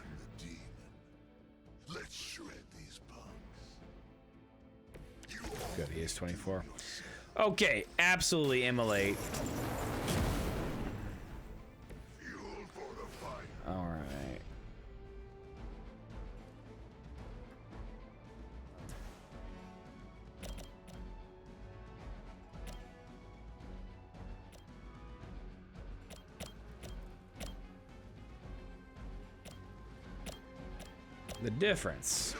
Let's shred these bugs. Good, he is 24. Okay, absolutely immolate. Alright. The difference.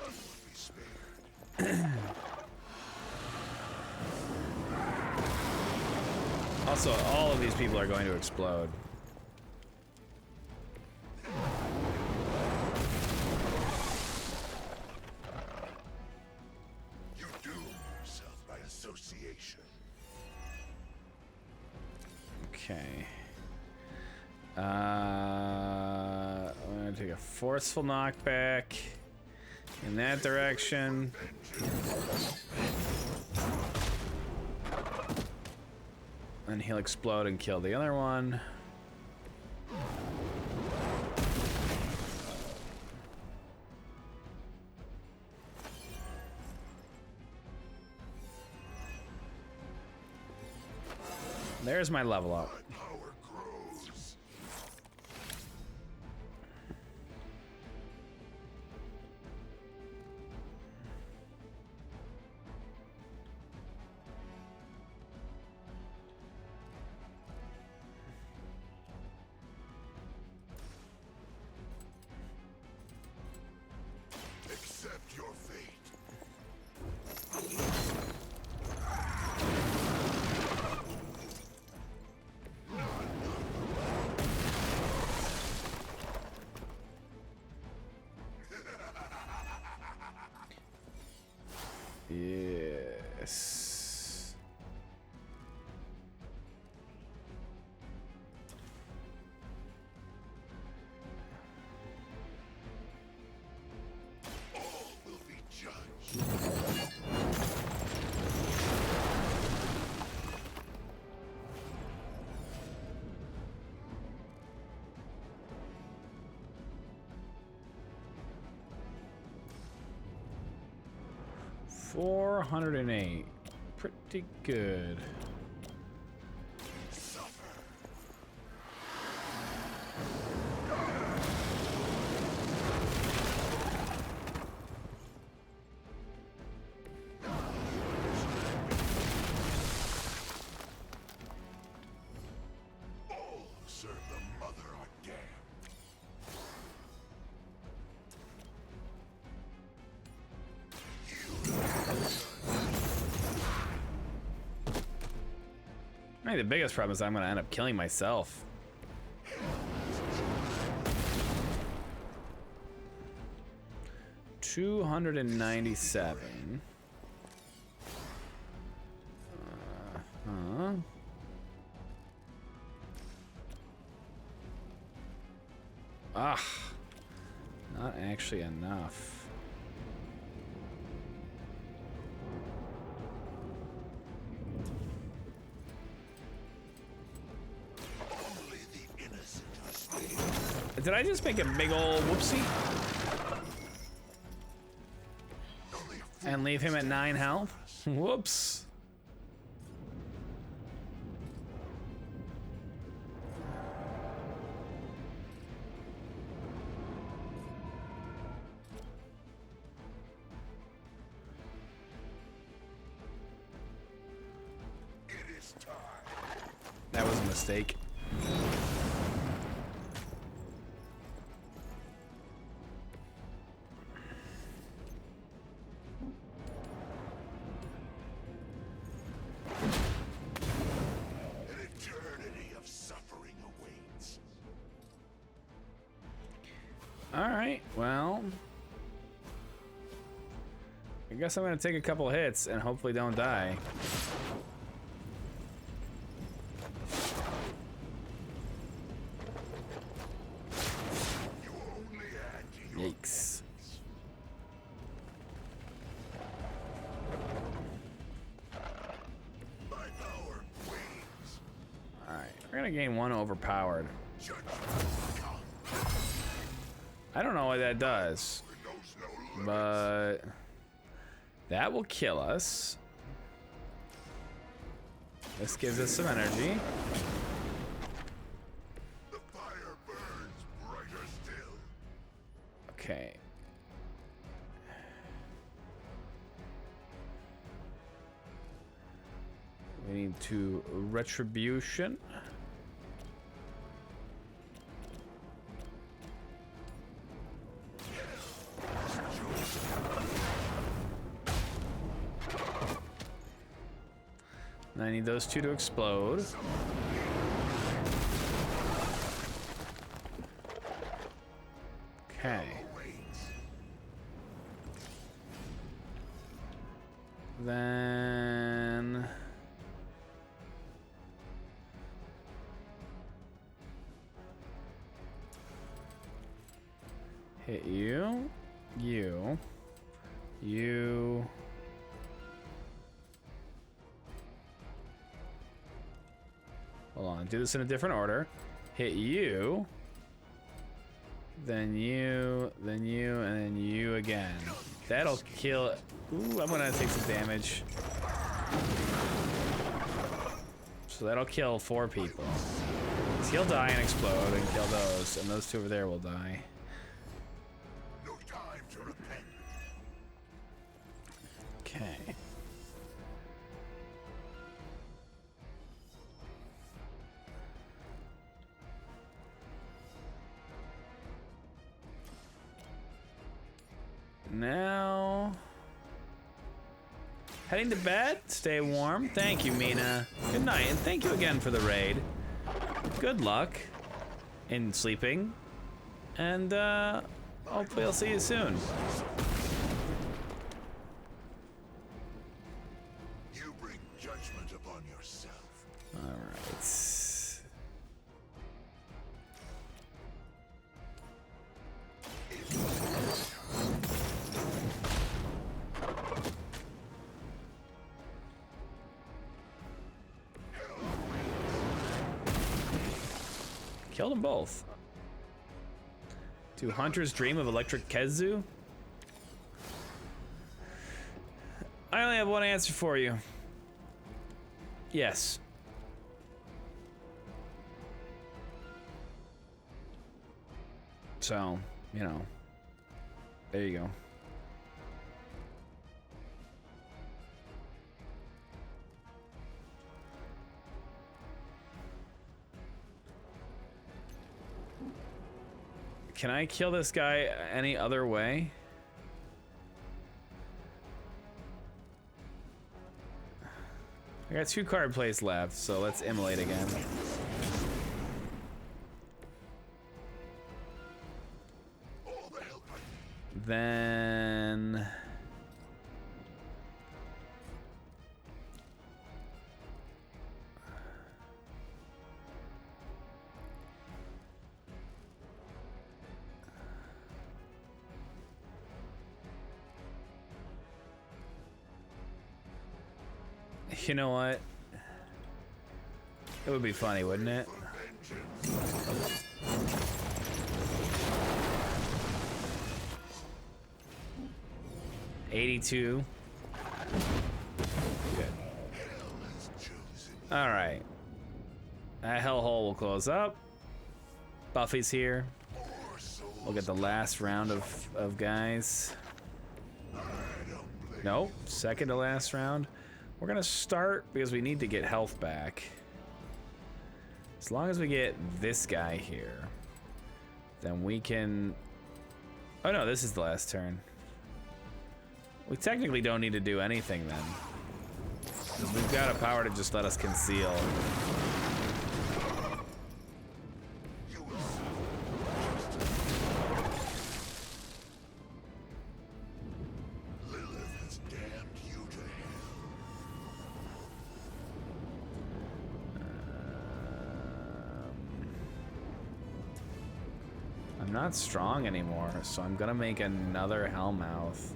Also, all of these people are going to explode. You doom yourself by association. Okay. I'm gonna take a forceful knockback in that direction. And he'll explode and kill the other one. There's my level up. Accept your fate. Yes. All will be judged. $408. Pretty good. think the biggest problem is I'm gonna end up killing myself. $297. Huh? Ah, not actually enough. Did I just make a big ol' whoopsie? And leave him at 9 health? Whoops. That was a mistake. Alright, well, I guess I'm gonna take a couple hits and hopefully don't die. Yikes. Alright, we're gonna gain 1 overpowered. I don't know what that does, but that will kill us. This gives us some energy. The fire burns brighter still. Okay. We need to retribution. And I need those 2 to explode. Okay. Then hit you, you. Hold on, do this in a different order. Hit you, then you, and then you again. That'll kill. Ooh, I'm gonna take some damage. So that'll kill 4 people. So he'll die and explode and kill those, and those 2 over there will die. No time to repent. Okay. Now, heading to bed. Stay warm. Thank you, Mina. Good night, and thank you again for the raid. Good luck in sleeping, and hopefully I'll see you soon. You bring judgment upon yourself. All right. Killed them both. Do hunters dream of electric Kezu? I only have one answer for you. Yes. So, you know, there you go. Can I kill this guy any other way? I got 2 card plays left, so let's immolate again. Then... You know what? It would be funny, wouldn't it? $82. Good. All right. That hellhole will close up. Buffy's here. We'll get the last round of guys. Nope. Second to last round. We're gonna start because we need to get health back. As long as we get this guy here, then we can... Oh no, this is the last turn. We technically don't need to do anything then, because we've got a power to just let us conceal. I'm not strong anymore, so I'm gonna make another Hellmouth.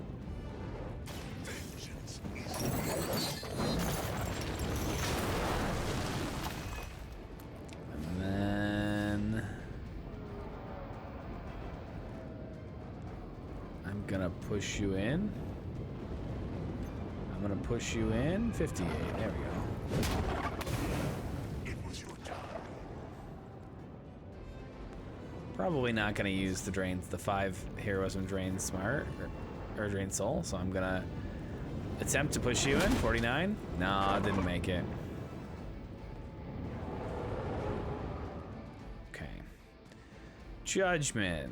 And then I'm gonna push you in. I'm gonna push you in. 58. There we go. Probably not gonna use the 5 heroism drain smart or drain soul, so I'm gonna attempt to push you in. 49. No, didn't make it. Okay. Judgment.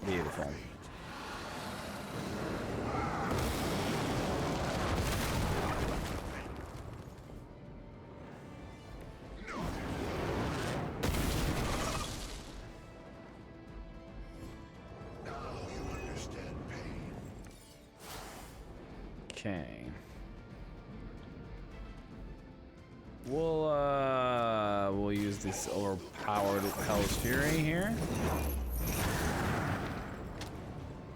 Beautiful. Okay. We'll use this overpowered Hell's Fury here.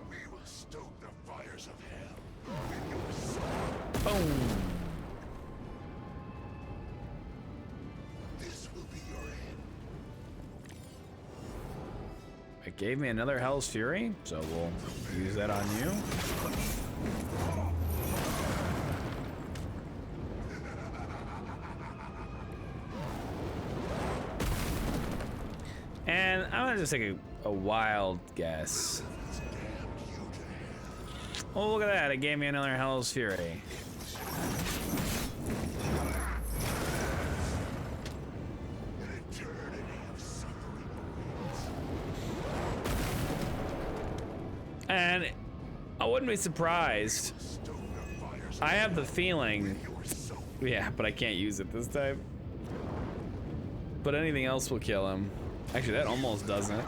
We will stoke the fires of hell with your sword. Boom. This will be your end. It gave me another Hell's Fury, so we'll use that on you. And I'm gonna just take a wild guess. Oh, look at that. It gave me another Hell's Fury. And I wouldn't be surprised. I have the feeling... Yeah, but I can't use it this time. But anything else will kill him. Actually, that almost doesn't.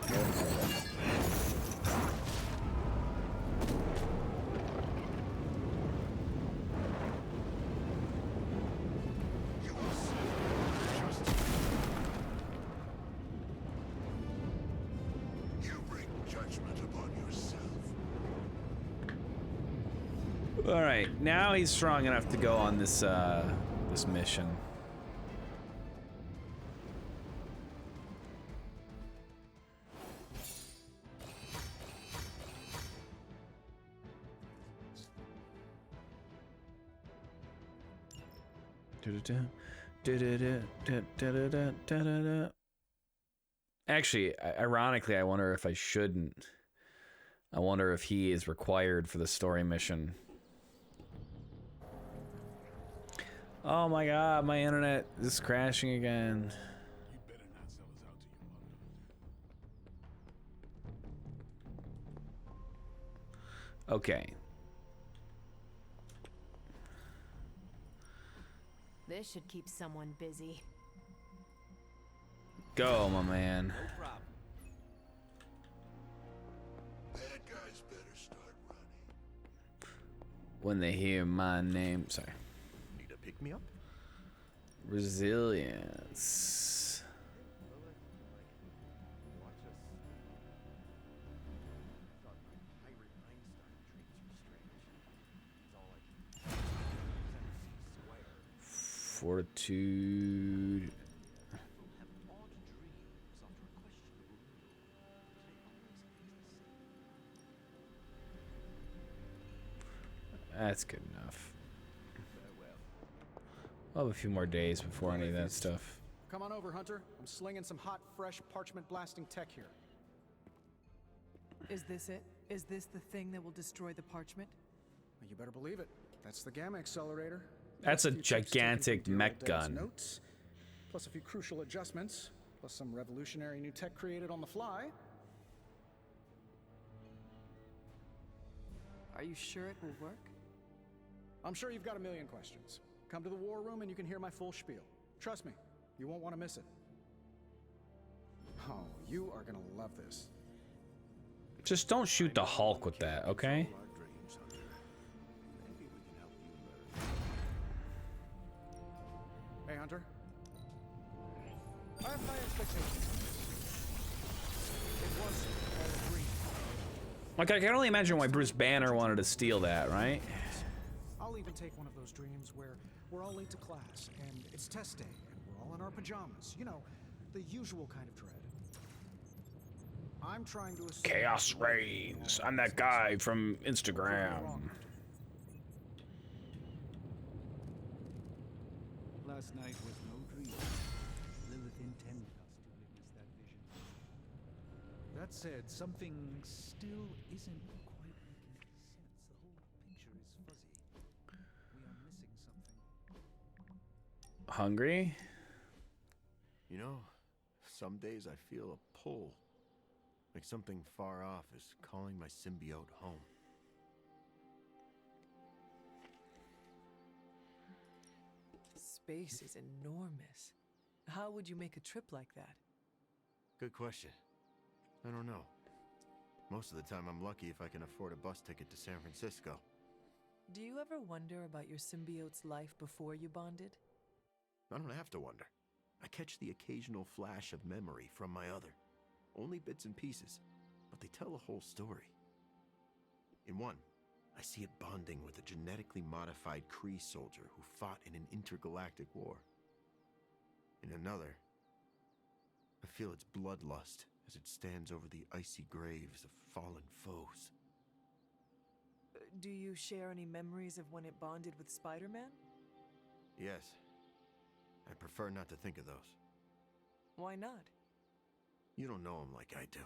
All right, now he's strong enough to go on this this mission. Actually, ironically, I wonder if I shouldn't. I wonder if he is required for the story mission. Oh my god, my internet is crashing again. Okay. This should keep someone busy. Go, my man. No problem. Bad guys better start running. When they hear my name. Sorry. Need a pick me up? Resilience. Fortitude. That's good enough. I'll have a few more days before any of that stuff. Come on over, Hunter. I'm slinging some hot, fresh parchment blasting tech here. Is this it? Is this the thing that will destroy the parchment? Well, you better believe it. That's the Gamma Accelerator. That's a Plus few tips gigantic taken from mech Daryl Dale's gun. Notes, plus a few crucial adjustments, plus some revolutionary new tech created on the fly. Are you sure it will work? I'm sure you've got a million questions. Come to the war room and you can hear my full spiel. Trust me, you won't want to miss it. Oh, you are gonna love this. Just don't shoot the Hulk with that, okay? Hey, Hunter. I have high expectations. It was all green. Like, I can only imagine why Bruce Banner wanted to steal that, right? I'll even take one of those dreams where we're all late to class and it's test day and we're all in our pajamas. You know, the usual kind of dread. I'm trying to assume Chaos reigns. I'm that guy from Instagram. Last night was no dream. Lilith intended us to witness that vision. That said, something still isn't quite making sense. The whole picture is fuzzy. We are missing something. Hungry? You know, some days I feel a pull. Like something far off is calling my symbiote home. Space is enormous. How would you make a trip like that? Good question. I don't know. Most of the time I'm lucky if I can afford a bus ticket to San Francisco. Do you ever wonder about your symbiote's life before you bonded? I don't have to wonder. I catch the occasional flash of memory from my other. Only bits and pieces, but they tell a whole story. In one, I see it bonding with a genetically modified Kree soldier who fought in an intergalactic war. In another, I feel its bloodlust as it stands over the icy graves of fallen foes. Do you share any memories of when it bonded with Spider-Man? Yes. I prefer not to think of those. Why not? You don't know him like I do.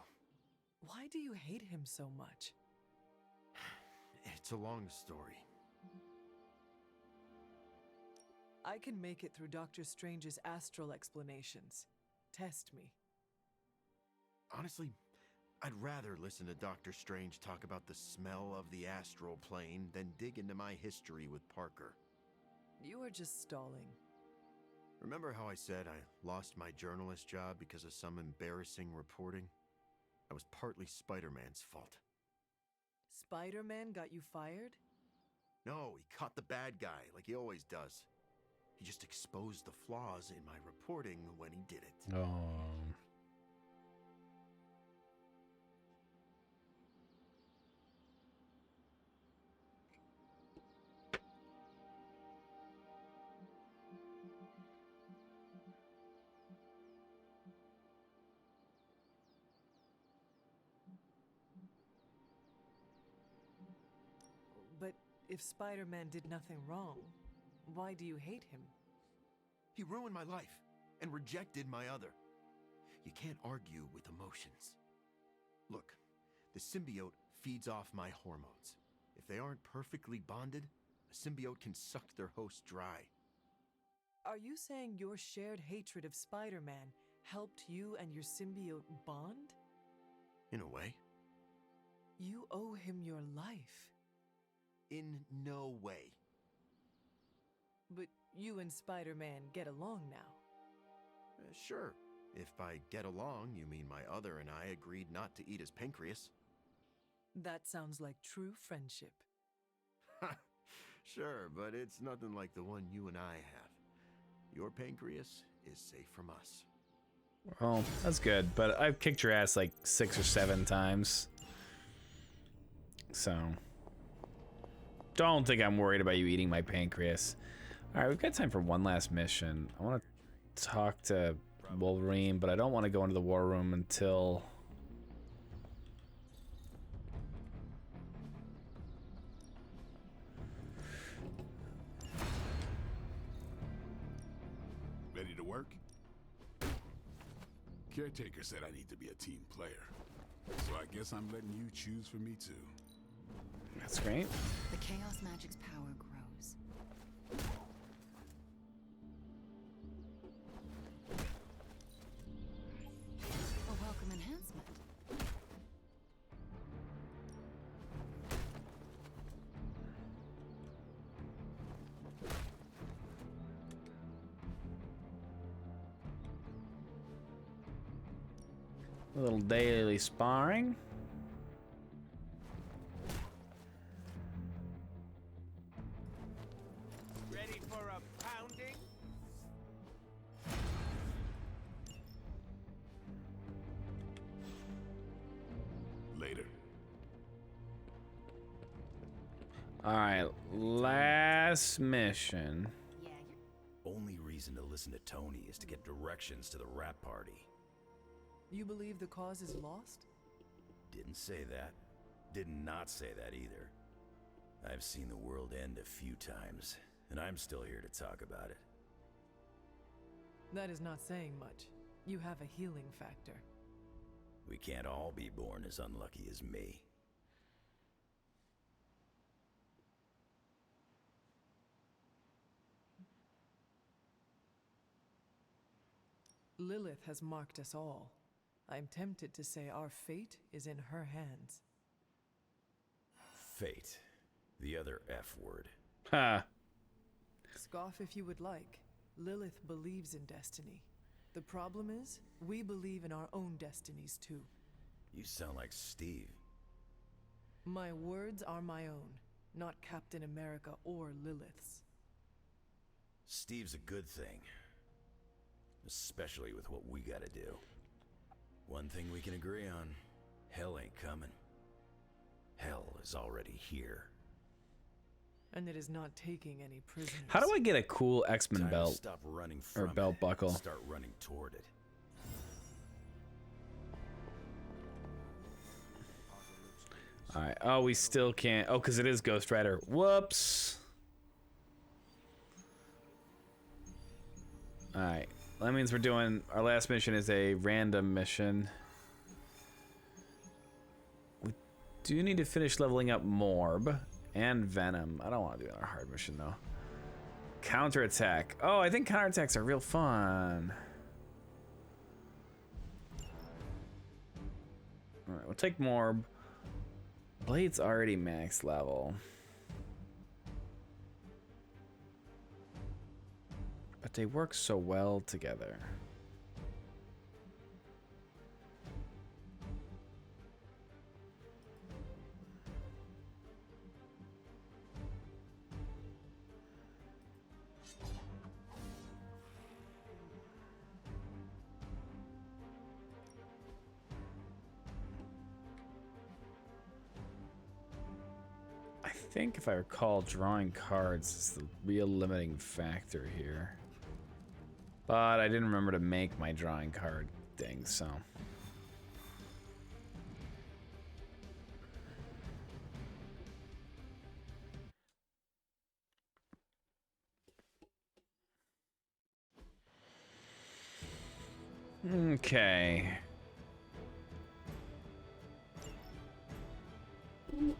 Why do you hate him so much? It's a long story. I can make it through Doctor Strange's astral explanations. Test me. Honestly, I'd rather listen to Doctor Strange talk about the smell of the astral plane than dig into my history with Parker. You are just stalling. Remember how I said I lost my journalist job because of some embarrassing reporting? That was partly Spider-Man's fault. Spider-Man got you fired? No, he caught the bad guy like he always does. He just exposed the flaws in my reporting when he did it. Oh. But if Spider-Man did nothing wrong, why do you hate him? He ruined my life and rejected my other. You can't argue with emotions. Look, the symbiote feeds off my hormones. If they aren't perfectly bonded, a symbiote can suck their host dry. Are you saying your shared hatred of Spider-Man helped you and your symbiote bond? In a way. You owe him your life. In no way. But you and Spider-Man get along now. Sure. If by get along, you mean my other and I agreed not to eat his pancreas. That sounds like true friendship. Sure, but it's nothing like the one you and I have. Your pancreas is safe from us. Well, that's good, but I've kicked your ass like 6 or 7 times. So, don't think I'm worried about you eating my pancreas. Alright, we've got time for one last mission. I want to talk to Wolverine, but I don't want to go into the war room until... Ready to work? Caretaker said I need to be a team player. So I guess I'm letting you choose for me too. That's great. The Chaos Magic's power grows. A welcome enhancement. A little daily sparring. Ready for a pounding? Later. Alright, last mission. Only reason to listen to Tony is to get directions to the rap party. You believe the cause is lost? Didn't say that. Did not say that either. I've seen the world end a few times, and I'm still here to talk about it. That is not saying much. You have a healing factor. We can't all be born as unlucky as me. Lilith has marked us all. I'm tempted to say our fate is in her hands. Fate. The other F word. Ha. Scoff if you would like. Lilith believes in destiny. The problem is, we believe in our own destinies too. You sound like Steve. My words are my own, not Captain America or Lilith's. Steve's a good thing. Especially with what we gotta do. One thing we can agree on, hell ain't coming. Hell is already here. And it is not taking any prisoners. How do I get a cool X-Men Time to belt? stop running Or from belt it buckle? and start running toward it. Alright, oh, we still can't. Oh, because it is Ghost Rider. Whoops. Alright, that means we're doing, our last mission is a random mission. We do need to finish leveling up Morb and Venom. I don't want to do another hard mission though. Counterattack. Oh, I think counterattacks are real fun. Alright, we'll take Morb. Blade's already max level. But they work so well together. I think if I recall, drawing cards is the real limiting factor here. But I didn't remember to make my drawing card thing, so. Okay.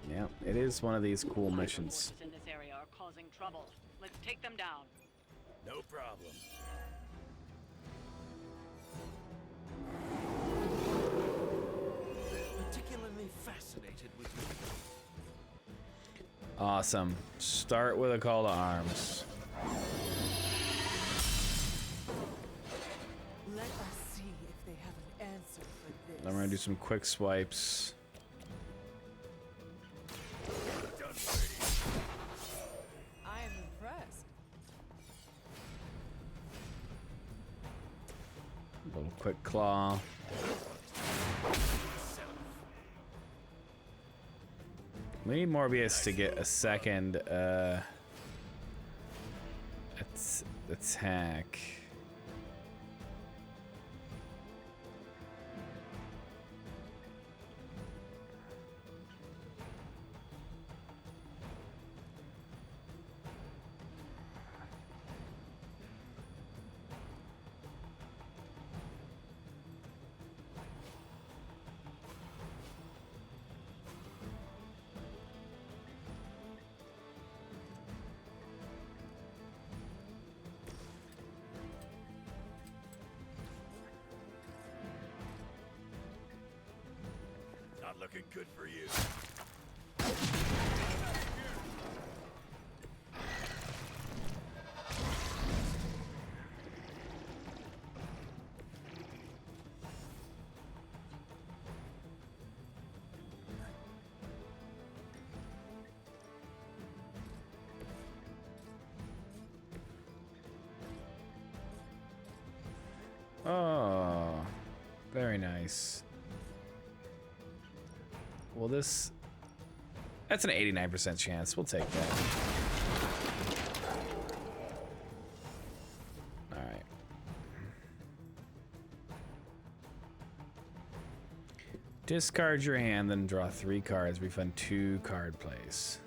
Yep, it is one of these cool missions. In this area are causing trouble. Let's take them down. No problem. Particularly fascinated with you. Awesome. Start with a call to arms. Let us see if they have an answer for this. I'm gonna do some quick swipes. I am impressed. A little quick claw. We need Morbius to get a second attack. Not looking good for you. Oh, very nice. Well, that's an 89% chance. We'll take that. All right. Discard your hand, then draw 3 cards. Refund 2 card plays.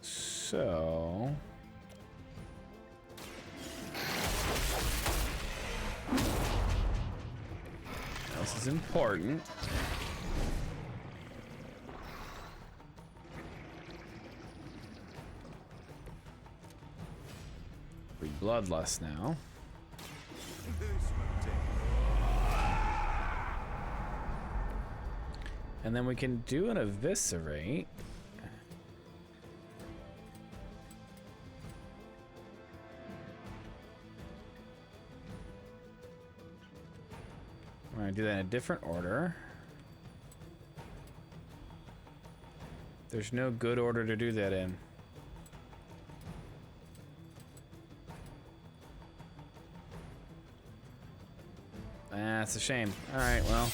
So... this is important. Free Bloodlust now. And then we can do an Eviscerate. We're gonna do that in a different order. There's no good order to do that in. That's a shame. All right, well.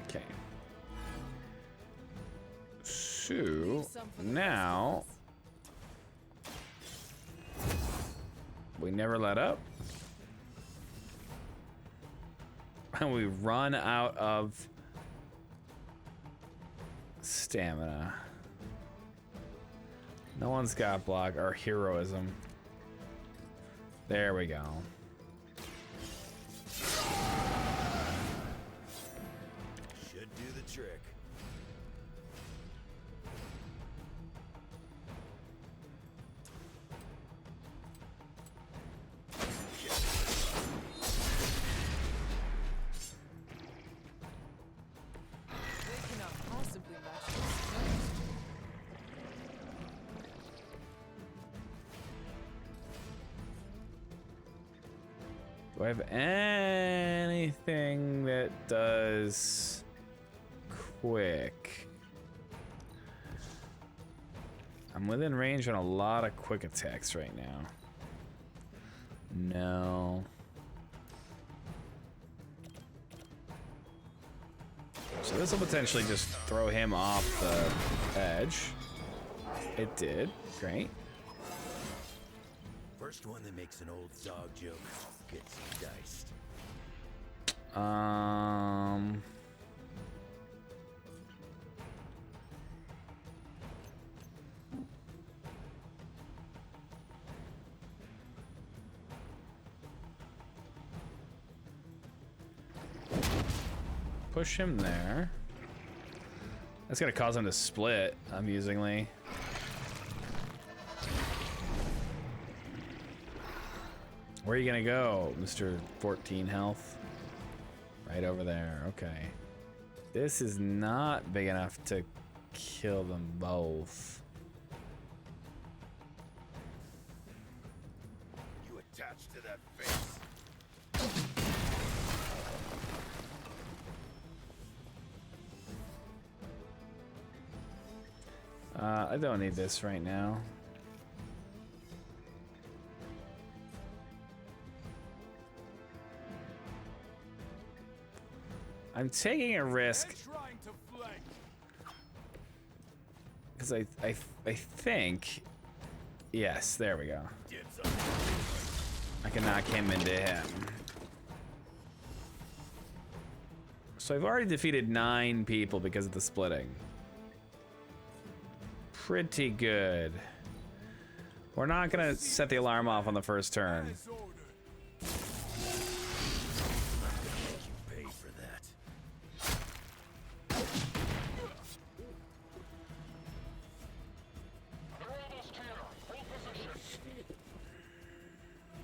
Okay. So now we never let up. And we run out of stamina. No one's got block or heroism. There we go. Should do the trick. They cannot possibly match this strength. Do I have anything that does quick? I'm within range on a lot of quick attacks right now. No. So this will potentially just throw him off the edge. It did. Great. First one that makes an old dog joke gets diced. Push him there. That's gonna cause him to split, amusingly. Where are you gonna go, Mr. 14 health? Right over there. Okay. This is not big enough to kill them both. You attached to that face. I don't need this right now. I'm taking a risk because I think, yes, there we go. I can knock him into him. So I've already defeated 9 people because of the splitting. Pretty good. We're not gonna set the alarm off on the first turn. Pay for that.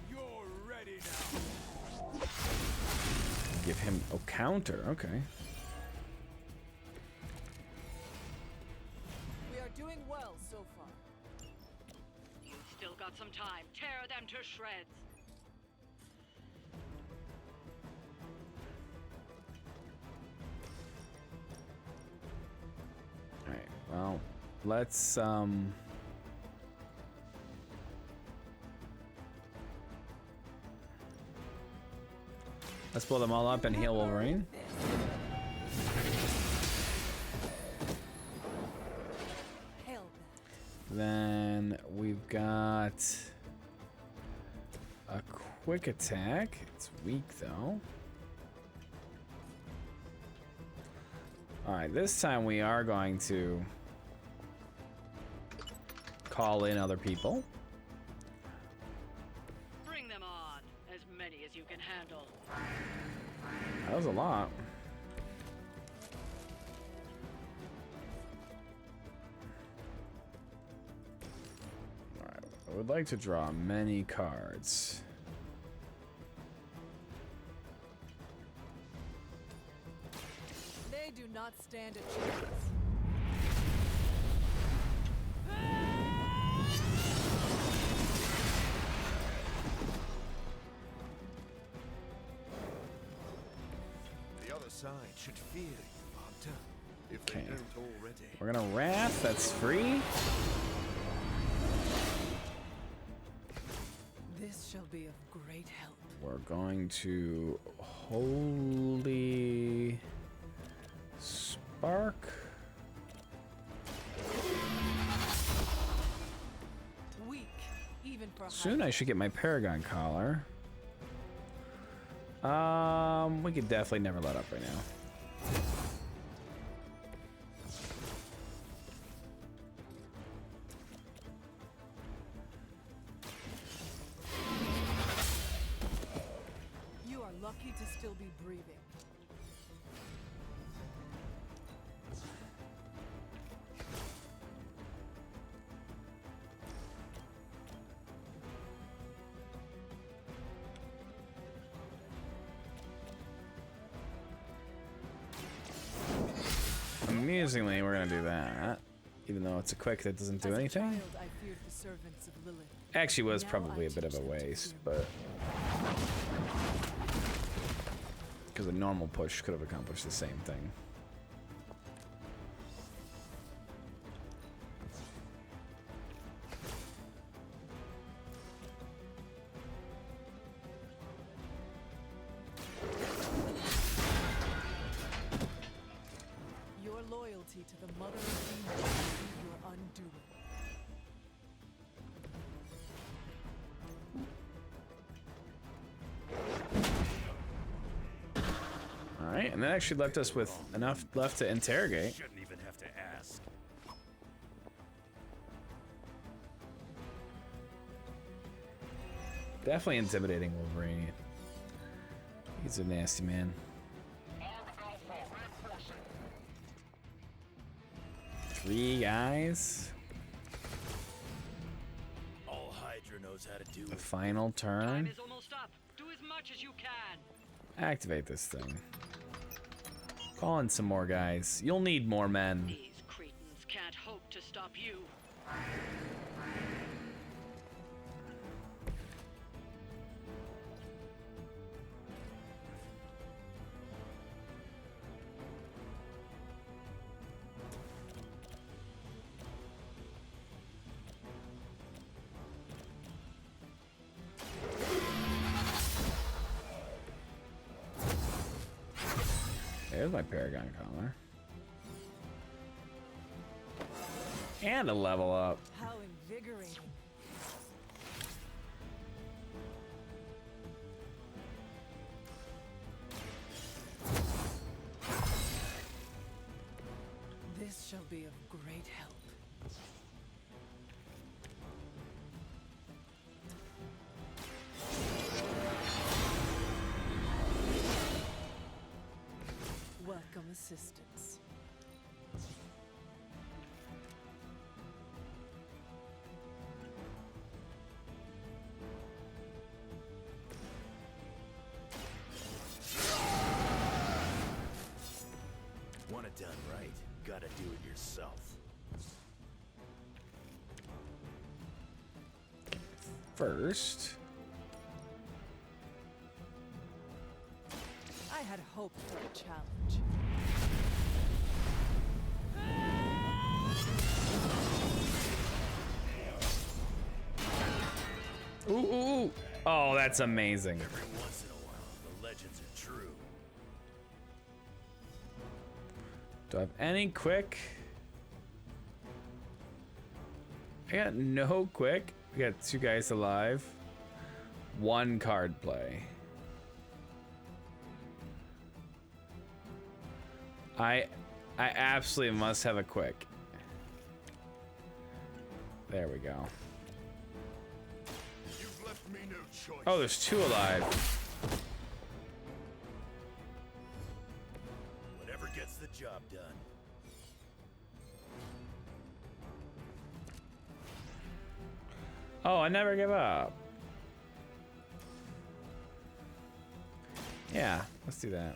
You're ready now. Give him a counter. Okay. We are doing well so far. You've still got some time. Tear them to shreds. All right. Well, let's blow them all up and heal Wolverine. Then we've got a quick attack. It's weak though. All right, this time we are going to call in other people. Bring them on. As many as you can handle. That was a lot. Alright, I would like to draw many cards. They do not stand a chance. The other side should fear you, Hunter, if they Okay. don't already. We're gonna Wrath, that's free. This shall be of great help. We're going to Holy Spark. Weak, even for Soon I should get my Paragon collar. We could definitely never let up right now. You are lucky to still be breathing. Amusingly, we're gonna do that, even though it's a quick that doesn't do anything. Child, I feared the servants of Lilith. Actually, was Now probably I a bit of a teach them to waste, fear but because a normal push could have accomplished the same thing. Your loyalty to the Mother of Demons will be your undoing. All right, and that actually left us with enough left to interrogate. Shouldn't even have to ask. Definitely intimidating Wolverine. He's a nasty man. 3 guys. All Hydra knows knows how to do The it. final turn. Time is almost up. Do as much as you can. Activate this thing. Call in some more guys. You'll need more men. These cretins can't hope to stop you. There's my Paragon collar. And a level up. How invigorating. This shall be of great help. Welcome assistance. Want it done right, gotta do it yourself. First, I had hoped for a challenge. ooh, ooh, ooh. Oh, that's amazing. Every once in a while, the legends are true. Do I have any quick? I got no quick. We got 2 guys alive. 1 card play. I absolutely must have a quick. There we go. You've left me no choice. Oh, there's 2 alive. Whatever gets the job done. Oh, I never give up. Yeah, let's do that.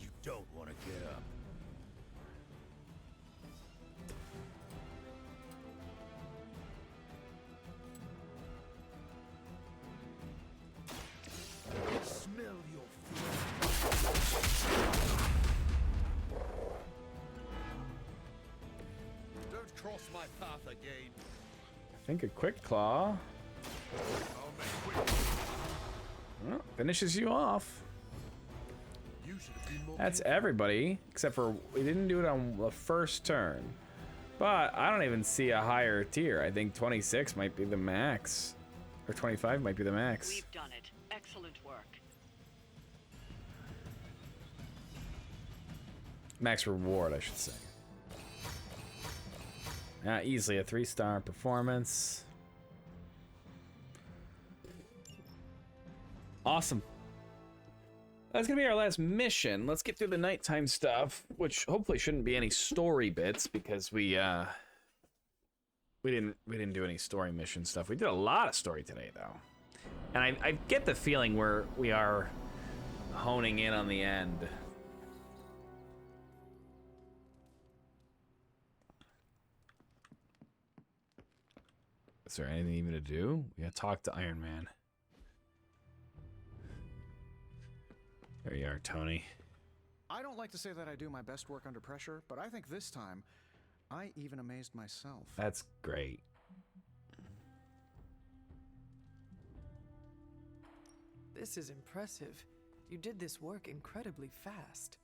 You don't want to get up. Smell your Don't cross my path again. I think a quick claw. Well, finishes you off. You should have been more That's everybody, except for we didn't do it on the first turn. But I don't even see a higher tier. I think 26 might be the max. Or 25 might be the max. We've done it. Excellent work. Max reward, I should say. Yeah, easily a 3-star performance. Awesome. That's gonna be our last mission. Let's get through the nighttime stuff, which hopefully shouldn't be any story bits because we didn't do any story mission stuff. We did a lot of story today though, and I get the feeling we are honing in on the end. Is there anything even to do? We gotta talk to Iron Man. There you are, Tony. I don't like to say that I do my best work under pressure, but I think this time, I even amazed myself. That's great. This is impressive. You did this work incredibly fast.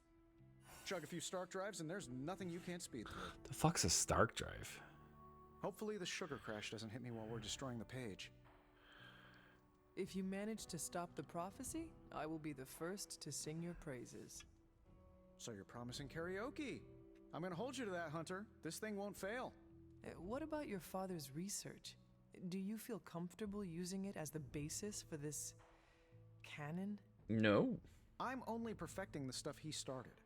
Chug a few Stark drives and there's nothing you can't speed through. The fuck's a Stark drive? Hopefully the sugar crash doesn't hit me while we're destroying the page. If you manage to stop the prophecy, I will be the first to sing your praises. So you're promising karaoke. I'm gonna hold you to that, Hunter. This thing won't fail. What about your father's research? Do you feel comfortable using it as the basis for this canon? No. I'm only perfecting the stuff he started.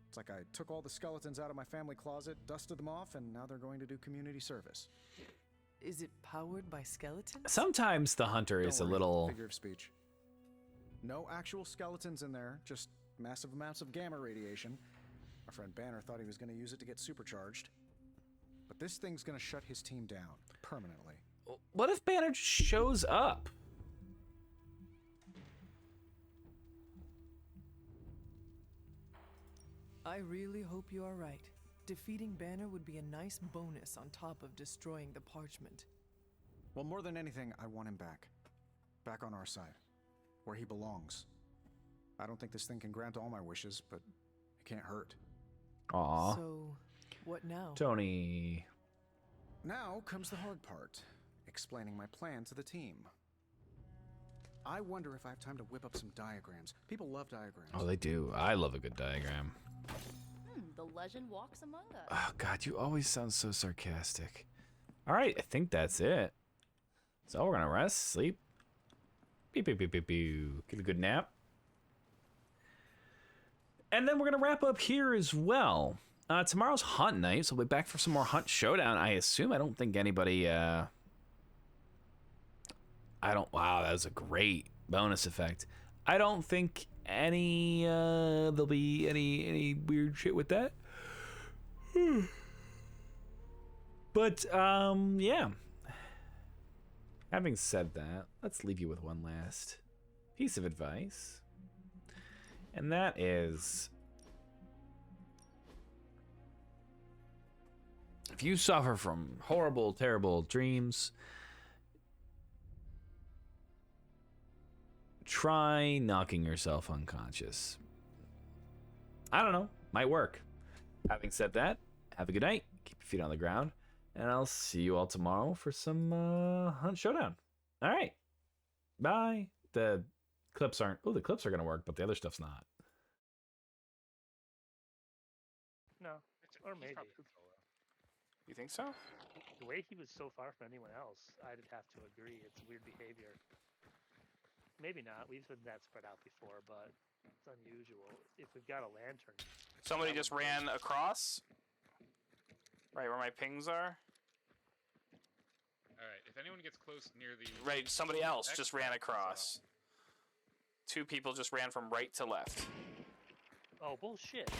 It's like I took all the skeletons out of my family closet, dusted them off, and now they're going to do community service. Is it powered by skeletons? Sometimes the hunter is a Don't worry, little. figure of speech. No actual skeletons in there, just massive amounts of gamma radiation. Our friend Banner thought he was going to use it to get supercharged. But this thing's going to shut his team down permanently. What if Banner just shows up? I really hope you are right. Defeating Banner would be a nice bonus on top of destroying the parchment. Well, more than anything, I want him back. Back on our side. Where he belongs. I don't think this thing can grant all my wishes, but it can't hurt. Aw. So, what now? Tony. Now comes the hard part. Explaining my plan to the team. I wonder if I have time to whip up some diagrams. People love diagrams. Oh, they do. I love a good diagram. The legend walks among us. Oh, God, you always sound so sarcastic. All right, I think that's it. So we're going to rest, sleep. Beep, beep, beep, beep, beep. Get a good nap. And then we're going to wrap up here as well. Tomorrow's hunt night, so we'll be back for some more Hunt Showdown, I assume. I don't think anybody... Wow, that was a great bonus effect. I don't think there'll be any weird shit with that. But, yeah. Having said that, let's leave you with one last piece of advice. And that is, if you suffer from horrible, terrible dreams, try knocking yourself unconscious. I don't know, might work. Having said that, have a good night, keep your feet on the ground, and I'll see you all tomorrow for some Hunt Showdown. All right, bye. The clips aren't, the clips are gonna work, but the other stuff's not. No, or maybe. You think so? The way he was so far from anyone else, I'd have to agree. It's weird behavior. Maybe not. We've been that spread out before, but it's unusual. If we've got a lantern. Somebody just ran across. Right where my pings are. Alright, if anyone gets close near the... Right, somebody else just ran across. Two people just ran from right to left. Oh, bullshit.